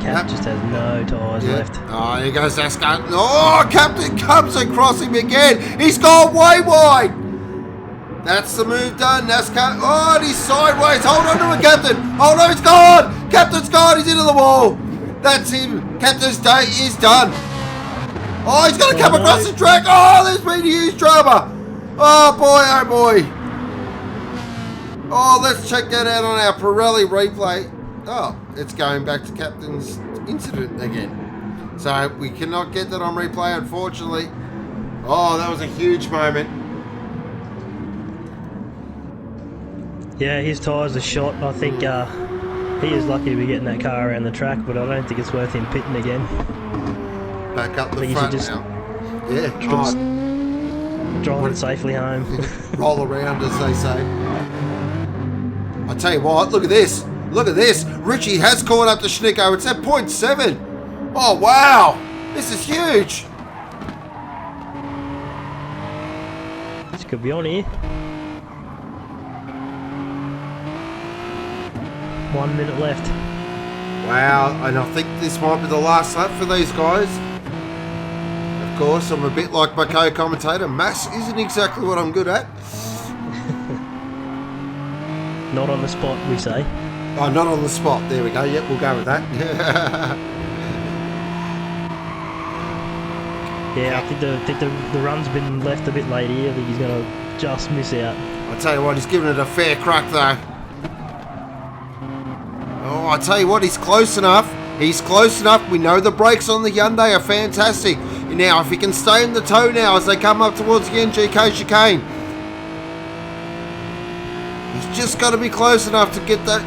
Cap just has no tyres left. Oh, here goes NASCAR. Oh, Captain comes across him again. He's gone way wide. That's the move done. NASCAR. Oh, and he's sideways. Hold on to it, Captain. Oh no, he's gone. Captain's gone. He's into the wall. That's him. Captain's day is done. Oh, he's gonna come across the track. Oh, there's been huge drama. Oh boy, oh boy. Oh, let's check that out on our Pirelli replay. Oh, it's going back to Captain's incident again. So we cannot get that on replay, unfortunately. Oh, that was a huge moment. Yeah, his tyres are shot. I think he is lucky to be getting that car around the track, but I don't think it's worth him pitting again. Back up the front now. Yeah, drive it safely home. Roll around, as they say. I tell you what, look at this. Look at this. Richie has caught up to Schnicko. It's at 0.7. Oh, wow. This is huge. This could be on here. 1 minute left. Wow, and I think this might be the last lap for these guys. Of course, I'm a bit like my co-commentator. Mass isn't exactly what I'm good at. Not on the spot, we say. Oh, not on the spot. There we go. Yep, we'll go with that. Yeah, I think the run's been left a bit late here. I think he's going to just miss out. I tell you what, he's giving it a fair crack though. Oh, I tell you what, he's close enough. He's close enough. We know the brakes on the Hyundai are fantastic. Now, if he can stay in the tow now as they come up towards the NGK chicane. He's just got to be close enough to get that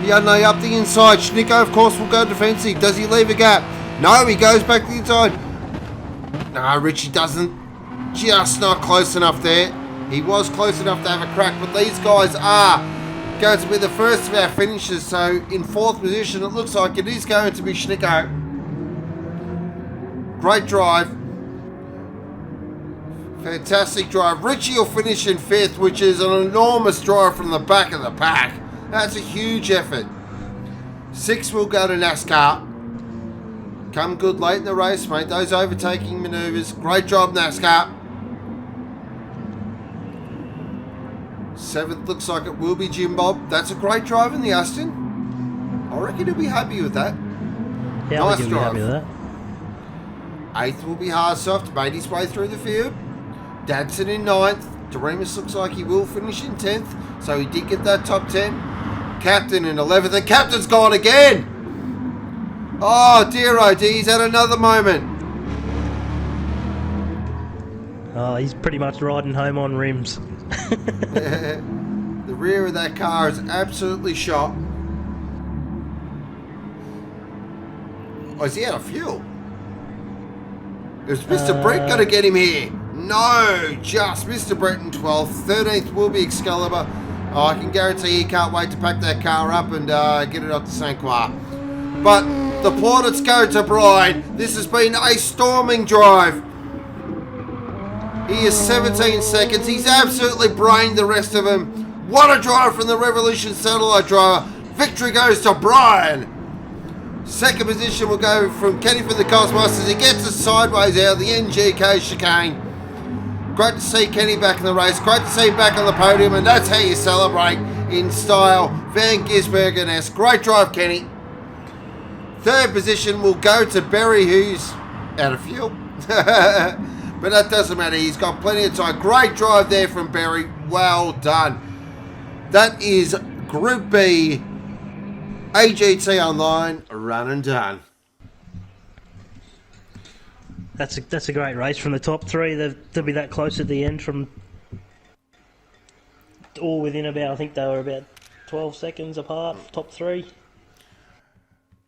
Yudney up the inside. Schnicko, of course, will go defensive. Does he leave a gap? No, he goes back to the inside. No, Richie doesn't. Just not close enough there. He was close enough to have a crack, but these guys are going to be the first of our finishes. So in 4th position, it looks like it is going to be Schnicko. Great drive. Fantastic drive. Richie will finish in 5th, which is an enormous drive from the back of the pack. That's a huge effort. 6th will go to NASCAR. Come good late in the race, mate. Those overtaking manoeuvres. Great job, NASCAR. 7th looks like it will be Jim Bob. That's a great drive in the Aston. I reckon he'll be happy with that. Yeah, nice I think he'll be happy with that. 8th will be Hardsoft. Made his way through the field. Dadson in 9th. Doremus looks like he will finish in 10th. So he did get that top 10. Captain in 11th. The captain's gone again. Oh dear, oh dear. He's had another moment. Oh, he's pretty much riding home on rims. The rear of that car is absolutely shot. Oh, is he out of fuel? Is Mr. Brent going to get him here? No, just Mr. Brent in 12th. 13th will be Excalibur. Oh, I can guarantee he can't wait to pack that car up and get it up to St. Croix. But the plaudits go to Bryan. This has been a storming drive. He is 17 seconds. He's absolutely brained the rest of them. What a drive from the Revolution Satellite driver. Victory goes to Bryan. 2nd position will go from Kenny from the Cosmos as he gets us sideways out of the NGK chicane. Great to see Kenny back in the race. Great to see him back on the podium, and that's how you celebrate in style. Van Gisbergen-esque. Great drive, Kenny. 3rd position will go to Berry, who's out of fuel. But that doesn't matter. He's got plenty of time. Great drive there from Berry. Well done. That is Group B AGT Online run and done. That's a great race from the top 3. They'll be that close at the end from all within about, I think they were about 12 seconds apart, top 3.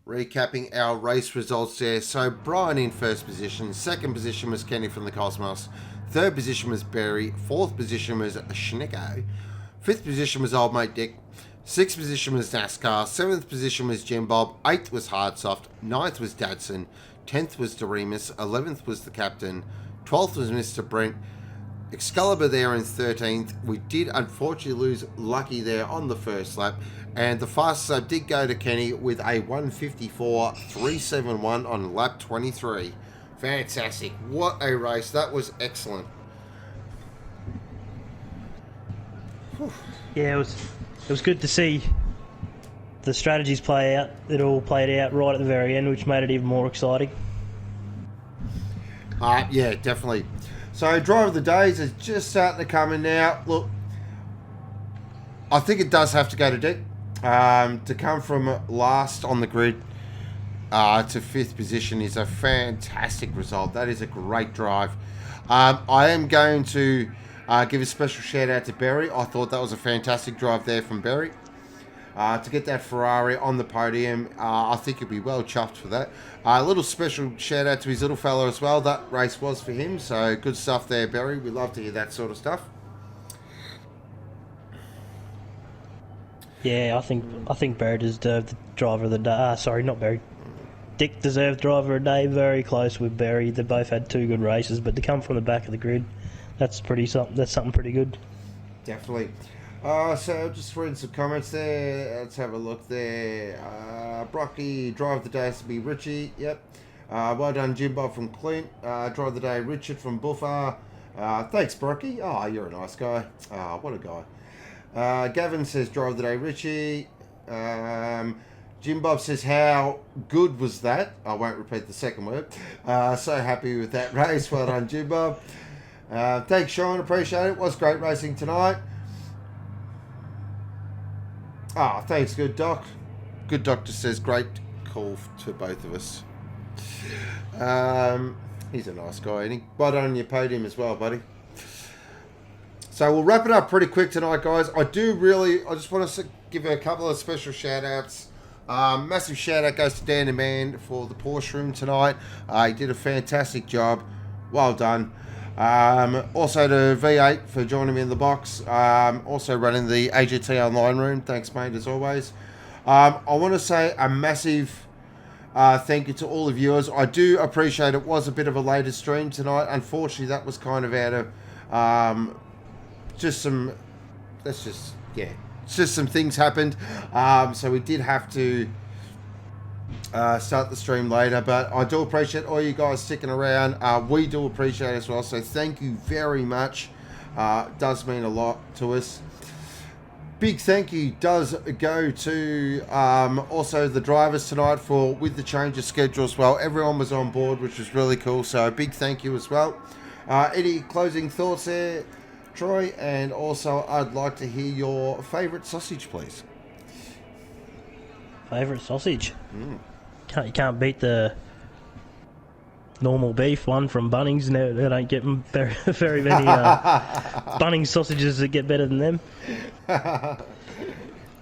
Recapping our race results there. So Bryan in 1st position. 2nd position was Kenny from the Cosmos. 3rd position was Berry. 4th position was Schnicko. 5th position was Old Mate Dick. 6th position was NASCAR. 7th position was Jim Bob. 8th was Hardsoft. 9th was Dadson. 10th was Doremus. 11th was the captain. 12th was Mr. Brent. Excalibur there in 13th. We did unfortunately lose Lucky there on the first lap. And the fastest lap did go to Kenny with a 1:54.371 on lap 23. Fantastic. What a race. That was excellent. Whew. Yeah, it was good to see the strategies play out. It all played out right at the very end, which made it even more exciting. Yeah, definitely. So, Drive of the Days is just starting to come in now. Look, I think it does have to go to Dick. To come from last on the grid to 5th position is a fantastic result. That is a great drive. I am going to give a special shout out to Berry. I thought that was a fantastic drive there from Berry. To get that Ferrari on the podium, I think he'll be well chuffed for that. A little special shout out to his little fella as well. That race was for him, so good stuff there, Berry. We love to hear that sort of stuff. Yeah, I think Barry deserved the driver of the day. Sorry, not Barry. Dick deserved driver of the day. Very close with Barry. They both had 2 good races, but to come from the back of the grid, that's something pretty good. Definitely. So just reading some comments there. Let's have a look there. Brocky, drive of the day has to be Richie. Yep. Well done, Jimbo from Clint. Drive of the day, Richard from Buffer. Thanks, Brocky. Oh, you're a nice guy. Oh, what a guy. Gavin says, drive of the day, Richie. Jim Bob says, how good was that? I won't repeat the second word. So happy with that race. Well done, Jim Bob. Thanks, Sean. Appreciate it. It was great racing tonight. Thanks, Good Doc. Good Doctor says, great call to both of us. He's a nice guy, isn't he? Well done on your podium as well, buddy. So we'll wrap it up pretty quick tonight, guys. I just want to give a couple of special shout-outs. Massive shout-out goes to Dan the Man for the Porsche room tonight. He did a fantastic job. Well done. Also to V8 for joining me in the box. Also running the AGT Online room. Thanks, mate, as always. I want to say a massive thank you to all the viewers. I do appreciate it was a bit of a later stream tonight. Unfortunately, that was kind of out of... just some things happened, so we did have to start the stream later, but I do appreciate all you guys sticking around. We do appreciate it as well, so thank you very much. It does mean a lot to us. Big thank you does go to also the drivers tonight with the change of schedule as well. Everyone was on board, which was really cool, so a big thank you as well. Any closing thoughts there, Troy? And also, I'd like to hear your favourite sausage, please. Favourite sausage? You can't beat the normal beef one from Bunnings. No, they don't get very many Bunnings sausages that get better than them.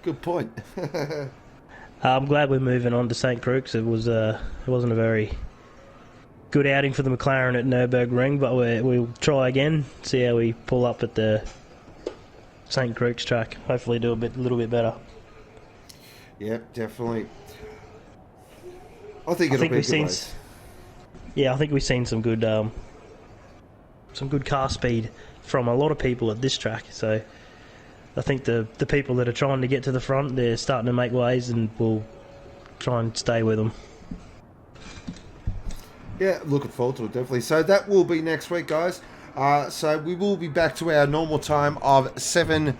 Good point. I'm glad we're moving on to St. Crux. It wasn't a very good outing for the McLaren at Nurburgring, but we'll try again, see how we pull up at the St. Crux track. Hopefully do a little bit better. Yep, definitely. I think it'll be a good race. Yeah, I think we've seen some good car speed from a lot of people at this track. So I think the people that are trying to get to the front, they're starting to make waves, and we'll try and stay with them. Yeah, looking forward to it, definitely. So that will be next week, guys. So we will be back to our normal time of 7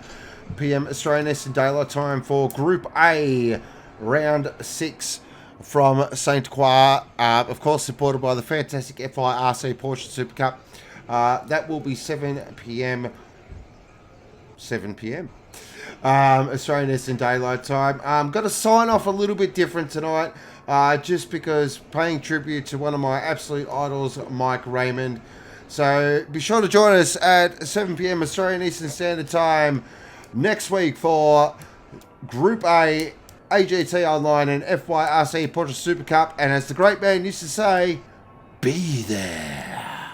p.m. Australian Eastern Daylight Time for Group A, Round 6 from St. Croix. Of course, supported by the fantastic FYRC Porsche Supercup. That will be 7 p.m. Australian Eastern Daylight Time. Got to sign off a little bit different tonight. Just because paying tribute to one of my absolute idols, Mike Raymond. So be sure to join us at 7 p.m. Australian Eastern Standard Time next week for Group A, AGT Online and FYRC Porsche Supercup. And as the great man used to say, be there.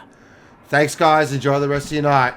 Thanks, guys. Enjoy the rest of your night.